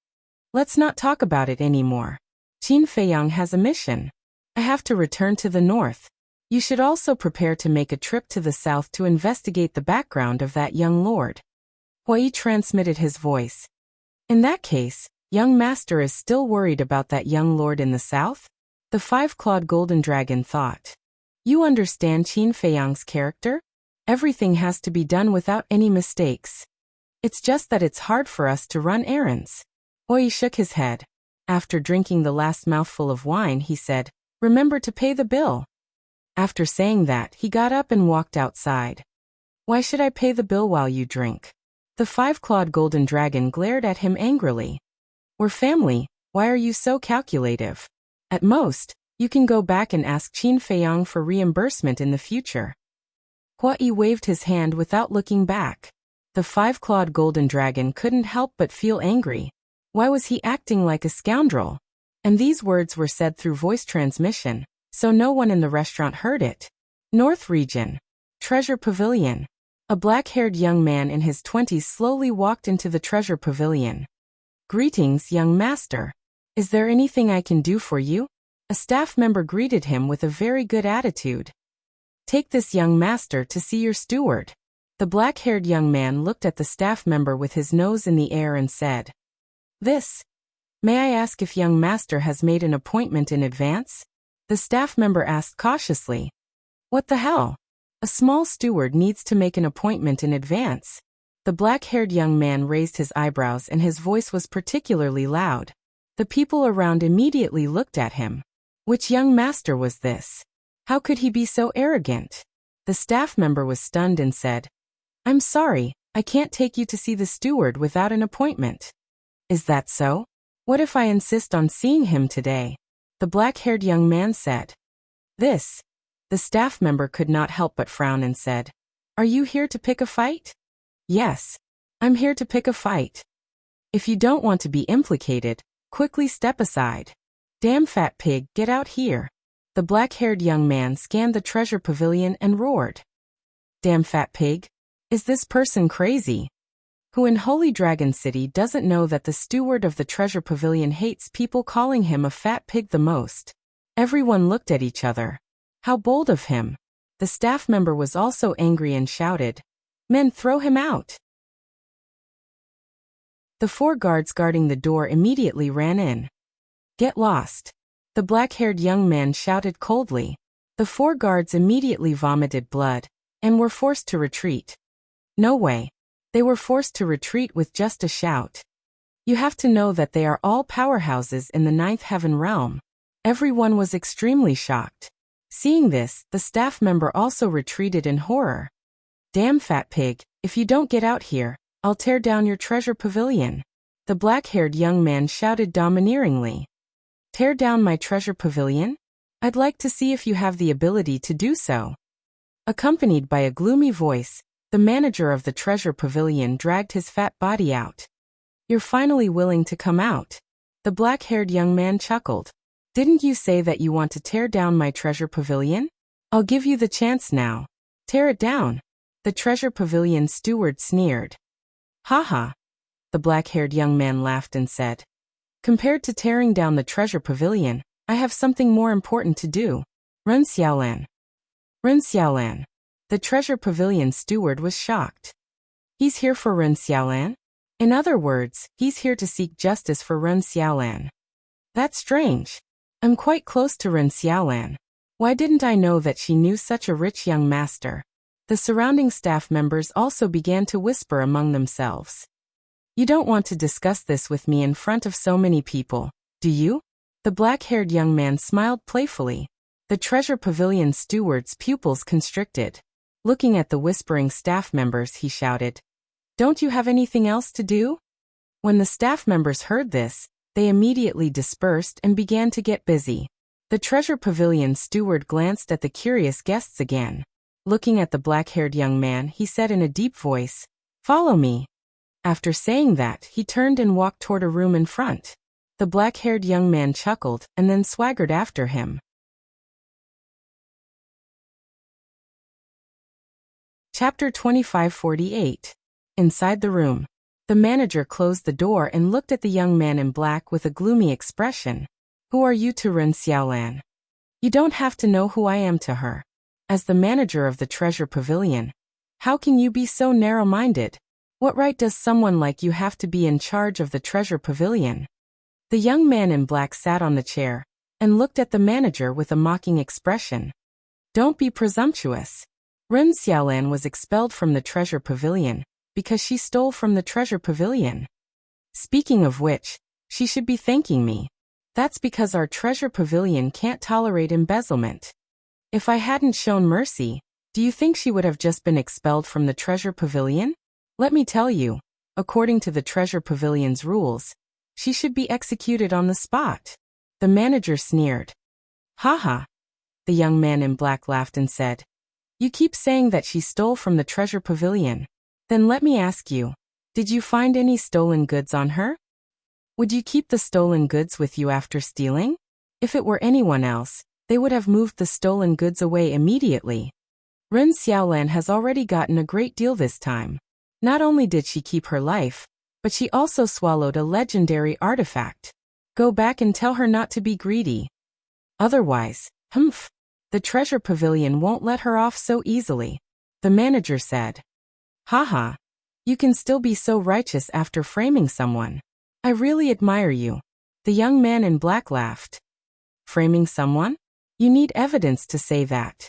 Let's not talk about it anymore. Qin Fei Yang has a mission. I have to return to the north. You should also prepare to make a trip to the south to investigate the background of that young lord. Huai transmitted his voice. In that case, young master is still worried about that young lord in the south? The five-clawed golden dragon thought. You understand Qin Fei Yang's character? Everything has to be done without any mistakes. It's just that it's hard for us to run errands. Huai shook his head. After drinking the last mouthful of wine, he said, Remember to pay the bill. After saying that, he got up and walked outside. Why should I pay the bill while you drink? The five-clawed golden dragon glared at him angrily. We're family, why are you so calculative? At most, you can go back and ask Qin Fei Yang for reimbursement in the future. Huai waved his hand without looking back. The five-clawed golden dragon couldn't help but feel angry. Why was he acting like a scoundrel? And these words were said through voice transmission, so no one in the restaurant heard it. North Region. Treasure Pavilion. A black-haired young man in his 20s slowly walked into the treasure pavilion. Greetings, young master. Is there anything I can do for you? A staff member greeted him with a very good attitude. Take this young master to see your steward. The black-haired young man looked at the staff member with his nose in the air and said, May I ask if young master has made an appointment in advance? The staff member asked cautiously. What the hell? A small steward needs to make an appointment in advance. The black-haired young man raised his eyebrows and his voice was particularly loud. The people around immediately looked at him. Which young master was this? How could he be so arrogant? The staff member was stunned and said, I'm sorry, I can't take you to see the steward without an appointment. Is that so? What if I insist on seeing him today? The black-haired young man said. This. The staff member could not help but frown and said, Are you here to pick a fight? Yes. I'm here to pick a fight. If you don't want to be implicated, quickly step aside. Damn fat pig, get out here. The black-haired young man scanned the treasure pavilion and roared. Damn fat pig? Is this person crazy? Who in Holy Dragon City doesn't know that the steward of the treasure pavilion hates people calling him a fat pig the most? Everyone looked at each other. How bold of him. The staff member was also angry and shouted, Men, throw him out. The 4 guards guarding the door immediately ran in. Get lost. The black-haired young man shouted coldly. The 4 guards immediately vomited blood and were forced to retreat. No way. They were forced to retreat with just a shout. You have to know that they are all powerhouses in the 9th heaven realm. Everyone was extremely shocked. Seeing this, the staff member also retreated in horror. Damn fat pig, if you don't get out here, I'll tear down your treasure pavilion. The black-haired young man shouted domineeringly. Tear down my treasure pavilion? I'd like to see if you have the ability to do so. Accompanied by a gloomy voice, the manager of the treasure pavilion dragged his fat body out. You're finally willing to come out. The black-haired young man chuckled. Didn't you say that you want to tear down my treasure pavilion? I'll give you the chance now. Tear it down. The treasure pavilion steward sneered. Haha. The black-haired young man laughed and said, Compared to tearing down the treasure pavilion, I have something more important to do. Ren Xiaolan. Ren Xiaolan. The treasure pavilion steward was shocked. He's here for Ren Xiaolan? In other words, he's here to seek justice for Ren Xiaolan. That's strange. I'm quite close to Ren Xiaolan. Why didn't I know that she knew such a rich young master? The surrounding staff members also began to whisper among themselves. You don't want to discuss this with me in front of so many people, do you? The black-haired young man smiled playfully. The treasure pavilion steward's pupils constricted. Looking at the whispering staff members, he shouted, Don't you have anything else to do? When the staff members heard this, they immediately dispersed and began to get busy. The treasure pavilion steward glanced at the curious guests again. Looking at the black-haired young man, he said in a deep voice, Follow me. After saying that, he turned and walked toward a room in front. The black-haired young man chuckled and then swaggered after him. Chapter 2548. Inside the room. The manager closed the door and looked at the young man in black with a gloomy expression. Who are you to Ren Xiaolan? You don't have to know who I am to her. As the manager of the treasure pavilion, how can you be so narrow-minded? What right does someone like you have to be in charge of the treasure pavilion? The young man in black sat on the chair and looked at the manager with a mocking expression. Don't be presumptuous. Ren Xiaolan was expelled from the treasure pavilion because she stole from the treasure pavilion. Speaking of which, she should be thanking me. That's because our treasure pavilion can't tolerate embezzlement. If I hadn't shown mercy, do you think she would have just been expelled from the treasure pavilion? Let me tell you, according to the treasure pavilion's rules, she should be executed on the spot. The manager sneered. Haha. The young man in black laughed and said, You keep saying that she stole from the treasure pavilion. Then let me ask you, did you find any stolen goods on her? Would you keep the stolen goods with you after stealing? If it were anyone else, they would have moved the stolen goods away immediately. Ren Xiaolan has already gotten a great deal this time. Not only did she keep her life, but she also swallowed a legendary artifact. Go back and tell her not to be greedy. Otherwise, the treasure pavilion won't let her off so easily, the manager said. Haha. You can still be so righteous after framing someone. I really admire you. The young man in black laughed. Framing someone? You need evidence to say that.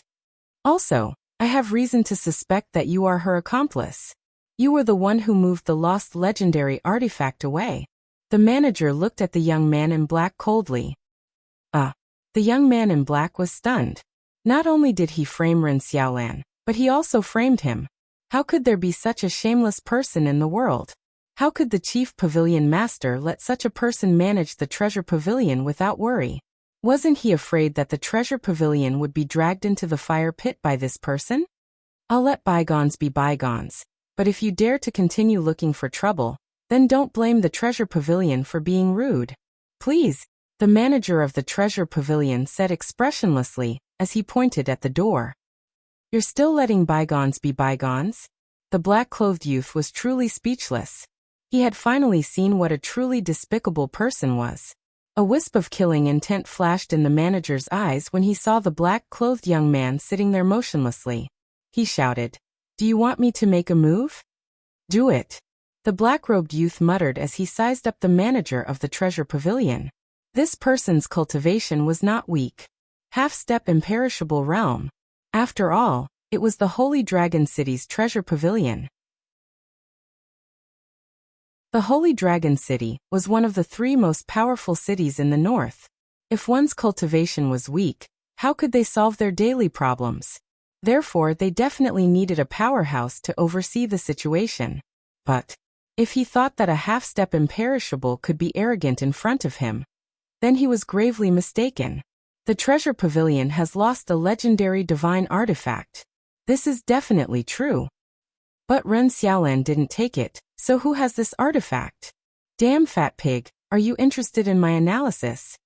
Also, I have reason to suspect that you are her accomplice. You were the one who moved the lost legendary artifact away. The manager looked at the young man in black coldly. The young man in black was stunned. Not only did he frame Ren Xiaolan, but he also framed him. How could there be such a shameless person in the world? How could the chief pavilion master let such a person manage the treasure pavilion without worry? Wasn't he afraid that the treasure pavilion would be dragged into the fire pit by this person? I'll let bygones be bygones, but if you dare to continue looking for trouble, then don't blame the treasure pavilion for being rude. Please, the manager of the treasure pavilion said expressionlessly, as he pointed at the door. You're still letting bygones be bygones? The black-clothed youth was truly speechless. He had finally seen what a truly despicable person was. A wisp of killing intent flashed in the manager's eyes when he saw the black-clothed young man sitting there motionlessly. He shouted, "Do you want me to make a move?" "Do it," the black-robed youth muttered as he sized up the manager of the treasure pavilion. This person's cultivation was not weak. Half-step imperishable realm. After all, it was the Holy Dragon City's treasure pavilion. The Holy Dragon City was one of the 3 most powerful cities in the north. If one's cultivation was weak, how could they solve their daily problems? Therefore, they definitely needed a powerhouse to oversee the situation. But if he thought that a half-step imperishable could be arrogant in front of him, then he was gravely mistaken. The treasure pavilion has lost a legendary divine artifact. This is definitely true. But Ren Xiaolan didn't take it, so who has this artifact? Damn fat pig, are you interested in my analysis?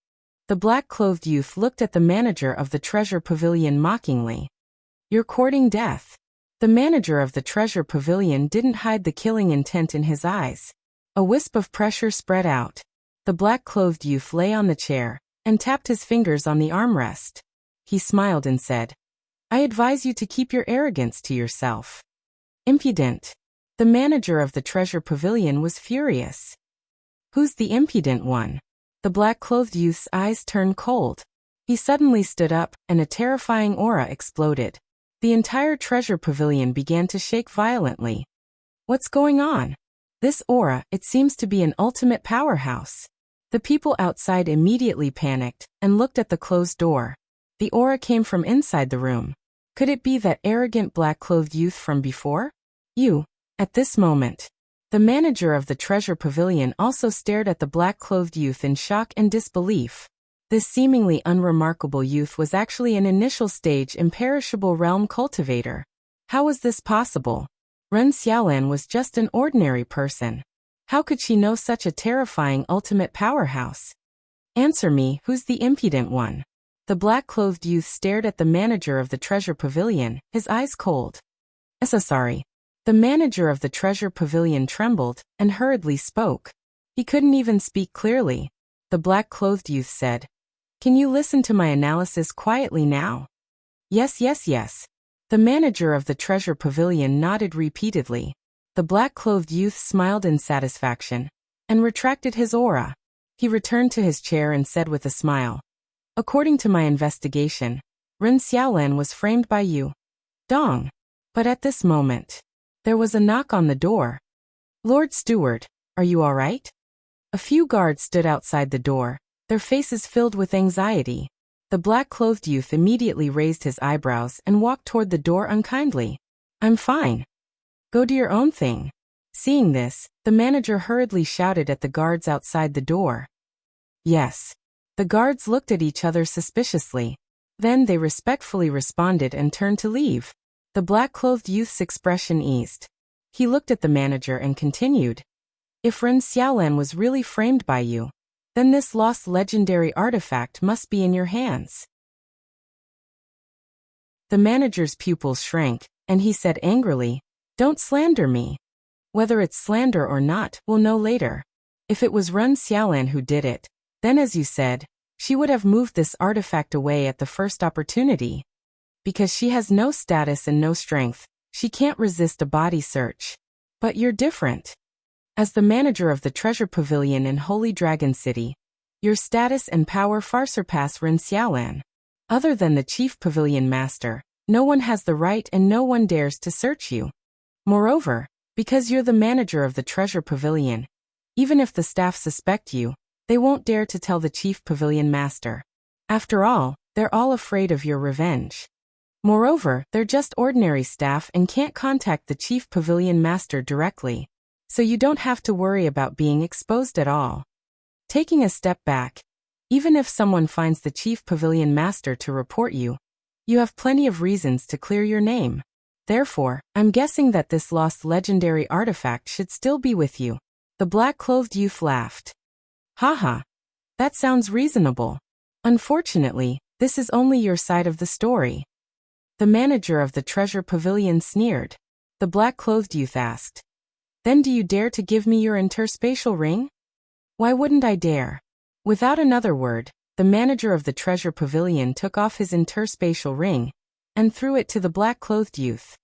The black-clothed youth looked at the manager of the treasure pavilion mockingly. You're courting death. The manager of the treasure pavilion didn't hide the killing intent in his eyes. A wisp of pressure spread out. The black-clothed youth lay on the chair and tapped his fingers on the armrest. He smiled and said, I advise you to keep your arrogance to yourself. Impudent. The manager of the treasure pavilion was furious. Who's the impudent one? The black-clothed youth's eyes turned cold. He suddenly stood up, and a terrifying aura exploded. The entire treasure pavilion began to shake violently. What's going on? This aura, it seems to be an ultimate powerhouse. The people outside immediately panicked and looked at the closed door. The aura came from inside the room. Could it be that arrogant black-clothed youth from before? You. At this moment, the manager of the treasure pavilion also stared at the black-clothed youth in shock and disbelief. This seemingly unremarkable youth was actually an initial stage imperishable realm cultivator. How was this possible? Ren Xiaolan was just an ordinary person. How could she know such a terrifying ultimate powerhouse? Answer me, who's the impudent one? The black-clothed youth stared at the manager of the treasure pavilion, his eyes cold. Sorry. The manager of the treasure pavilion trembled and hurriedly spoke. He couldn't even speak clearly. The black-clothed youth said, Can you listen to my analysis quietly now? Yes. The manager of the treasure pavilion nodded repeatedly. The black-clothed youth smiled in satisfaction and retracted his aura. He returned to his chair and said with a smile, According to my investigation, Ren Xiaolan was framed by you. Dong. But at this moment, there was a knock on the door. Lord Steward, are you all right? A few guards stood outside the door, their faces filled with anxiety. The black-clothed youth immediately raised his eyebrows and walked toward the door unkindly. I'm fine. Go do your own thing. Seeing this, the manager hurriedly shouted at the guards outside the door. Yes. The guards looked at each other suspiciously. Then they respectfully responded and turned to leave. The black-clothed youth's expression eased. He looked at the manager and continued. If Ren Xiaolan was really framed by you, then this lost legendary artifact must be in your hands. The manager's pupils shrank, and he said angrily, Don't slander me. Whether it's slander or not, we'll know later. If it was Ren Xiaolan who did it, then as you said, she would have moved this artifact away at the first opportunity. Because she has no status and no strength, she can't resist a body search. But you're different. As the manager of the treasure pavilion in Holy Dragon City, your status and power far surpass Ren Xiaolan. Other than the chief pavilion master, no one has the right and no one dares to search you. Moreover, because you're the manager of the treasure pavilion, even if the staff suspect you, they won't dare to tell the chief pavilion master. After all, they're all afraid of your revenge. Moreover, they're just ordinary staff and can't contact the chief pavilion master directly. so you don't have to worry about being exposed at all. Taking a step back, even if someone finds the chief pavilion master to report you, you have plenty of reasons to clear your name. Therefore, I'm guessing that this lost legendary artifact should still be with you. The black-clothed youth laughed. Haha, that sounds reasonable. Unfortunately, this is only your side of the story. The manager of the treasure pavilion sneered. The black-clothed youth asked. Then do you dare to give me your interspatial ring? Why wouldn't I dare? Without another word, the manager of the treasure pavilion took off his interspatial ring and threw it to the black-clothed youth.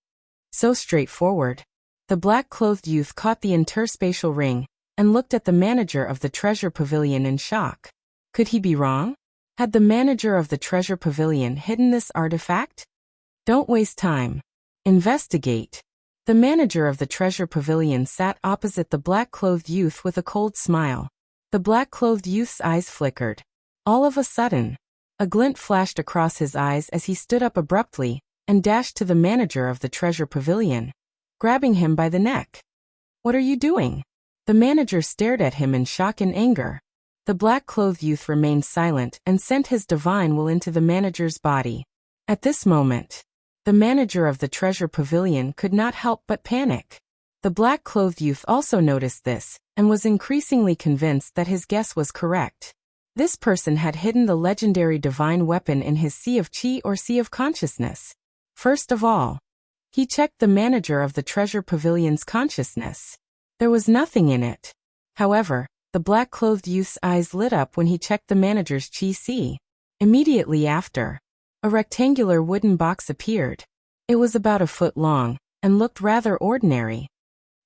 So straightforward. The black-clothed youth caught the interspatial ring and looked at the manager of the treasure pavilion in shock. Could he be wrong? Had the manager of the treasure pavilion hidden this artifact? Don't waste time. Investigate. The manager of the treasure pavilion sat opposite the black-clothed youth with a cold smile. The black-clothed youth's eyes flickered. All of a sudden, a glint flashed across his eyes as he stood up abruptly and dashed to the manager of the treasure pavilion, grabbing him by the neck. What are you doing? The manager stared at him in shock and anger. The black-clothed youth remained silent and sent his divine will into the manager's body. At this moment, the manager of the treasure pavilion could not help but panic. The black-clothed youth also noticed this and was increasingly convinced that his guess was correct. This person had hidden the legendary divine weapon in his sea of chi or sea of consciousness. First of all, he checked the manager of the treasure pavilion's consciousness. There was nothing in it. However, the black-clothed youth's eyes lit up when he checked the manager's chi sea. Immediately after, a rectangular wooden box appeared. It was about a foot long and looked rather ordinary.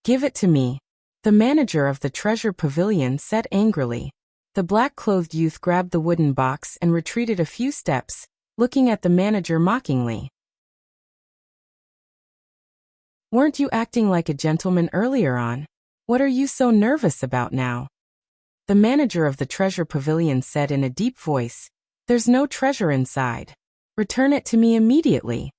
Give it to me, the manager of the treasure pavilion said angrily. The black-clothed youth grabbed the wooden box and retreated a few steps, looking at the manager mockingly. Weren't you acting like a gentleman earlier on? What are you so nervous about now? The manager of the treasure pavilion said in a deep voice, There's no treasure inside. Return it to me immediately.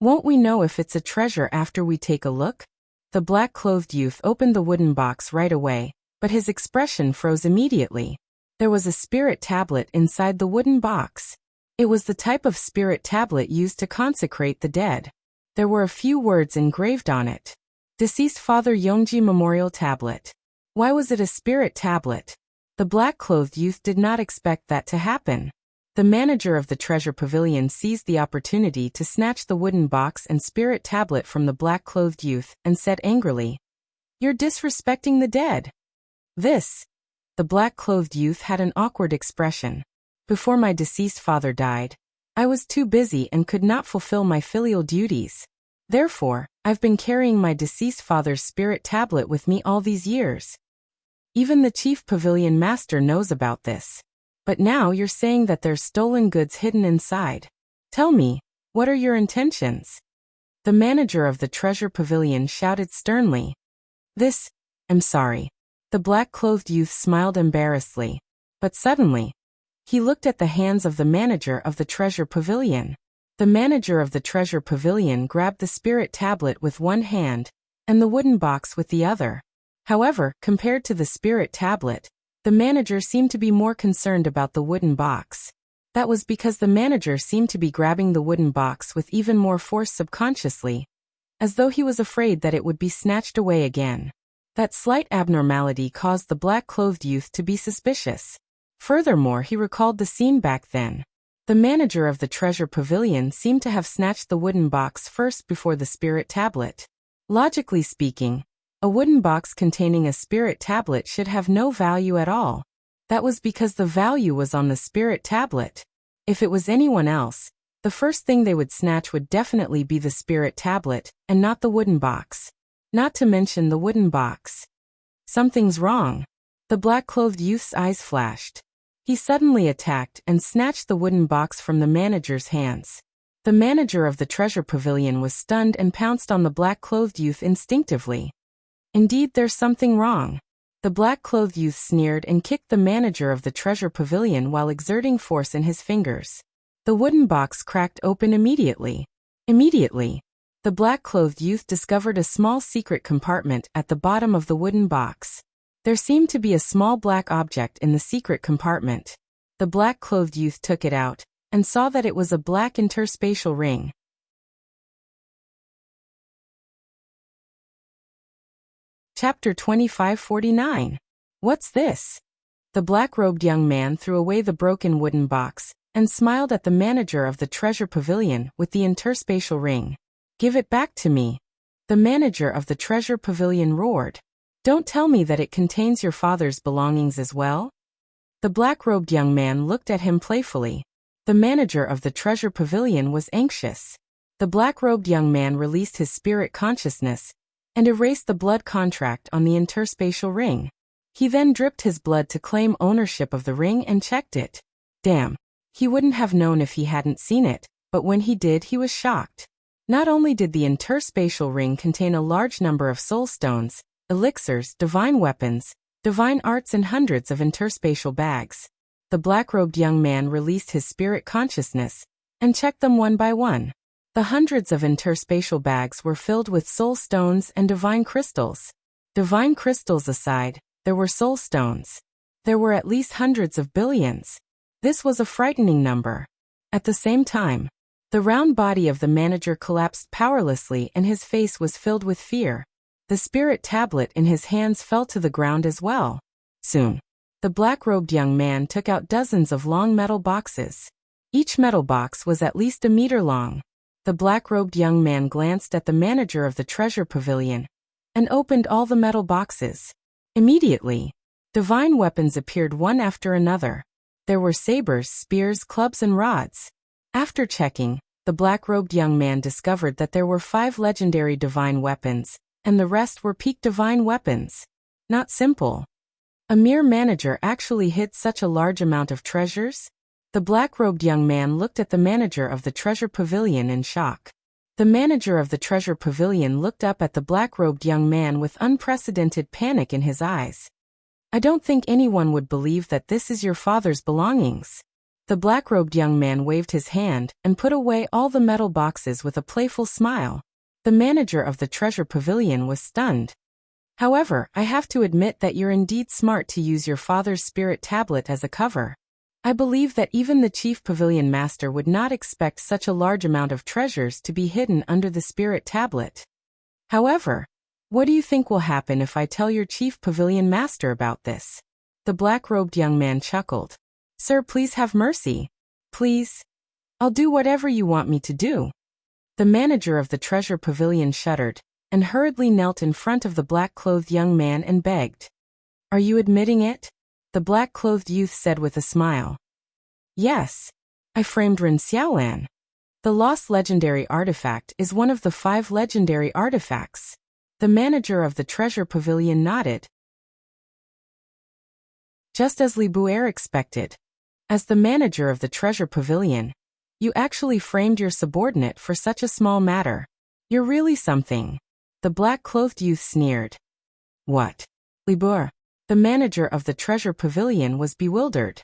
Won't we know if it's a treasure after we take a look? The black-clothed youth opened the wooden box right away, but his expression froze immediately. There was a spirit tablet inside the wooden box. It was the type of spirit tablet used to consecrate the dead. There were a few words engraved on it. Deceased Father Yongji Memorial Tablet. Why was it a spirit tablet? The black-clothed youth did not expect that to happen. The manager of the treasure pavilion seized the opportunity to snatch the wooden box and spirit tablet from the black-clothed youth and said angrily, You're disrespecting the dead. The black-clothed youth had an awkward expression. Before my deceased father died, I was too busy and could not fulfill my filial duties. Therefore, I've been carrying my deceased father's spirit tablet with me all these years. Even the chief pavilion master knows about this. But now you're saying that there's stolen goods hidden inside. Tell me, what are your intentions? The manager of the treasure pavilion shouted sternly. I'm sorry. The black-clothed youth smiled embarrassedly. But suddenly, he looked at the hands of the manager of the treasure pavilion. The manager of the treasure pavilion grabbed the spirit tablet with one hand and the wooden box with the other. However, compared to the spirit tablet, the manager seemed to be more concerned about the wooden box. That was because the manager seemed to be grabbing the wooden box with even more force subconsciously, as though he was afraid that it would be snatched away again. That slight abnormality caused the black-clothed youth to be suspicious. Furthermore, he recalled the scene back then. The manager of the treasure pavilion seemed to have snatched the wooden box first before the spirit tablet. Logically speaking, a wooden box containing a spirit tablet should have no value at all. That was because the value was on the spirit tablet. If it was anyone else, the first thing they would snatch would definitely be the spirit tablet, and not the wooden box. Not to mention the wooden box. Something's wrong. The black-clothed youth's eyes flashed. He suddenly attacked and snatched the wooden box from the manager's hands. The manager of the treasure pavilion was stunned and pounced on the black-clothed youth instinctively. Indeed, there's something wrong. The black-clothed youth sneered and kicked the manager of the treasure pavilion while exerting force in his fingers. The wooden box cracked open immediately. The black-clothed youth discovered a small secret compartment at the bottom of the wooden box. There seemed to be a small black object in the secret compartment. The black-clothed youth took it out and saw that it was a black interspatial ring. Chapter 2549. What's this? The black-robed young man threw away the broken wooden box and smiled at the manager of the treasure pavilion with the interspatial ring. Give it back to me. The manager of the treasure pavilion roared. Don't tell me that it contains your father's belongings as well? The black-robed young man looked at him playfully. The manager of the treasure pavilion was anxious. The black-robed young man released his spirit consciousness and erased the blood contract on the interspatial ring. He then dripped his blood to claim ownership of the ring and checked it. Damn. He wouldn't have known if he hadn't seen it, but when he did he was shocked. Not only did the interspatial ring contain a large number of soul stones, elixirs, divine weapons, divine arts and hundreds of interspatial bags. The black-robed young man released his spirit consciousness and checked them one by one. The hundreds of interspatial bags were filled with soul stones and divine crystals. Divine crystals aside, there were soul stones. There were at least hundreds of billions. This was a frightening number. At the same time, the round body of the manager collapsed powerlessly and his face was filled with fear. The spirit tablet in his hands fell to the ground as well. Soon, the black-robed young man took out dozens of long metal boxes. Each metal box was at least a meter long. The black-robed young man glanced at the manager of the treasure pavilion and opened all the metal boxes. Immediately, divine weapons appeared one after another. There were sabers, spears, clubs, and rods. After checking, the black-robed young man discovered that there were 5 legendary divine weapons, and the rest were peak divine weapons. Not simple. A mere manager actually hid such a large amount of treasures? The black-robed young man looked at the manager of the treasure pavilion in shock. The manager of the treasure pavilion looked up at the black-robed young man with unprecedented panic in his eyes. I don't think anyone would believe that this is your father's belongings. The black-robed young man waved his hand and put away all the metal boxes with a playful smile. The manager of the treasure pavilion was stunned. However, I have to admit that you're indeed smart to use your father's spirit tablet as a cover. I believe that even the chief pavilion master would not expect such a large amount of treasures to be hidden under the spirit tablet. However, what do you think will happen if I tell your chief pavilion master about this? The black-robed young man chuckled. Sir, please have mercy. Please. I'll do whatever you want me to do. The manager of the treasure pavilion shuddered and hurriedly knelt in front of the black-clothed young man and begged. Are you admitting it? The black-clothed youth said with a smile. Yes. I framed Ren Xiaolan. The lost legendary artifact is one of the 5 legendary artifacts. The manager of the treasure pavilion nodded. Just as Li Buer expected. As the manager of the treasure pavilion, you actually framed your subordinate for such a small matter. You're really something. The black-clothed youth sneered. What? Li Buer? The manager of the treasure pavilion was bewildered.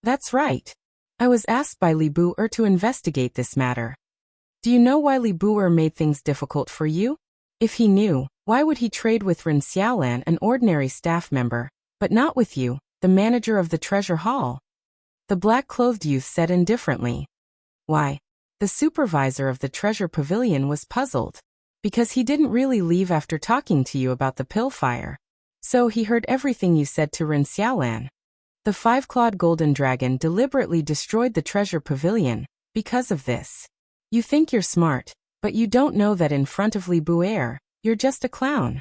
That's right. I was asked by Li Buer to investigate this matter. Do you know why Li Buer made things difficult for you? If he knew, why would he trade with Ren Xiaolan, an ordinary staff member, but not with you, the manager of the treasure hall? The black-clothed youth said indifferently. Why? The supervisor of the treasure pavilion was puzzled. Because he didn't really leave after talking to you about the pill fire. So he heard everything you said to Ren Xiaolan. The 5-clawed golden dragon deliberately destroyed the treasure pavilion because of this. You think you're smart, but you don't know that in front of Li Buer, you're just a clown.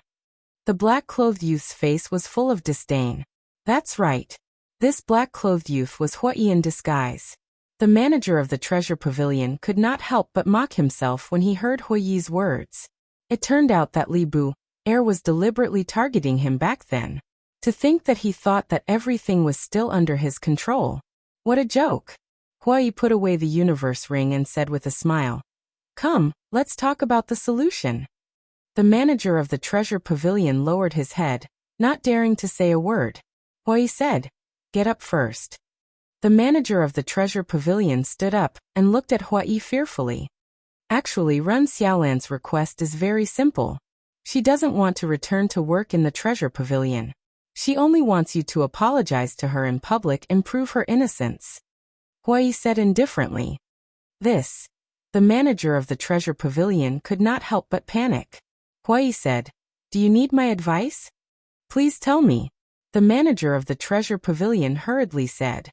The black-clothed youth's face was full of disdain. That's right. This black-clothed youth was Hui in disguise. The manager of the treasure pavilion could not help but mock himself when he heard Hui's words. It turned out that Li Buer was deliberately targeting him back then. To think that he thought that everything was still under his control. What a joke. Hui put away the universe ring and said with a smile. Come, let's talk about the solution. The manager of the treasure pavilion lowered his head, not daring to say a word. Hui said, Get up first. The manager of the treasure pavilion stood up and looked at Hui fearfully. Actually, Ren Xiaolan's request is very simple. She doesn't want to return to work in the treasure pavilion. She only wants you to apologize to her in public and prove her innocence. Hui said indifferently. The manager of the treasure pavilion could not help but panic. Hui said, "Do you need my advice? Please tell me." The manager of the treasure pavilion hurriedly said,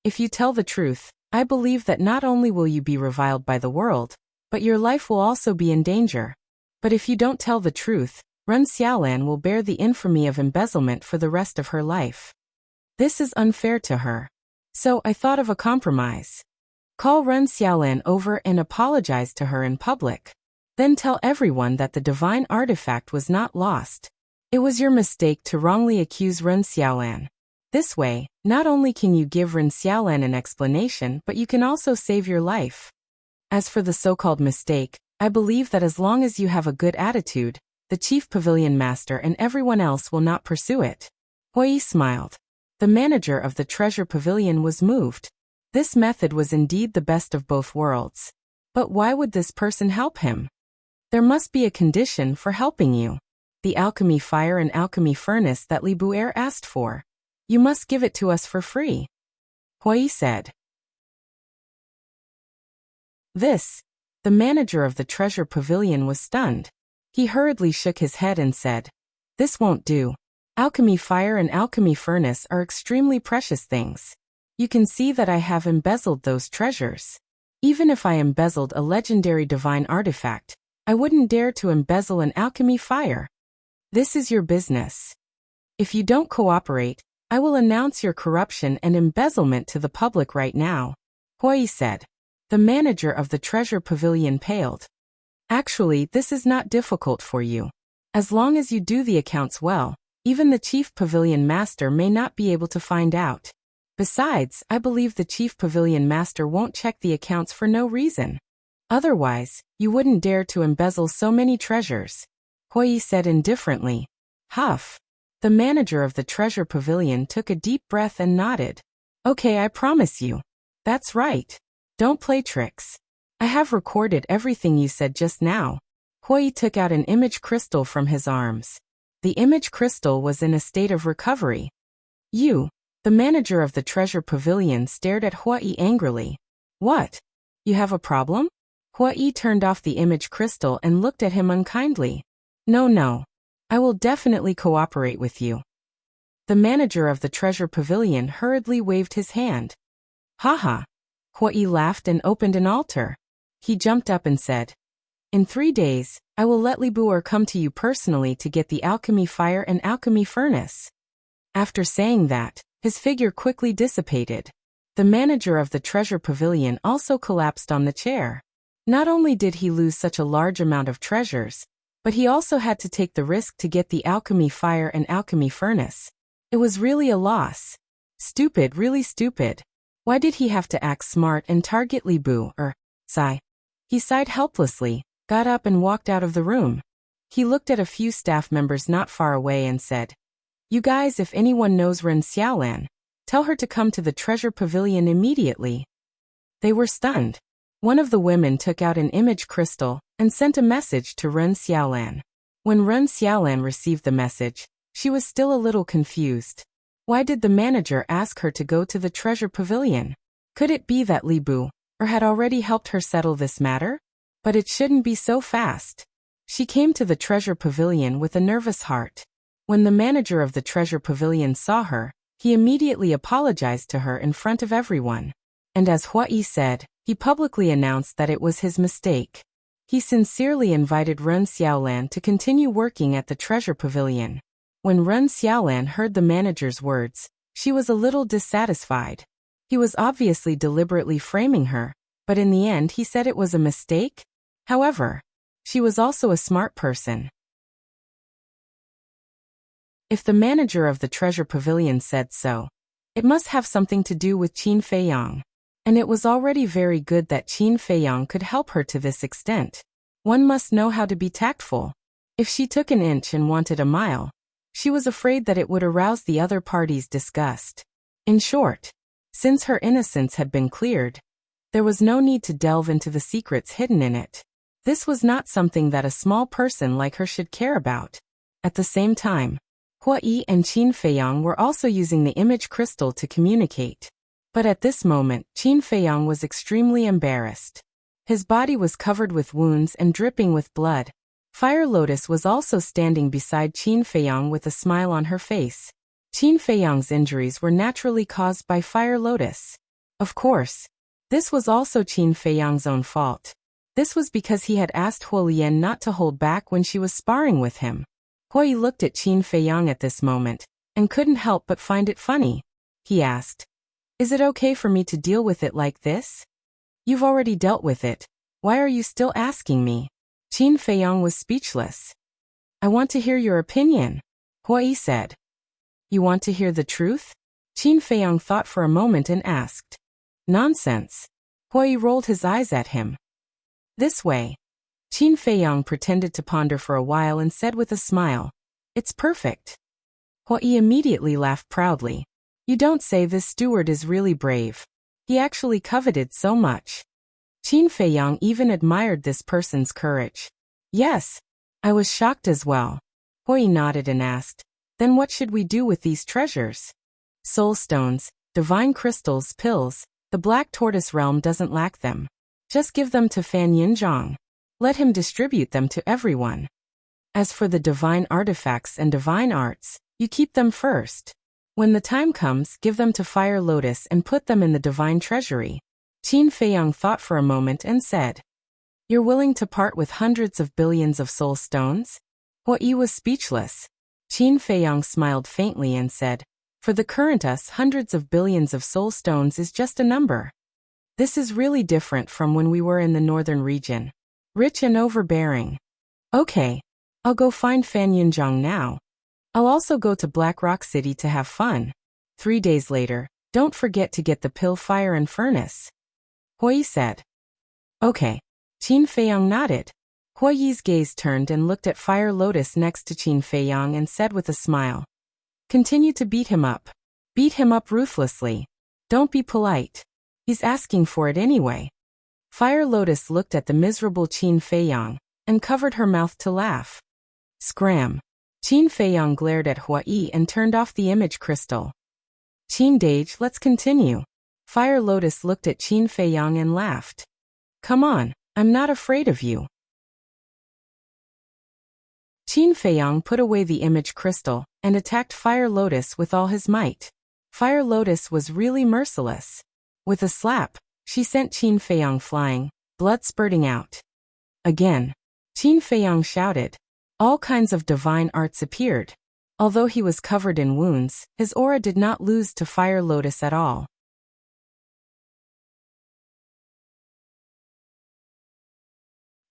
"If you tell the truth, I believe that not only will you be reviled by the world, but your life will also be in danger. But if you don't tell the truth, Ren Xiaolan will bear the infamy of embezzlement for the rest of her life. This is unfair to her. So I thought of a compromise. Call Ren Xiaolan over and apologize to her in public. Then tell everyone that the divine artifact was not lost. It was your mistake to wrongly accuse Ren Xiaolan. This way, not only can you give Ren Xiaolan an explanation, but you can also save your life. As for the so-called mistake, I believe that as long as you have a good attitude, the chief pavilion master and everyone else will not pursue it." Hui smiled. The manager of the treasure pavilion was moved. This method was indeed the best of both worlds. But why would this person help him? There must be a condition for helping you. The alchemy fire and alchemy furnace that Li Buer asked for. You must give it to us for free. Hui said. The manager of the treasure pavilion was stunned. He hurriedly shook his head and said, "This won't do. Alchemy fire and alchemy furnace are extremely precious things. You can see that I have embezzled those treasures. Even if I embezzled a legendary divine artifact, I wouldn't dare to embezzle an alchemy fire. This is your business. If you don't cooperate, I will announce your corruption and embezzlement to the public right now," Hui said. The manager of the treasure pavilion paled. "Actually, this is not difficult for you. As long as you do the accounts well, even the chief pavilion master may not be able to find out. Besides, I believe the chief pavilion master won't check the accounts for no reason. Otherwise, you wouldn't dare to embezzle so many treasures," Hui said indifferently. Huff. The manager of the treasure pavilion took a deep breath and nodded. "Okay, I promise you. That's right. Don't play tricks. I have recorded everything you said just now." Hui took out an image crystal from his arms. The image crystal was in a state of recovery. The manager of the treasure pavilion stared at Hui angrily. "What? You have a problem?" Hui turned off the image crystal and looked at him unkindly. No. I will definitely cooperate with you." The manager of the treasure pavilion hurriedly waved his hand. "Haha." Hui laughed and opened an altar. He jumped up and said, "In 3 days, I will let Li Buer come to you personally to get the alchemy fire and alchemy furnace." After saying that, his figure quickly dissipated. The manager of the treasure pavilion also collapsed on the chair. Not only did he lose such a large amount of treasures, but he also had to take the risk to get the alchemy fire and alchemy furnace. It was really a loss. Stupid, really stupid. Why did he have to act smart and target Li Buer? Sigh. He sighed helplessly, got up and walked out of the room. He looked at a few staff members not far away and said, "You guys, if anyone knows Ren Xiaolan, tell her to come to the treasure pavilion immediately." They were stunned. One of the women took out an image crystal and sent a message to Ren Xiaolan. When Ren Xiaolan received the message, she was still a little confused. Why did the manager ask her to go to the treasure pavilion? Could it be that Li Buer had already helped her settle this matter? But it shouldn't be so fast. She came to the treasure pavilion with a nervous heart. When the manager of the treasure pavilion saw her, he immediately apologized to her in front of everyone. And as Hui said, he publicly announced that it was his mistake. He sincerely invited Ren Xiaolan to continue working at the treasure pavilion. When Ren Xiaolan heard the manager's words, she was a little dissatisfied. He was obviously deliberately framing her, but in the end he said it was a mistake. However, she was also a smart person. If the manager of the treasure pavilion said so, it must have something to do with Qin Feiyang. And it was already very good that Qin Feiyang could help her to this extent. One must know how to be tactful. If she took an inch and wanted a mile, she was afraid that it would arouse the other party's disgust. In short, since her innocence had been cleared, there was no need to delve into the secrets hidden in it. This was not something that a small person like her should care about. At the same time, Hua Yi and Qin Feiyang were also using the image crystal to communicate. But at this moment, Qin Feiyang was extremely embarrassed. His body was covered with wounds and dripping with blood. Fire Lotus was also standing beside Qin Feiyang with a smile on her face. Qin Feiyang's injuries were naturally caused by Fire Lotus. Of course, this was also Qin Feiyang's own fault. This was because he had asked Huo Lian not to hold back when she was sparring with him. Huo Yi looked at Qin Feiyang at this moment, and couldn't help but find it funny. He asked, "Is it okay for me to deal with it like this? You've already dealt with it. Why are you still asking me?" Qin Feiyang was speechless. "I want to hear your opinion," Huo Yi said. "You want to hear the truth?" Qin Feiyang thought for a moment and asked. "Nonsense." Huo Yi rolled his eyes at him. "This way." Qin Feiyang pretended to ponder for a while and said with a smile, "It's perfect." Huo Yi immediately laughed proudly. "You don't say this steward is really brave. He actually coveted so much." Qin Feiyang even admired this person's courage. "Yes, I was shocked as well." Huo Yi nodded and asked, "Then what should we do with these treasures?" "Soul stones, divine crystals, pills, the Black Tortoise realm doesn't lack them. Just give them to Fan Yinzhang. Let him distribute them to everyone. As for the divine artifacts and divine arts, you keep them first. When the time comes, give them to Fire Lotus and put them in the divine treasury." Qin Feiyang thought for a moment and said, "You're willing to part with hundreds of billions of soul stones?" Huo Yi was speechless. Qin Feiyang smiled faintly and said, "For the current us, hundreds of billions of soul stones is just a number. This is really different from when we were in the northern region. Rich and overbearing. Okay, I'll go find Fan Yinzhang now. I'll also go to Black Rock City to have fun. 3 days later, don't forget to get the pill fire and furnace." Huo Yi said. "Okay." Qin Feiyang nodded. Huo Yi's gaze turned and looked at Fire Lotus next to Qin Feiyang and said with a smile, "Continue to beat him up. Beat him up ruthlessly. Don't be polite. He's asking for it anyway." Fire Lotus looked at the miserable Qin Feiyang and covered her mouth to laugh. Scram. Qin Feiyang glared at Huo Yi and turned off the image crystal. "Qin Dage, let's continue." Fire Lotus looked at Qin Feiyang and laughed. "Come on, I'm not afraid of you." Qin Feiyang put away the image crystal and attacked Fire Lotus with all his might. Fire Lotus was really merciless. With a slap, she sent Qin Feiyang flying, blood spurting out. Again, Qin Feiyang shouted. All kinds of divine arts appeared. Although he was covered in wounds, his aura did not lose to Fire Lotus at all.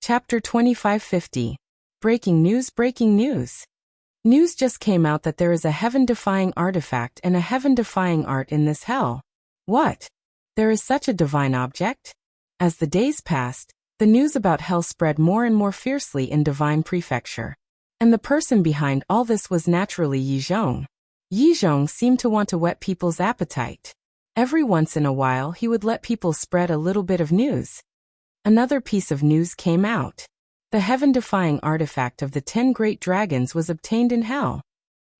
Chapter 2550. Breaking news, breaking news. News just came out that there is a heaven-defying artifact and a heaven-defying art in this hell. What? There is such a divine object? As the days passed, the news about hell spread more and more fiercely in Divine Prefecture. And the person behind all this was naturally Yi Zhong. Yi Zhong seemed to want to whet people's appetite. Every once in a while he would let people spread a little bit of news. Another piece of news came out. The heaven-defying artifact of the 10 great dragons was obtained in hell.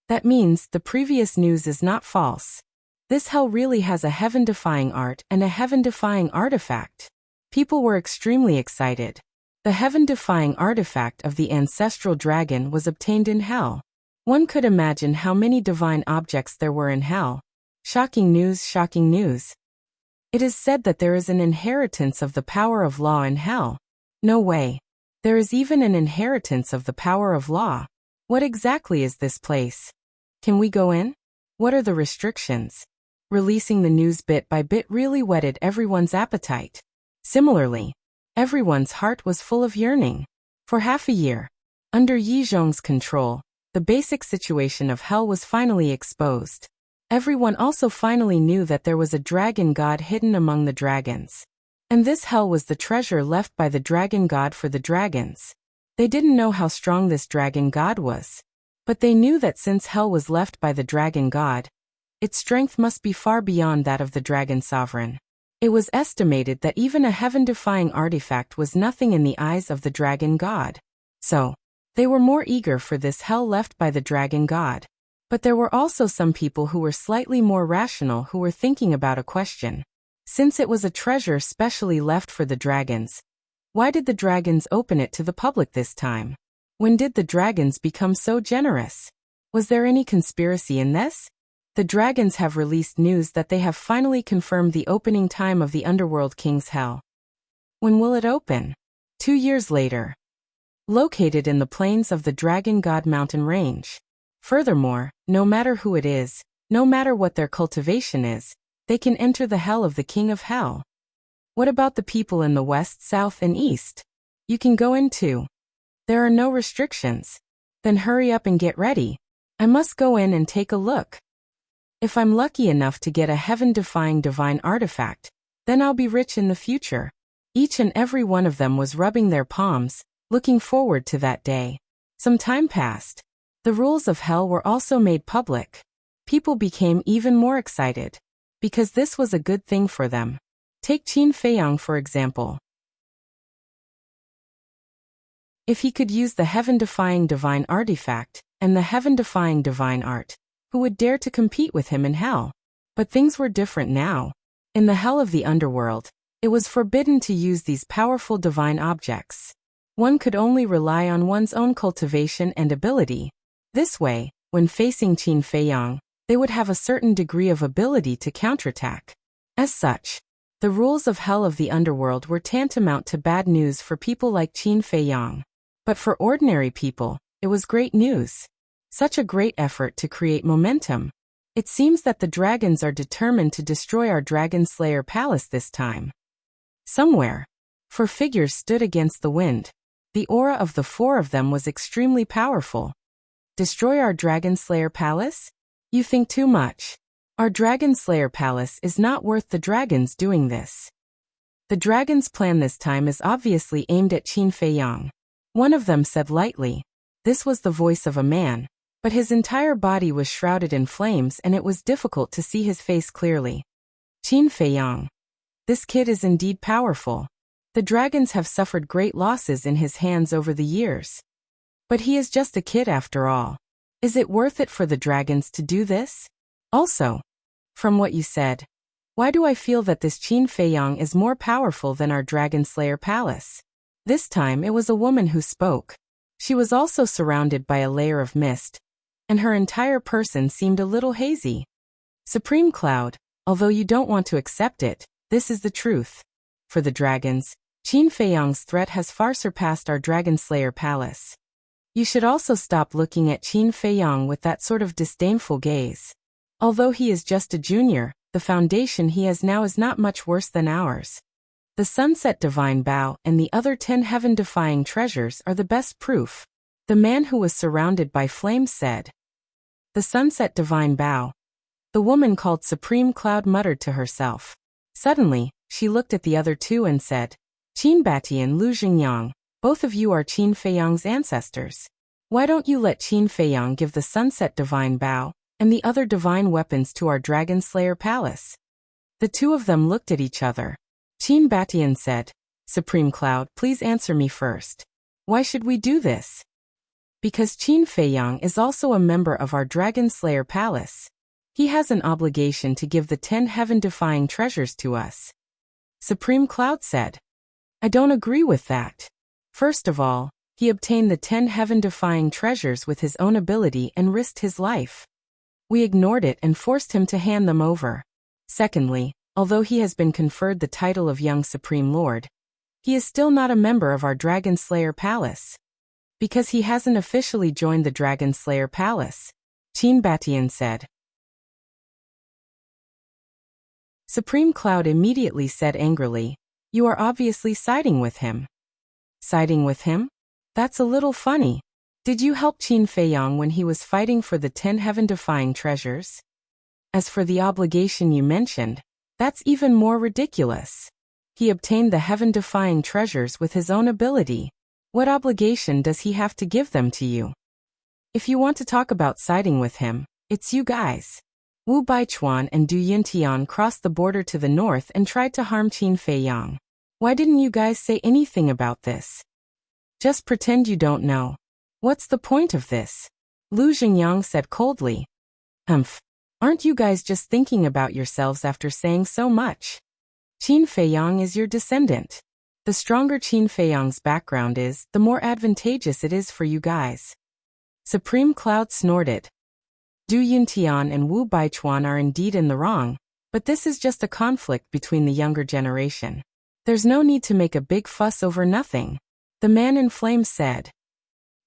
That means the previous news is not false. This hell really has a heaven-defying art and a heaven-defying artifact. People were extremely excited. The heaven-defying artifact of the ancestral dragon was obtained in hell. One could imagine how many divine objects there were in hell. Shocking news, shocking news. It is said that there is an inheritance of the power of law in hell. No way. There is even an inheritance of the power of law. What exactly is this place? Can we go in? What are the restrictions? Releasing the news bit by bit really whetted everyone's appetite. Similarly, everyone's heart was full of yearning. For half a year, under Yi Zhong's control, the basic situation of hell was finally exposed. Everyone also finally knew that there was a dragon god hidden among the dragons. And this hell was the treasure left by the dragon god for the dragons. They didn't know how strong this dragon god was. But they knew that since hell was left by the dragon god, its strength must be far beyond that of the dragon sovereign. It was estimated that even a heaven-defying artifact was nothing in the eyes of the dragon god. So, they were more eager for this hell left by the dragon god. But there were also some people who were slightly more rational who were thinking about a question. Since it was a treasure specially left for the dragons, why did the dragons open it to the public this time? When did the dragons become so generous? Was there any conspiracy in this? The dragons have released news that they have finally confirmed the opening time of the Underworld King's Hell. When will it open? 2 years later. Located in the plains of the Dragon God Mountain Range. Furthermore, no matter who it is, no matter what their cultivation is, they can enter the hell of the King of Hell. What about the people in the west, south, and east? You can go in too. There are no restrictions. Then hurry up and get ready. I must go in and take a look. If I'm lucky enough to get a heaven-defying divine artifact, then I'll be rich in the future. Each and every one of them was rubbing their palms, looking forward to that day. Some time passed. The rules of hell were also made public. People became even more excited, because this was a good thing for them. Take Qin Feiyang for example. If he could use the heaven-defying divine artifact, and the heaven-defying divine art, who would dare to compete with him in hell? But things were different now. In the hell of the underworld, it was forbidden to use these powerful divine objects. One could only rely on one's own cultivation and ability. This way, when facing Qin Feiyang, they would have a certain degree of ability to counterattack. As such, the rules of hell of the underworld were tantamount to bad news for people like Qin Feiyang. But for ordinary people, it was great news. Such a great effort to create momentum. It seems that the dragons are determined to destroy our Dragon Slayer Palace this time. Somewhere, 4 figures stood against the wind. The aura of the 4 of them was extremely powerful. Destroy our Dragon Slayer Palace? You think too much. Our Dragon Slayer Palace is not worth the dragons doing this. The dragons' plan this time is obviously aimed at Qin Feiyang. One of them said lightly. This was the voice of a man, but his entire body was shrouded in flames and it was difficult to see his face clearly. Qin Feiyang. This kid is indeed powerful. The dragons have suffered great losses in his hands over the years. But he is just a kid after all. Is it worth it for the dragons to do this? Also, from what you said, why do I feel that this Qin Feiyang is more powerful than our Dragon Slayer Palace? This time it was a woman who spoke. She was also surrounded by a layer of mist, and her entire person seemed a little hazy. Supreme Cloud, although you don't want to accept it, this is the truth. For the dragons, Qin Feiyang's threat has far surpassed our Dragon Slayer Palace. You should also stop looking at Qin Feiyang with that sort of disdainful gaze. Although he is just a junior, the foundation he has now is not much worse than ours. The Sunset Divine Bow and the other 10 heaven-defying treasures are the best proof. The man who was surrounded by flames said. The Sunset Divine Bow. The woman called Supreme Cloud muttered to herself. Suddenly, she looked at the other 2 and said, Qin Bati and Lu Xingyang, both of you are Qin Feiyang's ancestors. Why don't you let Qin Feiyang give the Sunset Divine Bow and the other divine weapons to our Dragon Slayer Palace? The 2 of them looked at each other. Qin Batian said, Supreme Cloud, please answer me first. Why should we do this? Because Qin Feiyang is also a member of our Dragon Slayer Palace. He has an obligation to give the 10 heaven-defying treasures to us. Supreme Cloud said. I don't agree with that. First of all, he obtained the 10 heaven-defying treasures with his own ability and risked his life. We ignored it and forced him to hand them over. Secondly, although he has been conferred the title of Young Supreme Lord, he is still not a member of our Dragon Slayer Palace. Because he hasn't officially joined the Dragon Slayer Palace, Qin Batian said. Supreme Cloud immediately said angrily, You are obviously siding with him. Siding with him? That's a little funny. Did you help Qin Feiyang when he was fighting for the 10 heaven-defying treasures? As for the obligation you mentioned, that's even more ridiculous. He obtained the heaven-defying treasures with his own ability. What obligation does he have to give them to you? If you want to talk about siding with him, it's you guys. Wu Baichuan and Du Yintian crossed the border to the north and tried to harm Qin Feiyang. Why didn't you guys say anything about this? Just pretend you don't know. What's the point of this? Lu Xingyang said coldly. Aren't you guys just thinking about yourselves after saying so much? Qin Feiyang is your descendant. The stronger Qin Feiyang's background is, the more advantageous it is for you guys. Supreme Cloud snorted. Du Yintian and Wu Baichuan are indeed in the wrong, but this is just a conflict between the younger generation. There's no need to make a big fuss over nothing. The man in flames said.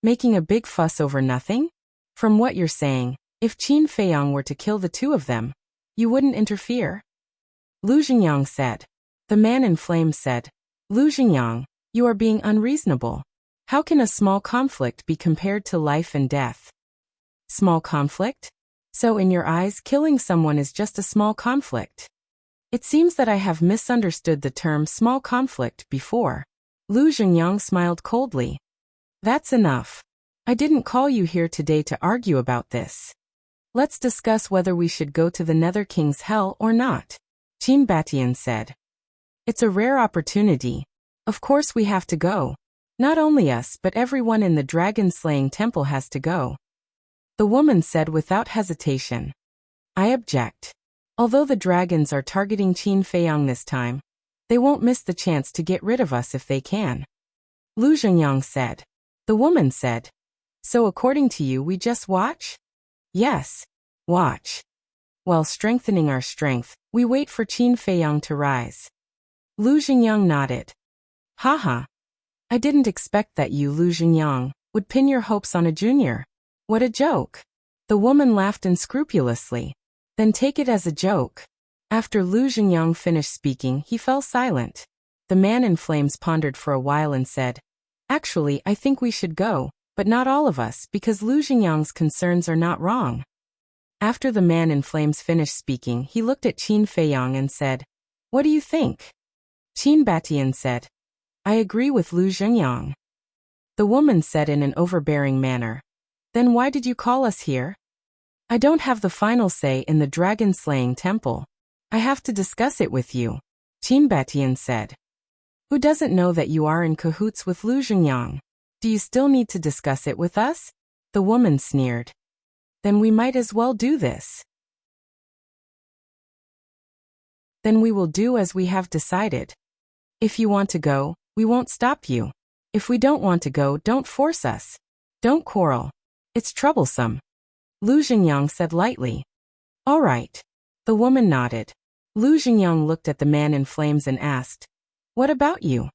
Making a big fuss over nothing? From what you're saying, if Qin Feiyang were to kill the two of them, you wouldn't interfere? Lu Xingyang said. The man in flames said. Lu Xingyang, you are being unreasonable. How can a small conflict be compared to life and death? Small conflict? So in your eyes, killing someone is just a small conflict? It seems that I have misunderstood the term small conflict before. Lu Xingyang smiled coldly. That's enough. I didn't call you here today to argue about this. Let's discuss whether we should go to the Nether King's Hell or not. Qin Batian said. It's a rare opportunity. Of course we have to go. Not only us but everyone in the dragon-slaying temple has to go. The woman said without hesitation. I object. Although the dragons are targeting Qin Feiyang this time, they won't miss the chance to get rid of us if they can. Lu Zhengyang said. The woman said. So according to you we just watch? Yes. Watch. While strengthening our strength, we wait for Qin Feiyang to rise. Lu Zhengyang nodded. Haha. I didn't expect that you, Lu Zhengyang, would pin your hopes on a junior. What a joke. The woman laughed unscrupulously. Then take it as a joke. After Lu Zhengyang finished speaking, he fell silent. The man in flames pondered for a while and said, Actually, I think we should go, but not all of us, because Lu Zhengyang's concerns are not wrong. After the man in flames finished speaking, he looked at Qin Feiyang and said, What do you think? Qin Batian said, I agree with Lu Zhengyang. The woman said in an overbearing manner, Then why did you call us here? I don't have the final say in the dragon-slaying temple. I have to discuss it with you, Qin Batian said. Who doesn't know that you are in cahoots with Lu Zhengyang? Do you still need to discuss it with us? The woman sneered. Then we might as well do this. Then we will do as we have decided. If you want to go, we won't stop you. If we don't want to go, don't force us. Don't quarrel. It's troublesome. Lu Zhengyang said lightly. All right. The woman nodded. Lu Zhengyang looked at the man in flames and asked, What about you?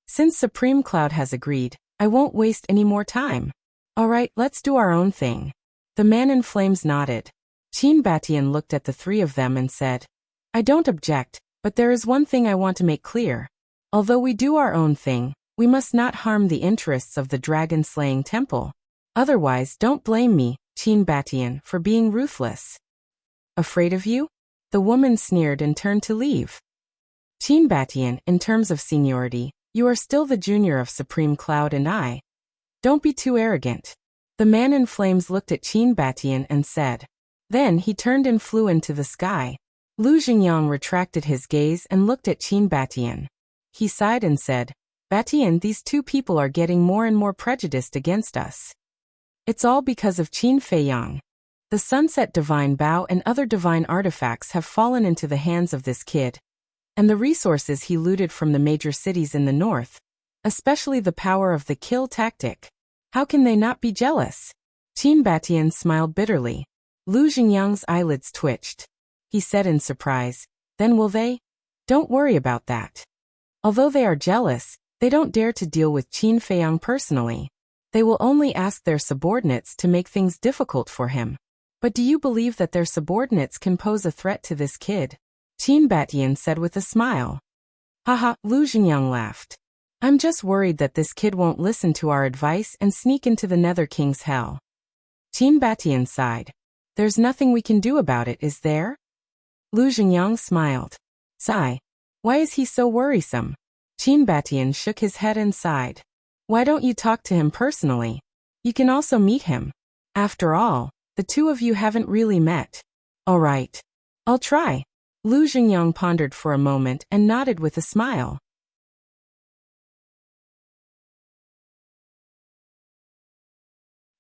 Since Supreme Cloud has agreed, I won't waste any more time. All right, let's do our own thing. The man in flames nodded. Qin Batian looked at the three of them and said, I don't object, but there is one thing I want to make clear. Although we do our own thing, we must not harm the interests of the dragon-slaying temple. Otherwise, don't blame me, Qin Batian, for being ruthless. Afraid of you? The woman sneered and turned to leave. Qin Batian, in terms of seniority, you are still the junior of Supreme Cloud and I. Don't be too arrogant. The man in flames looked at Qin Batian and said. Then he turned and flew into the sky. Lu Zhengyang retracted his gaze and looked at Qin Batian. He sighed and said, Batian, these two people are getting more and more prejudiced against us. It's all because of Qin Feiyang. The Sunset Divine Bow and other divine artifacts have fallen into the hands of this kid. And the resources he looted from the major cities in the north, especially the power of the kill tactic. How can they not be jealous? Qin Batian smiled bitterly. Lu Zhengyang's eyelids twitched. He said in surprise, Then will they? Don't worry about that. Although they are jealous, they don't dare to deal with Qin Feiyang personally. They will only ask their subordinates to make things difficult for him. But do you believe that their subordinates can pose a threat to this kid? Qin Batian said with a smile. Haha, Lu Zhengyang laughed. I'm just worried that this kid won't listen to our advice and sneak into the Nether King's hell. Qin Batian sighed. There's nothing we can do about it, is there? Lu Zhengyang smiled. Sigh. Why is he so worrisome? Qin Batian shook his head and sighed. Why don't you talk to him personally? You can also meet him. After all, the two of you haven't really met. All right. I'll try. Lu Xingyang pondered for a moment and nodded with a smile.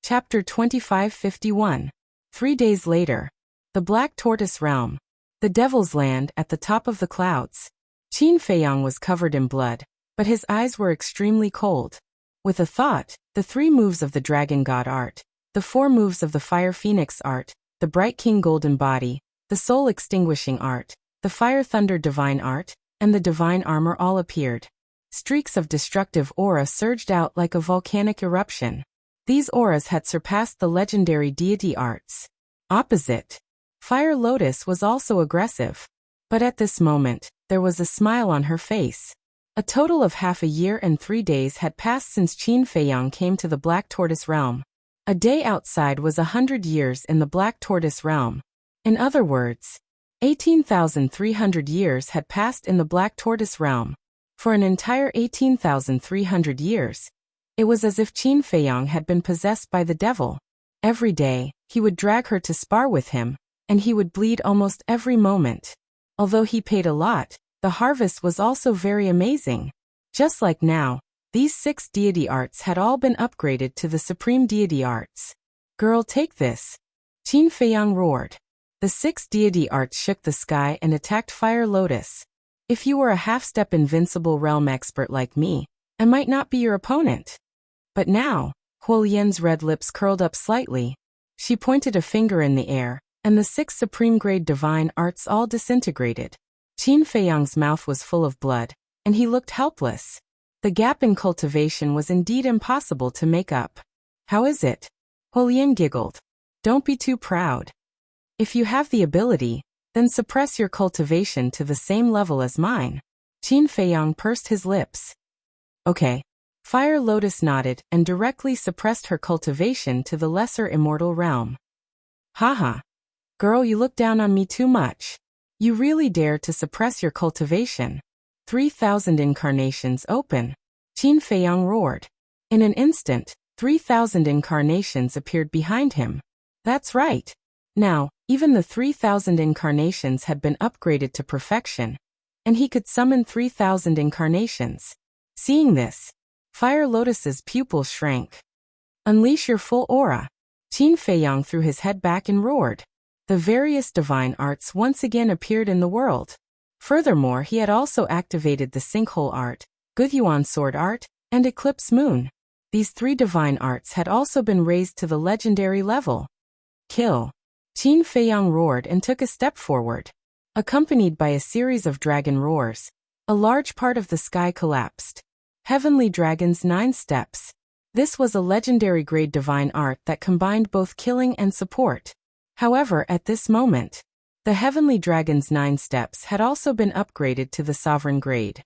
Chapter 2551. 3 days later. The Black Tortoise Realm. The Devil's Land at the top of the clouds. Qin Feiyang was covered in blood, but his eyes were extremely cold. With a thought, the 3 moves of the Dragon God art, the 4 moves of the Fire Phoenix art, the Bright King Golden Body, the Soul Extinguishing art, the Fire Thunder Divine art, and the Divine Armor all appeared. Streaks of destructive aura surged out like a volcanic eruption. These auras had surpassed the legendary deity arts. Opposite, Fire Lotus was also aggressive. But at this moment, there was a smile on her face. A total of half a year and 3 days had passed since Qin Feiyang came to the Black Tortoise Realm. A day outside was 100 years in the Black Tortoise Realm. In other words, 18,300 years had passed in the Black Tortoise Realm. For an entire 18,300 years, it was as if Qin Feiyang had been possessed by the devil. Every day, he would drag her to spar with him, and he would bleed almost every moment. Although he paid a lot, the harvest was also very amazing. Just like now, these 6 deity arts had all been upgraded to the supreme deity arts. Girl, take this. Qin Feiyang roared. The 6 deity arts shook the sky and attacked Fire Lotus. If you were a half-step invincible realm expert like me, I might not be your opponent. But now, Huo Lian's red lips curled up slightly. She pointed a finger in the air, and the 6 supreme-grade divine arts all disintegrated. Qin Feiyang's mouth was full of blood, and he looked helpless. The gap in cultivation was indeed impossible to make up. How is it? Huo Lian giggled. Don't be too proud. If you have the ability, then suppress your cultivation to the same level as mine. Qin Feiyang pursed his lips. Okay. Fire Lotus nodded and directly suppressed her cultivation to the lesser immortal realm. Haha. Girl, you look down on me too much. You really dare to suppress your cultivation. 3,000 incarnations open. Qin Feiyang roared. In an instant, 3,000 incarnations appeared behind him. That's right. Now, even the 3,000 incarnations had been upgraded to perfection, and he could summon 3,000 incarnations. Seeing this, Fire Lotus's pupils shrank. Unleash your full aura. Qin Feiyang threw his head back and roared. The various divine arts once again appeared in the world. Furthermore, he had also activated the Sinkhole art, Gudhyuan sword art, and Eclipse moon. These 3 divine arts had also been raised to the legendary level. Kill. Qin Feiyang roared and took a step forward. Accompanied by a series of dragon roars, a large part of the sky collapsed. Heavenly Dragon's 9 steps. This was a legendary grade divine art that combined both killing and support. However, at this moment, the Heavenly Dragon's 9 steps had also been upgraded to the Sovereign grade.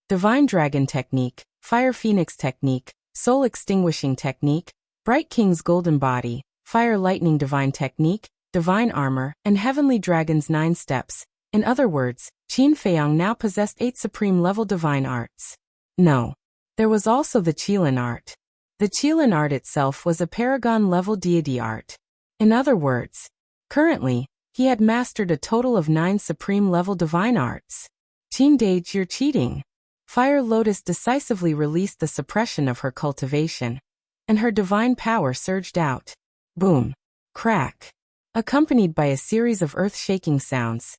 Divine Dragon Technique, Fire Phoenix Technique, Soul Extinguishing Technique, Bright King's Golden Body, Fire Lightning Divine Technique, Divine Armor, and Heavenly Dragon's 9 steps. In other words, Qin Feiyang now possessed 8 supreme-level divine arts. No. There was also the Qilin art. The Qilin art itself was a paragon-level deity art. In other words, currently, he had mastered a total of 9 supreme-level divine arts. Qin Dage, you're cheating. Fire Lotus decisively released the suppression of her cultivation, and her divine power surged out. Boom. Crack. Accompanied by a series of earth-shaking sounds.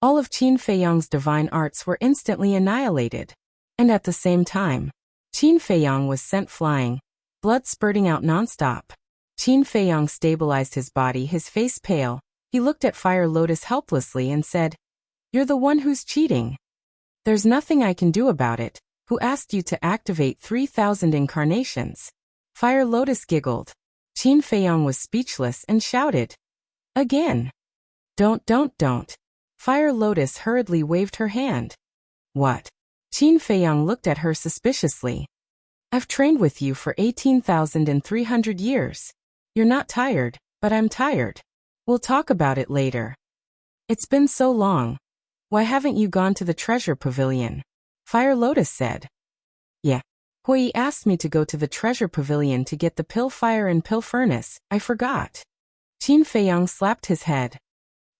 All of Qin Feiyang's divine arts were instantly annihilated. And at the same time, Qin Feiyang was sent flying, blood spurting out nonstop. Qin Feiyang stabilized his body, his face pale. He looked at Fire Lotus helplessly and said, "You're the one who's cheating. There's nothing I can do about it. Who asked you to activate 3,000 incarnations?" Fire Lotus giggled. Qin Feiyang was speechless and shouted, "Again. Don't. Fire Lotus hurriedly waved her hand. What? Qin Feiyang looked at her suspiciously. I've trained with you for 18,300 years. You're not tired, but I'm tired. We'll talk about it later. It's been so long. Why haven't you gone to the treasure pavilion? Fire Lotus said. Yeah. Hui asked me to go to the treasure pavilion to get the pill fire and pill furnace. I forgot. Qin Feiyang slapped his head.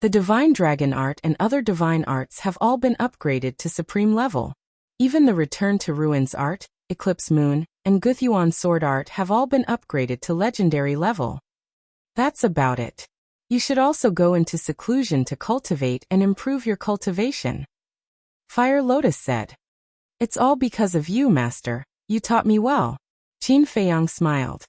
The divine dragon art and other divine arts have all been upgraded to supreme level. Even the return to ruins art, eclipse moon, and Guthyuan sword art have all been upgraded to legendary level. That's about it. You should also go into seclusion to cultivate and improve your cultivation. Fire Lotus said. It's all because of you, master. You taught me well. Qin Feiyang smiled.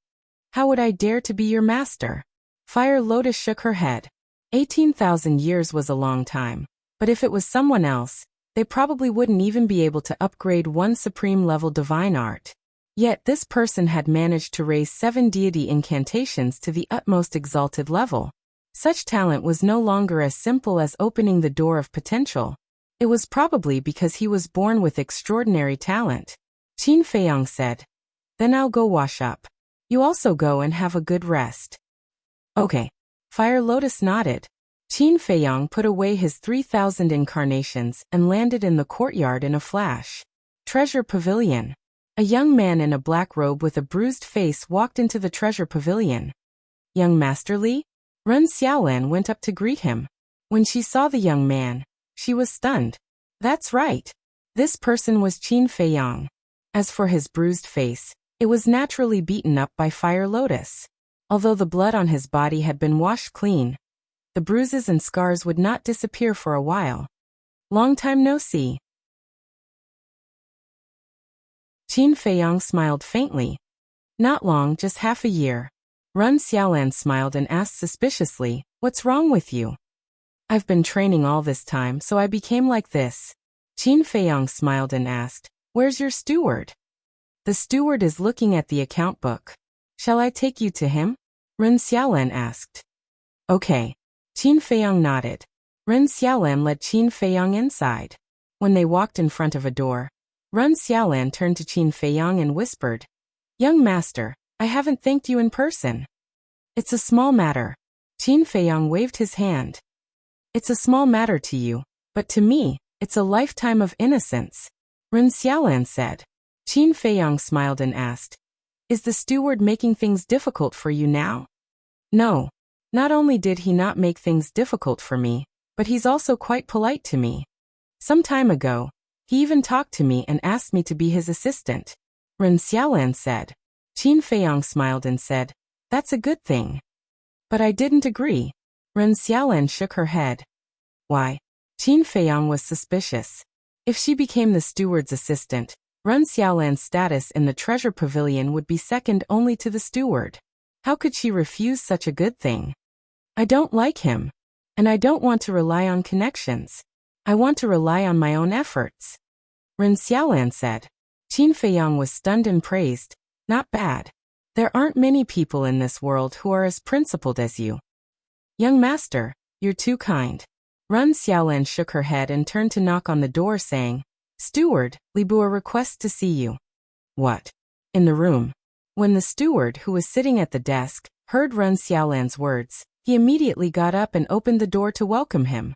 How would I dare to be your master? Fire Lotus shook her head. 18,000 years was a long time, but if it was someone else, they probably wouldn't even be able to upgrade one supreme level divine art. Yet this person had managed to raise 7 deity incantations to the utmost exalted level. Such talent was no longer as simple as opening the door of potential. It was probably because he was born with extraordinary talent. Qin Feiyang said. Then I'll go wash up. You also go and have a good rest. Okay. Fire Lotus nodded. Qin Feiyang put away his 3,000 incarnations and landed in the courtyard in a flash. Treasure Pavilion. A young man in a black robe with a bruised face walked into the treasure pavilion. Young Master Li? Ren Xiaolan went up to greet him. When she saw the young man, she was stunned. That's right. This person was Qin Feiyang. As for his bruised face, it was naturally beaten up by Fire Lotus. Although the blood on his body had been washed clean, the bruises and scars would not disappear for a while. Long time no see. Qin Feiyang smiled faintly. Not long, just half a year. Ren Xiaolan smiled and asked suspiciously, What's wrong with you? I've been training all this time, so I became like this. Qin Feiyang smiled and asked, Where's your steward? The steward is looking at the account book. Shall I take you to him? Ren Xiaolan asked. Okay. Qin Feiyang nodded. Ren Xiaolan led Qin Feiyang inside. When they walked in front of a door, Ren Xiaolan turned to Qin Feiyang and whispered, Young master, I haven't thanked you in person. It's a small matter. Qin Feiyang waved his hand. It's a small matter to you, but to me, it's a lifetime of innocence. Ren Xiaolan said. Qin Feiyang smiled and asked, Is the steward making things difficult for you now? No. Not only did he not make things difficult for me, but he's also quite polite to me. Some time ago, he even talked to me and asked me to be his assistant. Ren Xiaolan said. Qin Feiyang smiled and said, That's a good thing. But I didn't agree. Ren Xiaolan shook her head. Why? Qin Feiyang was suspicious. If she became the steward's assistant, Ren Xiaolan's status in the treasure pavilion would be second only to the steward. How could she refuse such a good thing? I don't like him. And I don't want to rely on connections. I want to rely on my own efforts. Ren Xiaolan said. Qin Feiyang was stunned and praised. Not bad. There aren't many people in this world who are as principled as you. Young master, you're too kind. Ren Xiaolan shook her head and turned to knock on the door saying, Steward, Li Bua requests to see you. What? In the room. When the steward, who was sitting at the desk, heard Ren Xiaolan's words, he immediately got up and opened the door to welcome him.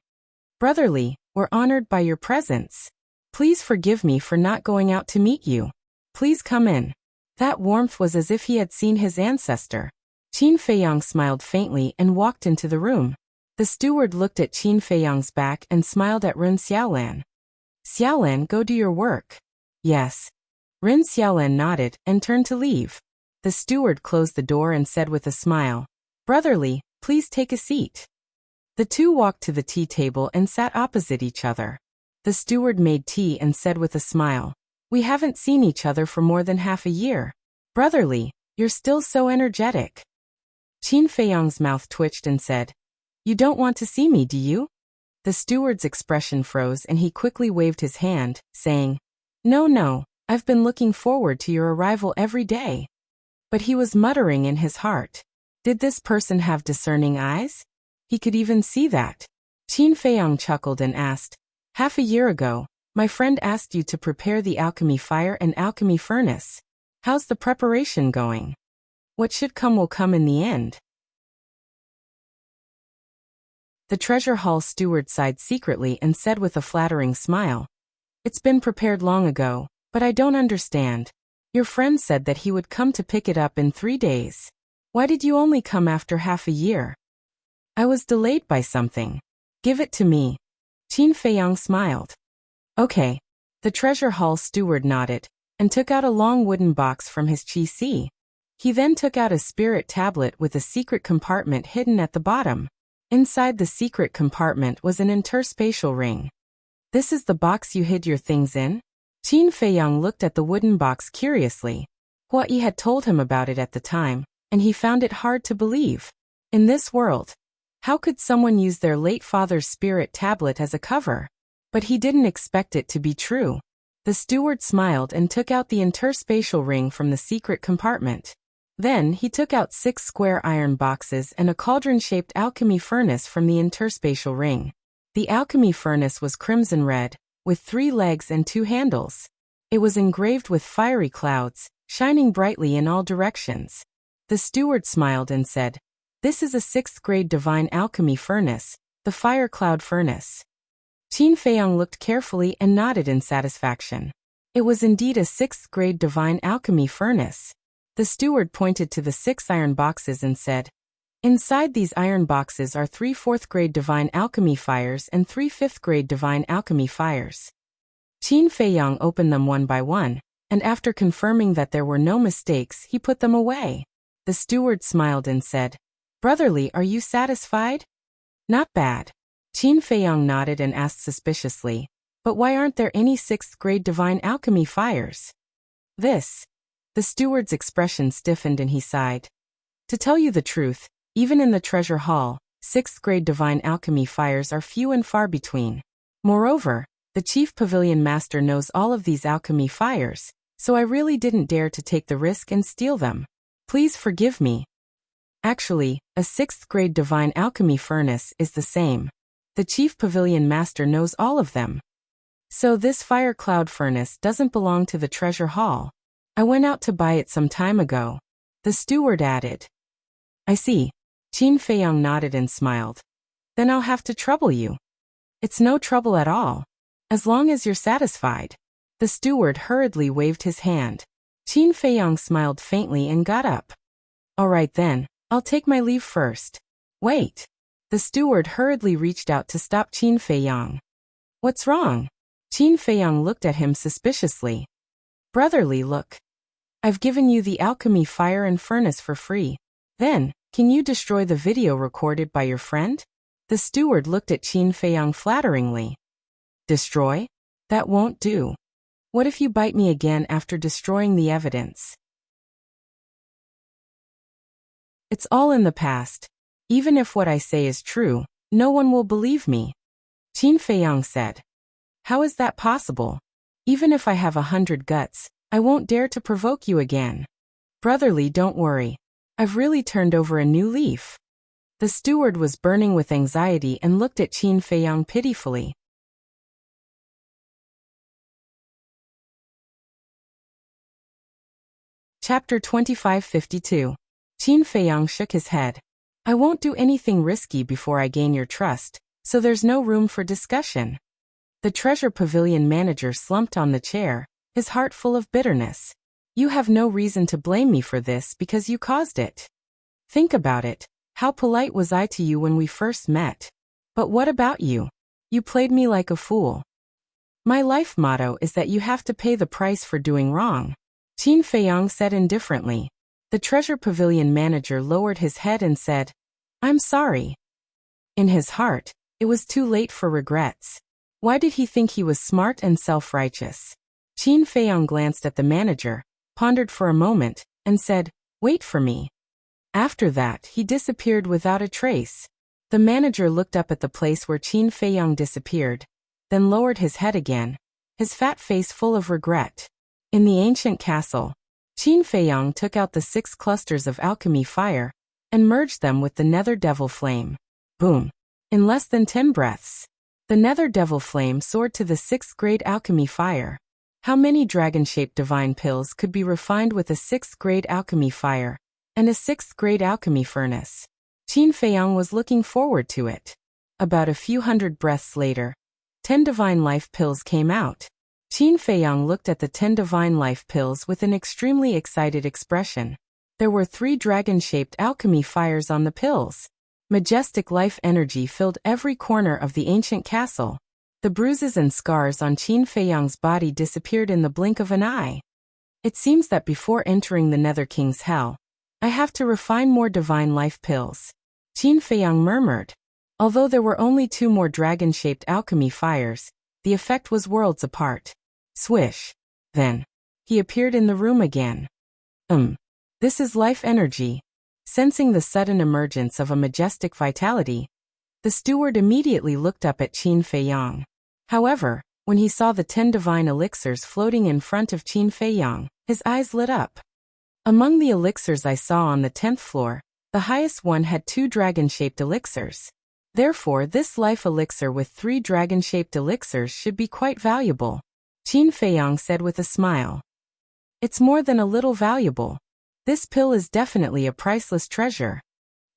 Brother Li, we're honored by your presence. Please forgive me for not going out to meet you. Please come in. That warmth was as if he had seen his ancestor. Qin Feiyang smiled faintly and walked into the room. The steward looked at Qin Feiyang's back and smiled at Ren Xiaolan. Xiaolan, go do your work. Yes. Ren Xiaolan nodded and turned to leave. The steward closed the door and said with a smile, Brother Li, please take a seat. The two walked to the tea table and sat opposite each other. The steward made tea and said with a smile, We haven't seen each other for more than half a year. Brother Li, you're still so energetic. Qin Feiyang's mouth twitched and said, You don't want to see me, do you? The steward's expression froze and he quickly waved his hand, saying, No, I've been looking forward to your arrival every day. But he was muttering in his heart. Did this person have discerning eyes? He could even see that. Qin Feiyang chuckled and asked, Half a year ago, my friend asked you to prepare the alchemy fire and alchemy furnace. How's the preparation going? What should come will come in the end. The treasure hall steward sighed secretly and said with a flattering smile, It's been prepared long ago, but I don't understand. Your friend said that he would come to pick it up in 3 days. Why did you only come after half a year? I was delayed by something. Give it to me. Qin Feiyang smiled. Okay. The treasure hall steward nodded, and took out a long wooden box from his qi. He then took out a spirit tablet with a secret compartment hidden at the bottom. Inside the secret compartment was an interspatial ring. This is the box you hid your things in? Qin Feiyang looked at the wooden box curiously. Huai had told him about it at the time, and he found it hard to believe. In this world, how could someone use their late father's spirit tablet as a cover? But he didn't expect it to be true. The steward smiled and took out the interspatial ring from the secret compartment. Then he took out 6 square iron boxes and a cauldron-shaped alchemy furnace from the interspatial ring. The alchemy furnace was crimson red, with 3 legs and 2 handles. It was engraved with fiery clouds, shining brightly in all directions. The steward smiled and said, "This is a 6th grade divine alchemy furnace, the fire cloud furnace." Qin Feiyang looked carefully and nodded in satisfaction. It was indeed a 6th grade divine alchemy furnace. The steward pointed to the 6 iron boxes and said, "Inside these iron boxes are 3 4th grade divine alchemy fires and 3 5th grade divine alchemy fires." Qin Feiyang opened them one by one, and after confirming that there were no mistakes, he put them away. The steward smiled and said, "Brotherly, are you satisfied?" "Not bad." Qin Feiyang nodded and asked suspiciously, "But why aren't there any 6th grade divine alchemy fires?" The steward's expression stiffened and he sighed. "To tell you the truth, even in the treasure hall, 6th grade divine alchemy fires are few and far between. Moreover, the chief pavilion master knows all of these alchemy fires, so I really didn't dare to take the risk and steal them. Please forgive me." Actually, a 6th grade divine alchemy furnace is the same. The chief pavilion master knows all of them. So this fire cloud furnace doesn't belong to the treasure hall. I went out to buy it some time ago. The steward added. "I see." Qin Feiyang nodded and smiled. "Then I'll have to trouble you." "It's no trouble at all. As long as you're satisfied." The steward hurriedly waved his hand. Qin Feiyang smiled faintly and got up. "All right then, I'll take my leave first." "Wait." The steward hurriedly reached out to stop Qin Feiyang. "What's wrong?" Qin Feiyang looked at him suspiciously. "Brotherly, look. I've given you the alchemy fire and furnace for free. Then, can you destroy the video recorded by your friend?" The steward looked at Qin Feiyang flatteringly. "Destroy? That won't do. What if you bite me again after destroying the evidence?" "It's all in the past. Even if what I say is true, no one will believe me." Qin Feiyang said. "How is that possible? Even if I have 100 guts, I won't dare to provoke you again." "Brotherly, don't worry. I've really turned over a new leaf." The steward was burning with anxiety and looked at Qin Feiyang pitifully. Chapter 2552. Qin Feiyang shook his head. "I won't do anything risky before I gain your trust, so there's no room for discussion." The treasure pavilion manager slumped on the chair, his heart full of bitterness. "You have no reason to blame me for this because you caused it. Think about it. How polite was I to you when we first met? But what about you? You played me like a fool. My life motto is that you have to pay the price for doing wrong." Qin Feiyang said indifferently. The treasure pavilion manager lowered his head and said, "I'm sorry." In his heart, it was too late for regrets. Why did he think he was smart and self-righteous? Qin Feiyang glanced at the manager, pondered for a moment, and said, "Wait for me." After that, he disappeared without a trace. The manager looked up at the place where Qin Feiyang disappeared, then lowered his head again, his fat face full of regret. In the ancient castle, Qin Feiyang took out the 6 clusters of alchemy fire and merged them with the nether devil flame. Boom! In less than 10 breaths, the nether devil flame soared to the 6th grade alchemy fire. How many dragon-shaped divine pills could be refined with a 6th grade alchemy fire and a 6th grade alchemy furnace? Qin Feiyang was looking forward to it. About a few hundred breaths later, 10 divine life pills came out. Qin Feiyang looked at the 10 divine life pills with an extremely excited expression. There were 3 dragon-shaped alchemy fires on the pills. Majestic life energy filled every corner of the ancient castle. The bruises and scars on Qin Feiyang's body disappeared in the blink of an eye. It seems that before entering the Nether King's hell, I have to refine more divine life pills. Qin Feiyang murmured. Although there were only 2 more dragon-shaped alchemy fires, the effect was worlds apart. Swish. Then, he appeared in the room again. This is life energy. Sensing the sudden emergence of a majestic vitality, the steward immediately looked up at Qin Feiyang. However, when he saw the 10 divine elixirs floating in front of Qin Feiyang, his eyes lit up. Among the elixirs I saw on the 10th floor, the highest one had 2 dragon-shaped elixirs. Therefore, this life elixir with 3 dragon-shaped elixirs should be quite valuable. Qin Feiyang said with a smile. It's more than a little valuable. This pill is definitely a priceless treasure.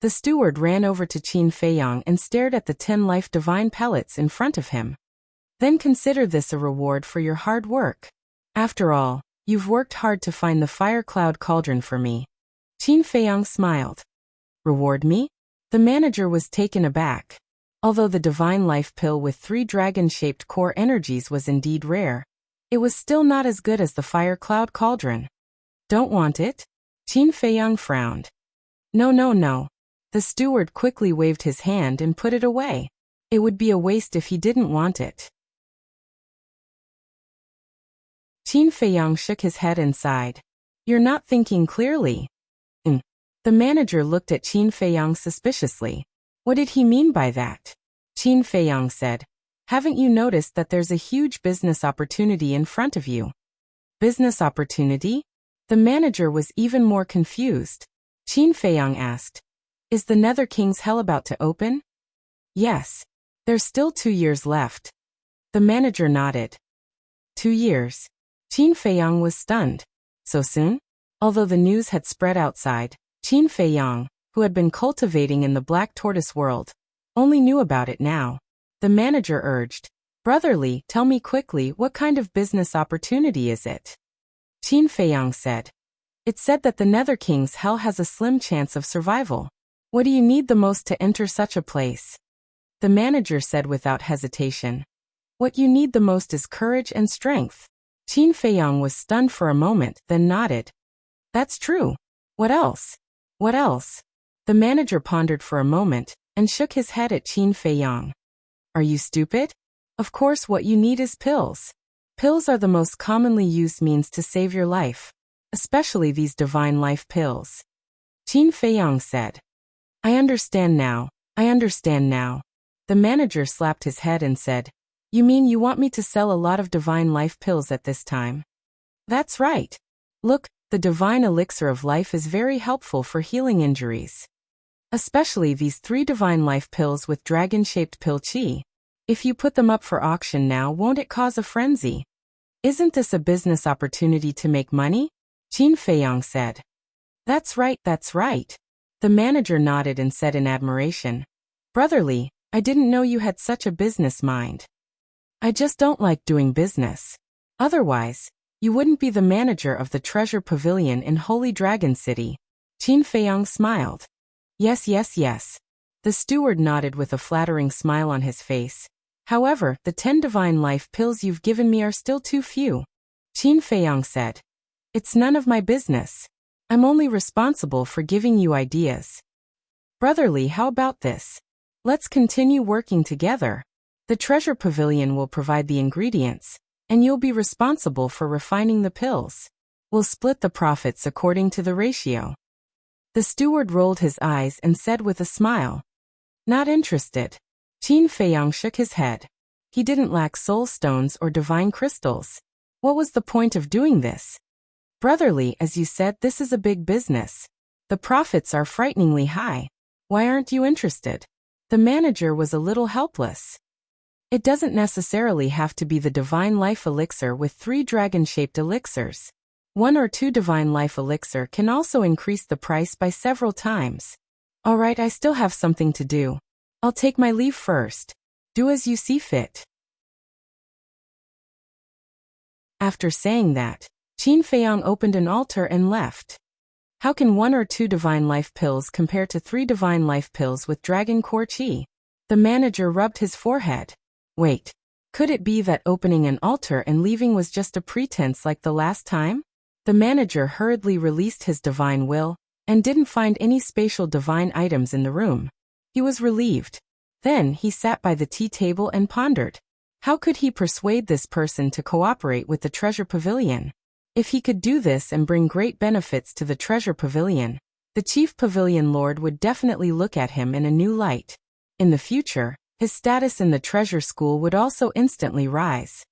The steward ran over to Qin Feiyang and stared at the 10 life divine pellets in front of him. Then consider this a reward for your hard work. After all, you've worked hard to find the fire cloud cauldron for me. Qin Feiyang smiled. Reward me? The manager was taken aback. Although the divine life pill with 3 dragon-shaped core energies was indeed rare, it was still not as good as the fire cloud cauldron. Don't want it? Qin Feiyang frowned. No. The steward quickly waved his hand and put it away. It would be a waste if he didn't want it. Qin Feiyang shook his head and sighed. You're not thinking clearly. The manager looked at Qin Feiyang suspiciously. What did he mean by that? Qin Feiyang said. Haven't you noticed that there's a huge business opportunity in front of you? Business opportunity? The manager was even more confused. Qin Feiyang asked. Is the Nether King's hell about to open? Yes. There's still 2 years left. The manager nodded. 2 years. Qin Feiyang was stunned. So soon? Although the news had spread outside, Qin Feiyang, who had been cultivating in the Black Tortoise world, only knew about it now. The manager urged. Brotherly, tell me quickly, what kind of business opportunity is it? Qin Feiyang said. It's said that the Nether King's hell has a slim chance of survival. What do you need the most to enter such a place? The manager said without hesitation. What you need the most is courage and strength. Qin Feiyang was stunned for a moment, then nodded. That's true. What else? What else? The manager pondered for a moment, and shook his head at Qin Feiyang. Are you stupid? Of course what you need is pills. Pills are the most commonly used means to save your life, especially these divine life pills. Qin Feiyang said. I understand now. The manager slapped his head and said, You mean you want me to sell a lot of divine life pills at this time? That's right. Look, the divine elixir of life is very helpful for healing injuries. Especially these 3 divine life pills with dragon-shaped pill chi. If you put them up for auction now, won't it cause a frenzy? Isn't this a business opportunity to make money? Qin Feiyang said. That's right. The manager nodded and said in admiration. Brotherly, I didn't know you had such a business mind. I just don't like doing business. Otherwise, you wouldn't be the manager of the treasure pavilion in Holy Dragon City. Qin Feiyang smiled. Yes. The steward nodded with a flattering smile on his face. However, the 10 divine life pills you've given me are still too few. Qin Feiyang said. It's none of my business. I'm only responsible for giving you ideas. Brotherly, how about this? Let's continue working together. The treasure pavilion will provide the ingredients, and you'll be responsible for refining the pills. We'll split the profits according to the ratio. The steward rolled his eyes and said with a smile. Not interested. Qin Feiyang shook his head. He didn't lack soul stones or divine crystals. What was the point of doing this? Brotherly, as you said, this is a big business. The profits are frighteningly high. Why aren't you interested? The manager was a little helpless. It doesn't necessarily have to be the divine life elixir with 3 dragon-shaped elixirs. 1 or 2 divine life elixir can also increase the price by several times. Alright, I still have something to do. I'll take my leave first. Do as you see fit. After saying that, Qin Feiyang opened an altar and left. How can 1 or 2 divine life pills compare to 3 divine life pills with dragon core qi? The manager rubbed his forehead. Wait. Could it be that opening an altar and leaving was just a pretense like the last time? The manager hurriedly released his divine will, and didn't find any spatial divine items in the room. He was relieved. Then he sat by the tea table and pondered. How could he persuade this person to cooperate with the treasure pavilion? If he could do this and bring great benefits to the treasure pavilion, the chief pavilion lord would definitely look at him in a new light. In the future, his status in the treasure school would also instantly rise.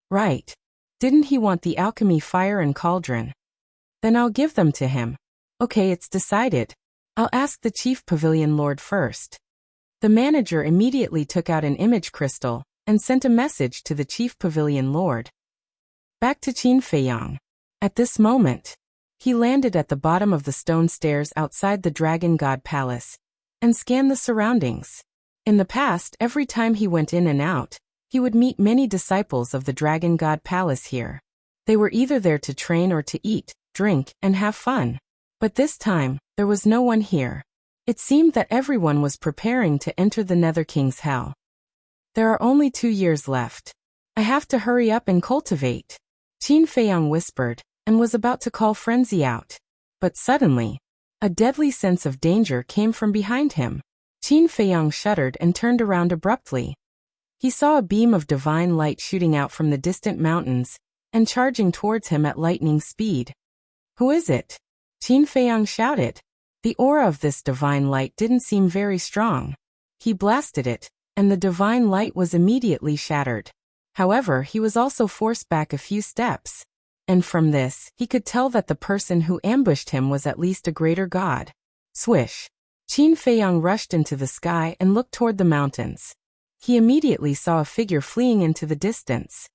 Right. Didn't he want the alchemy fire and cauldron? Then I'll give them to him. Okay, it's decided. I'll ask the chief pavilion lord first. The manager immediately took out an image crystal and sent a message to the chief pavilion lord. Back to Qin Feiyang. At this moment, he landed at the bottom of the stone stairs outside the Dragon God Palace and scanned the surroundings. In the past, every time he went in and out, he would meet many disciples of the Dragon God Palace here. They were either there to train or to eat, drink, and have fun. But this time, there was no one here. It seemed that everyone was preparing to enter the Nether King's hell. There are only 2 years left. I have to hurry up and cultivate. Qin Feiyang whispered, and was about to call Frenzy out. But suddenly, a deadly sense of danger came from behind him. Qin Feiyang shuddered and turned around abruptly. He saw a beam of divine light shooting out from the distant mountains and charging towards him at lightning speed. Who is it? Qin Feiyang shouted. The aura of this divine light didn't seem very strong. He blasted it, and the divine light was immediately shattered. However, he was also forced back a few steps. And from this, he could tell that the person who ambushed him was at least a greater god. Swish! Qin Feiyang rushed into the sky and looked toward the mountains. He immediately saw a figure fleeing into the distance.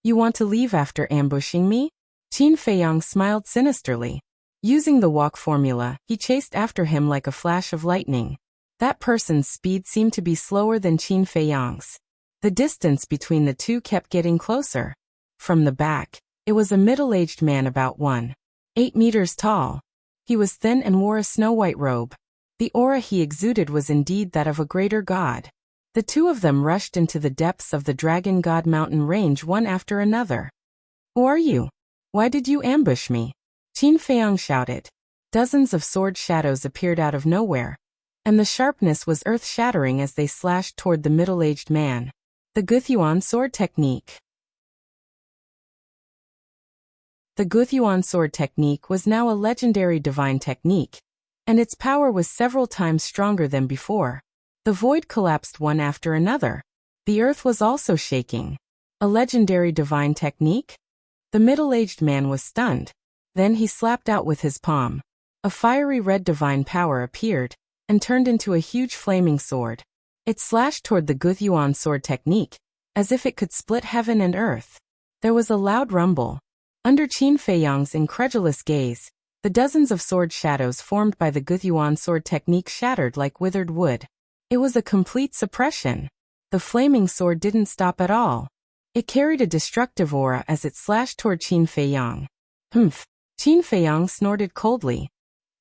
You want to leave after ambushing me? Qin Feiyang smiled sinisterly. Using the walk formula, he chased after him like a flash of lightning. That person's speed seemed to be slower than Qin Feiyang's. The distance between the two kept getting closer. From the back, it was a middle-aged man about 1.8 meters tall. He was thin and wore a snow-white robe. The aura he exuded was indeed that of a greater god. The two of them rushed into the depths of the Dragon God mountain range one after another. Who are you? Why did you ambush me? Qin Feiyang shouted. Dozens of sword shadows appeared out of nowhere, and the sharpness was earth-shattering as they slashed toward the middle-aged man. The Guthyuan sword technique. The Guthyuan sword technique was now a legendary divine technique, and its power was several times stronger than before. The void collapsed one after another. The earth was also shaking. A legendary divine technique? The middle-aged man was stunned. Then he slapped out with his palm. A fiery red divine power appeared, and turned into a huge flaming sword. It slashed toward the Guthyuan sword technique, as if it could split heaven and earth. There was a loud rumble. Under Qin Feiyang's incredulous gaze, the dozens of sword shadows formed by the Guthyuan sword technique shattered like withered wood. It was a complete suppression. The flaming sword didn't stop at all. It carried a destructive aura as it slashed toward Qin Feiyang. Humph! Qin Feiyang snorted coldly.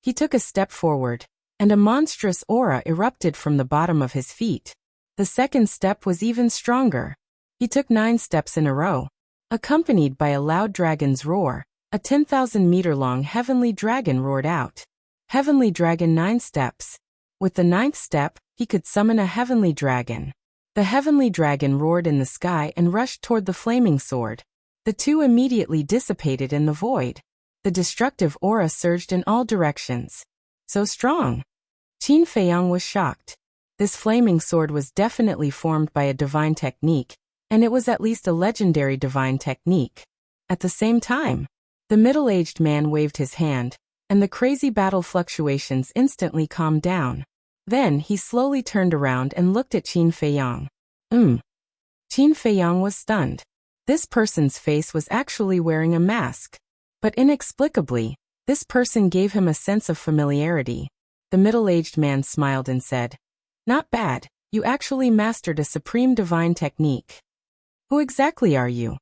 He took a step forward, and a monstrous aura erupted from the bottom of his feet. The second step was even stronger. He took 9 steps in a row. Accompanied by a loud dragon's roar, a 10,000-meter-long heavenly dragon roared out. Heavenly dragon 9 steps. With the 9th step, he could summon a heavenly dragon. The heavenly dragon roared in the sky and rushed toward the flaming sword. The two immediately dissipated in the void. The destructive aura surged in all directions. So strong! Qin Feiyang was shocked. This flaming sword was definitely formed by a divine technique, and it was at least a legendary divine technique. At the same time, the middle-aged man waved his hand, and the crazy battle fluctuations instantly calmed down. Then he slowly turned around and looked at Qin Feiyang. Qin Feiyang was stunned. This person's face was actually wearing a mask. But inexplicably, this person gave him a sense of familiarity. The middle-aged man smiled and said, "Not bad, you actually mastered a supreme divine technique. Who exactly are you?"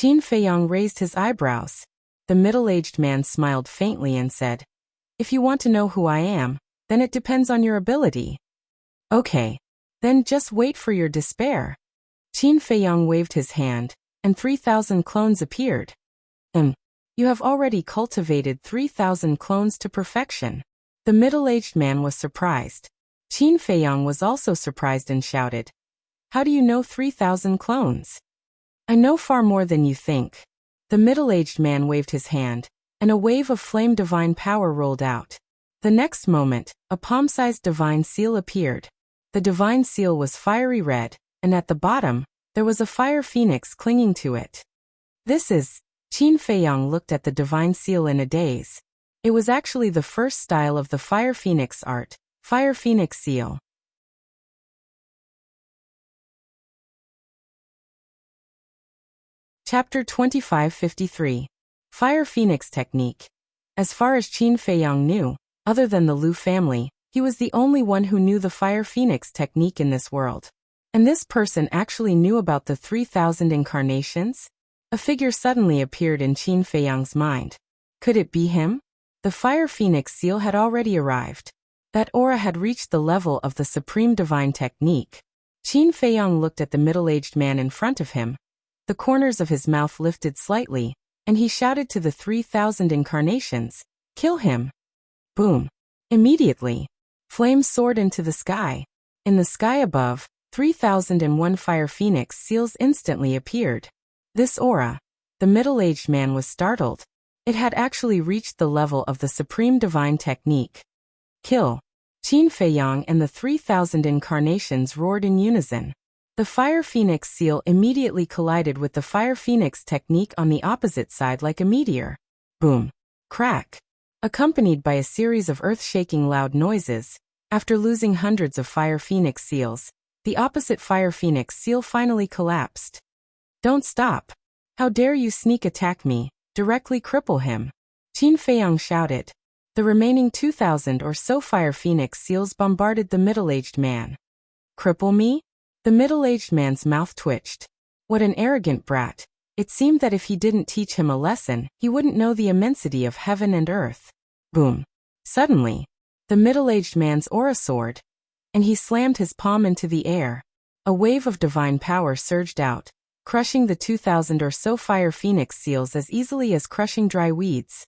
Qin Feiyang raised his eyebrows. The middle-aged man smiled faintly and said, "If you want to know who I am, then it depends on your ability." "Okay. Then just wait for your despair." Qin Feiyang waved his hand, and 3,000 clones appeared. You have already cultivated 3,000 clones to perfection." The middle-aged man was surprised. Qin Feiyang was also surprised and shouted, "How do you know 3,000 clones?" "I know far more than you think." The middle-aged man waved his hand, and a wave of flame divine power rolled out. The next moment, a palm-sized divine seal appeared. The divine seal was fiery red, and at the bottom, there was a fire phoenix clinging to it. "This is..." Qin Feiyang looked at the divine seal in a daze. It was actually the first style of the fire phoenix art, fire phoenix seal. Chapter 2553. Fire Phoenix Technique. As far as Qin Feiyang knew, other than the Lu family, he was the only one who knew the Fire Phoenix technique in this world. And this person actually knew about the 3,000 incarnations? A figure suddenly appeared in Qin Feiyang's mind. Could it be him? The Fire Phoenix seal had already arrived. That aura had reached the level of the Supreme Divine Technique. Qin Feiyang looked at the middle-aged man in front of him. The corners of his mouth lifted slightly, and he shouted to the 3,000 incarnations, "Kill him!" Boom! Immediately, flames soared into the sky. In the sky above, 3,001 Fire Phoenix seals instantly appeared. This aura, the middle-aged man was startled. It had actually reached the level of the Supreme Divine Technique. "Kill!" Qin Feiyang and the 3,000 incarnations roared in unison. The Fire Phoenix seal immediately collided with the Fire Phoenix technique on the opposite side like a meteor. Boom! Crack! Accompanied by a series of earth-shaking loud noises, after losing hundreds of Fire Phoenix seals, the opposite Fire Phoenix seal finally collapsed. "Don't stop! How dare you sneak attack me, directly cripple him!" Qin Feiyang shouted. The remaining 2,000 or so Fire Phoenix seals bombarded the middle-aged man. "Cripple me?" The middle-aged man's mouth twitched. What an arrogant brat. It seemed that if he didn't teach him a lesson, he wouldn't know the immensity of heaven and earth. Boom! Suddenly, the middle-aged man's aura soared, and he slammed his palm into the air. A wave of divine power surged out, crushing the 2,000 or so Fire Phoenix seals as easily as crushing dry weeds.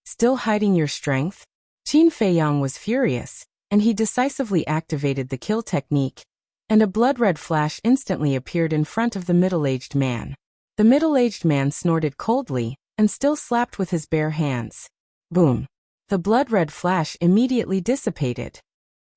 "Still hiding your strength?" Qin Feiyang was furious, and he decisively activated the kill technique, and a blood-red flash instantly appeared in front of the middle-aged man. The middle-aged man snorted coldly, and still slapped with his bare hands. Boom! The blood-red flash immediately dissipated.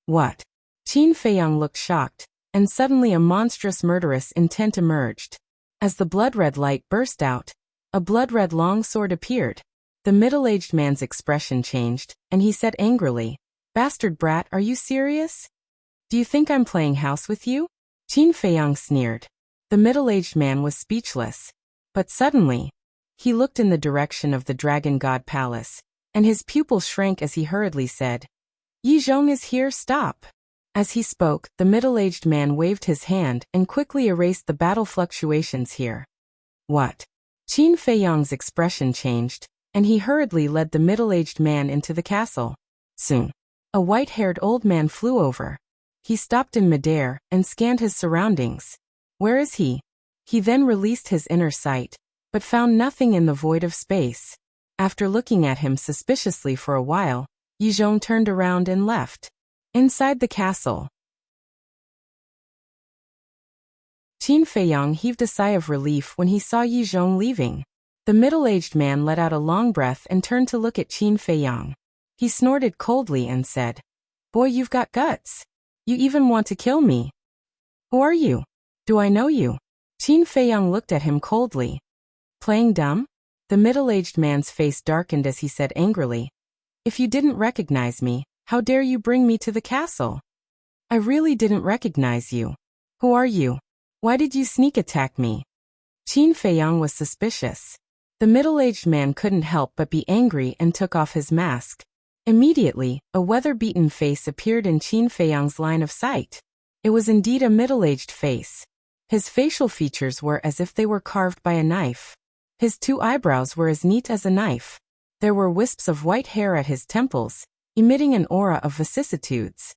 "What?" Qin Feiyang looked shocked, and suddenly a monstrous murderous intent emerged. As the blood-red light burst out, a blood-red longsword appeared. The middle-aged man's expression changed, and he said angrily, "Bastard brat, are you serious? Do you think I'm playing house with you?" Qin Feiyang sneered. The middle-aged man was speechless. But suddenly, he looked in the direction of the Dragon God Palace, and his pupils shrank as he hurriedly said, "Yi Zhong is here, stop!" As he spoke, the middle-aged man waved his hand and quickly erased the battle fluctuations here. "What?" Qin Feiyang's expression changed, and he hurriedly led the middle-aged man into the castle. Soon, a white-haired old man flew over. He stopped in midair and scanned his surroundings. Where is he? He then released his inner sight, but found nothing in the void of space. After looking at him suspiciously for a while, Yi Zhong turned around and left. Inside the castle, Qin Feiyang heaved a sigh of relief when he saw Yi Zhong leaving. The middle-aged man let out a long breath and turned to look at Qin Feiyang. He snorted coldly and said, "Boy, you've got guts. You even want to kill me. Who are you? Do I know you?" Qin Feiyang looked at him coldly. "Playing dumb?" The middle-aged man's face darkened as he said angrily, "If you didn't recognize me, how dare you bring me to the castle? I really didn't recognize you. Who are you? Why did you sneak attack me?" Qin Feiyang was suspicious. The middle-aged man couldn't help but be angry and took off his mask. Immediately, a weather-beaten face appeared in Qin Feiyang's line of sight. It was indeed a middle-aged face. His facial features were as if they were carved by a knife. His 2 eyebrows were as neat as a knife. There were wisps of white hair at his temples, emitting an aura of vicissitudes.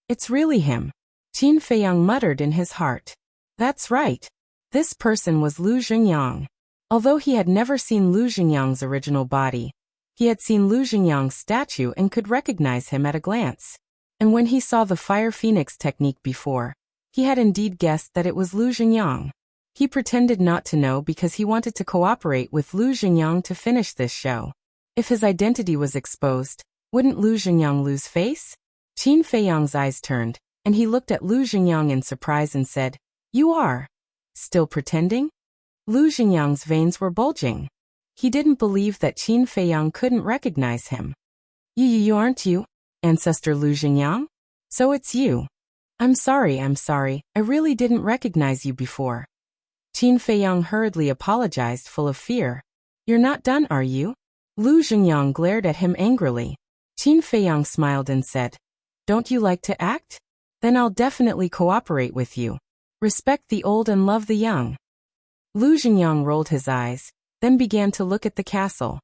It's really him, Qin Feiyang muttered in his heart. That's right. This person was Lu Xingyang. Although he had never seen Lu Xingyang's original body, he had seen Lu Xingyang's statue and could recognize him at a glance. And when he saw the Fire Phoenix technique before, he had indeed guessed that it was Lu Xingyang. He pretended not to know because he wanted to cooperate with Lu Xingyang to finish this show. If his identity was exposed, wouldn't Lu Xingyang lose face? Qin Feiyang's eyes turned, and he looked at Lu Xingyang in surprise and said, "You are still pretending?" Lu Xingyang's veins were bulging. He didn't believe that Qin Feiyang couldn't recognize him. You aren't you, Ancestor Lu Xingyang? So it's you. I'm sorry, I really didn't recognize you before. Qin Feiyang hurriedly apologized, full of fear. You're not done, are you? Lu Xingyang glared at him angrily. Qin Feiyang smiled and said, "Don't you like to act? Then I'll definitely cooperate with you. Respect the old and love the young." Lu Xingyang rolled his eyes, then began to look at the castle.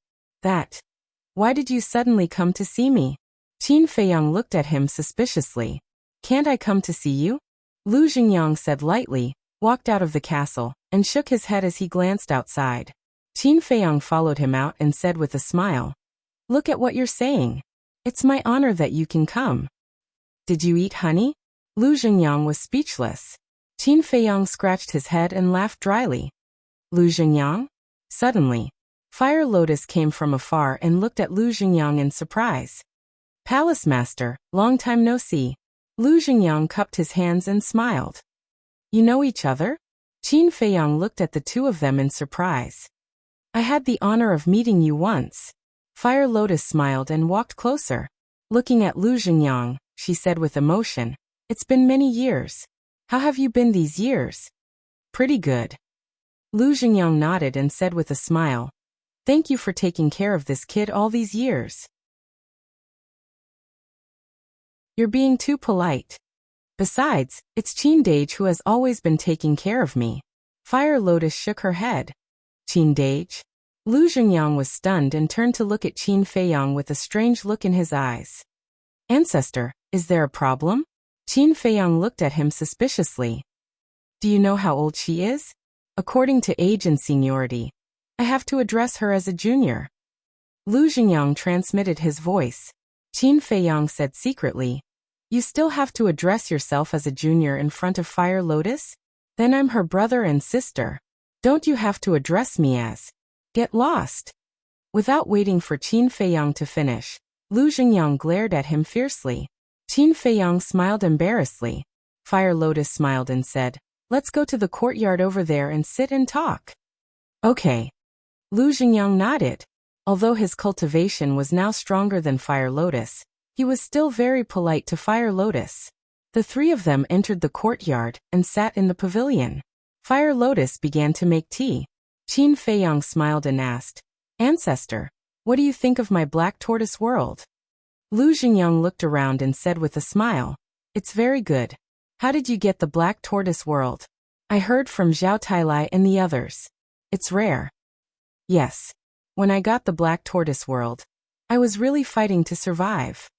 Why did you suddenly come to see me? Qin Feiyang looked at him suspiciously. Can't I come to see you? Lu Xingyang said lightly, walked out of the castle, and shook his head as he glanced outside. Qin Feiyang followed him out and said with a smile, "Look at what you're saying. It's my honor that you can come." Did you eat honey? Lu Xingyang was speechless. Qin Feiyang scratched his head and laughed dryly. Lu Xingyang? Suddenly, Fire Lotus came from afar and looked at Lu Xingyang in surprise. Palace Master, long time no see. Lu Xingyang cupped his hands and smiled. You know each other? Qin Feiyang looked at the two of them in surprise. I had the honor of meeting you once. Fire Lotus smiled and walked closer. Looking at Lu Xingyang, she said with emotion, "It's been many years. How have you been these years?" "Pretty good." Lu Xingyang nodded and said with a smile, "Thank you for taking care of this kid all these years. You're being too polite. Besides, it's Qin Dage who has always been taking care of me." Fire Lotus shook her head. Qin Dage? Lu Xingyang was stunned and turned to look at Qin Feiyang with a strange look in his eyes. Ancestor, is there a problem? Qin Feiyang looked at him suspiciously. Do you know how old she is? According to age and seniority, I have to address her as a junior. Lu Xingyang transmitted his voice. Qin Feiyang said secretly, You still have to address yourself as a junior in front of Fire Lotus? Then I'm her brother and sister. Don't you have to address me as? Get lost. Without waiting for Qin Feiyang to finish, Lu Xingyang glared at him fiercely. Qin Feiyang smiled embarrassedly. Fire Lotus smiled and said, Let's go to the courtyard over there and sit and talk. Okay. Lu Xingyang nodded. Although his cultivation was now stronger than Fire Lotus, he was still very polite to Fire Lotus. The three of them entered the courtyard and sat in the pavilion. Fire Lotus began to make tea. Qin Feiyang smiled and asked, Ancestor, what do you think of my black tortoise world? Lu Xingyang looked around and said with a smile, It's very good. How did you get the black tortoise world? I heard from Zhao Tailai and the others. It's rare. Yes. When I got the black tortoise world, I was really fighting to survive.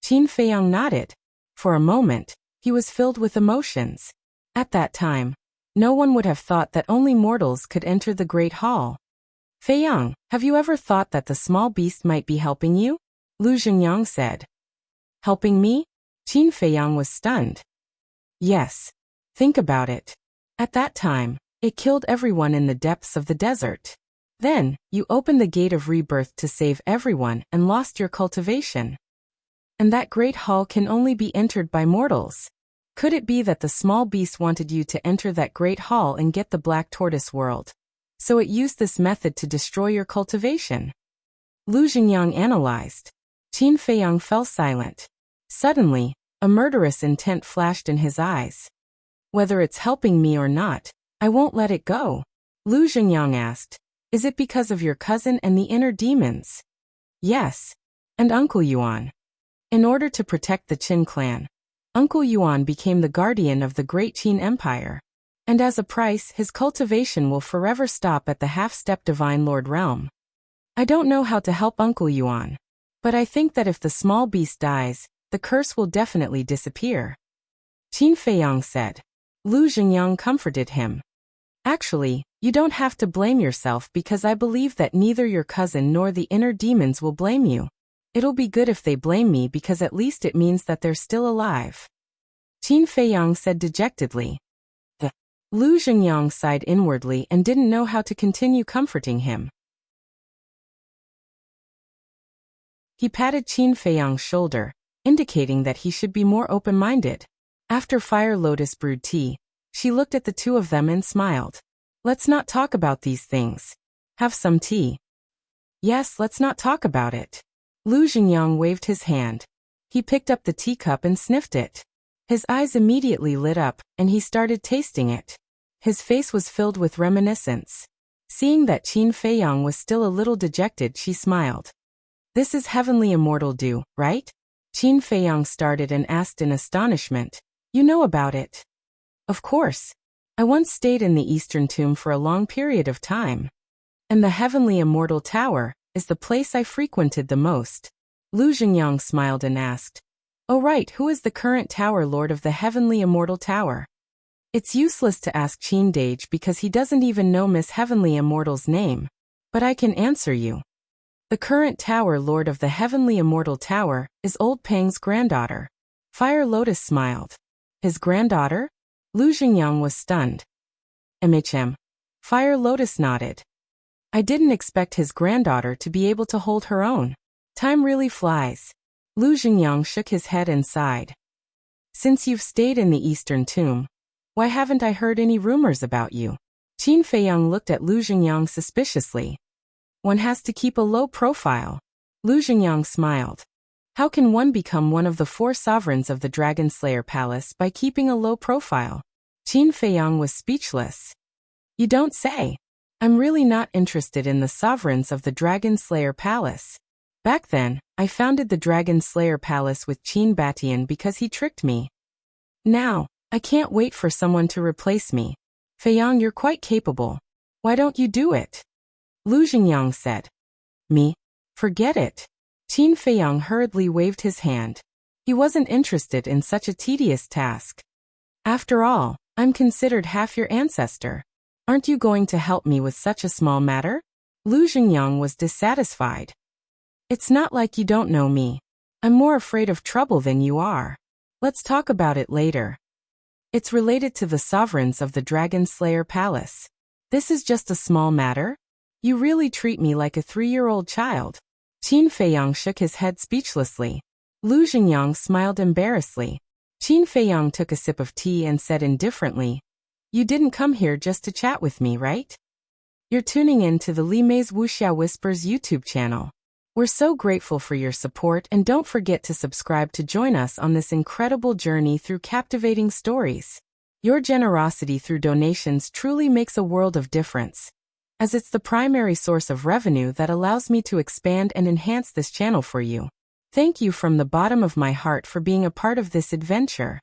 Qin Feiyang nodded. For a moment, he was filled with emotions. At that time, no one would have thought that only mortals could enter the Great Hall. Feiyang, have you ever thought that the small beast might be helping you? Lu Xingyang said. Helping me? Qin Feiyang was stunned. Yes. Think about it. At that time, it killed everyone in the depths of the desert. Then, you opened the gate of rebirth to save everyone and lost your cultivation. And that great hall can only be entered by mortals. Could it be that the small beast wanted you to enter that great hall and get the black tortoise world? So it used this method to destroy your cultivation? Lu Xingyang analyzed. Qin Feiyang fell silent. Suddenly, a murderous intent flashed in his eyes. Whether it's helping me or not, I won't let it go. Lu Xingyang asked. Is it because of your cousin and the inner demons? Yes. And Uncle Yuan. In order to protect the Qin clan, Uncle Yuan became the guardian of the great Qin Empire. And as a price, his cultivation will forever stop at the half-step Divine Lord realm. I don't know how to help Uncle Yuan, but I think that if the small beast dies, the curse will definitely disappear. Qin Feiyang said. Lu Xingyang comforted him. Actually, you don't have to blame yourself because I believe that neither your cousin nor the inner demons will blame you. It'll be good if they blame me because at least it means that they're still alive. Qin Feiyang said dejectedly. Lu Xingyang sighed inwardly and didn't know how to continue comforting him. He patted Qin Feiyang's shoulder, indicating that he should be more open-minded. After Fire Lotus brewed tea, she looked at the two of them and smiled. Let's not talk about these things. Have some tea. Yes, let's not talk about it. Lu Xingyang waved his hand. He picked up the teacup and sniffed it. His eyes immediately lit up, and he started tasting it. His face was filled with reminiscence. Seeing that Qin Feiyang was still a little dejected, she smiled. This is heavenly immortal dew, right? Qin Feiyang started and asked in astonishment. You know about it? Of course. I once stayed in the Eastern Tomb for a long period of time. And the Heavenly Immortal Tower is the place I frequented the most. Lu Xingyang smiled and asked, Oh right, who is the current Tower Lord of the Heavenly Immortal Tower? It's useless to ask Qin Dage because he doesn't even know Miss Heavenly Immortal's name. But I can answer you. The current Tower Lord of the Heavenly Immortal Tower is Old Pang's granddaughter. Fire Lotus smiled. His granddaughter? Lu Xingyang was stunned. MHM. Fire Lotus nodded. I didn't expect his granddaughter to be able to hold her own. Time really flies. Lu Xingyang shook his head and sighed. Since you've stayed in the Eastern Tomb, why haven't I heard any rumors about you? Qin Feiyang looked at Lu Xingyang suspiciously. One has to keep a low profile. Lu Xingyang smiled. How can one become one of the 4 sovereigns of the Dragon Slayer Palace by keeping a low profile? Qin Feiyang was speechless. You don't say. I'm really not interested in the sovereigns of the Dragon Slayer Palace. Back then, I founded the Dragon Slayer Palace with Qin Batian because he tricked me. Now, I can't wait for someone to replace me. Feiyang, you're quite capable. Why don't you do it? Lu Xingyang said. Me? Forget it. Qin Feiyang hurriedly waved his hand. He wasn't interested in such a tedious task. After all, I'm considered half your ancestor. Aren't you going to help me with such a small matter? Lu Xingyang was dissatisfied. It's not like you don't know me. I'm more afraid of trouble than you are. Let's talk about it later. It's related to the sovereigns of the Dragon Slayer Palace. This is just a small matter? You really treat me like a 3-year-old child. Qin Feiyang shook his head speechlessly. Lu Xingyang smiled embarrassedly. Qin Feiyang took a sip of tea and said indifferently, You didn't come here just to chat with me, right? You're tuning in to the Li Mei's Wuxia Whispers YouTube channel. We're so grateful for your support and don't forget to subscribe to join us on this incredible journey through captivating stories. Your generosity through donations truly makes a world of difference, as it's the primary source of revenue that allows me to expand and enhance this channel for you. Thank you from the bottom of my heart for being a part of this adventure.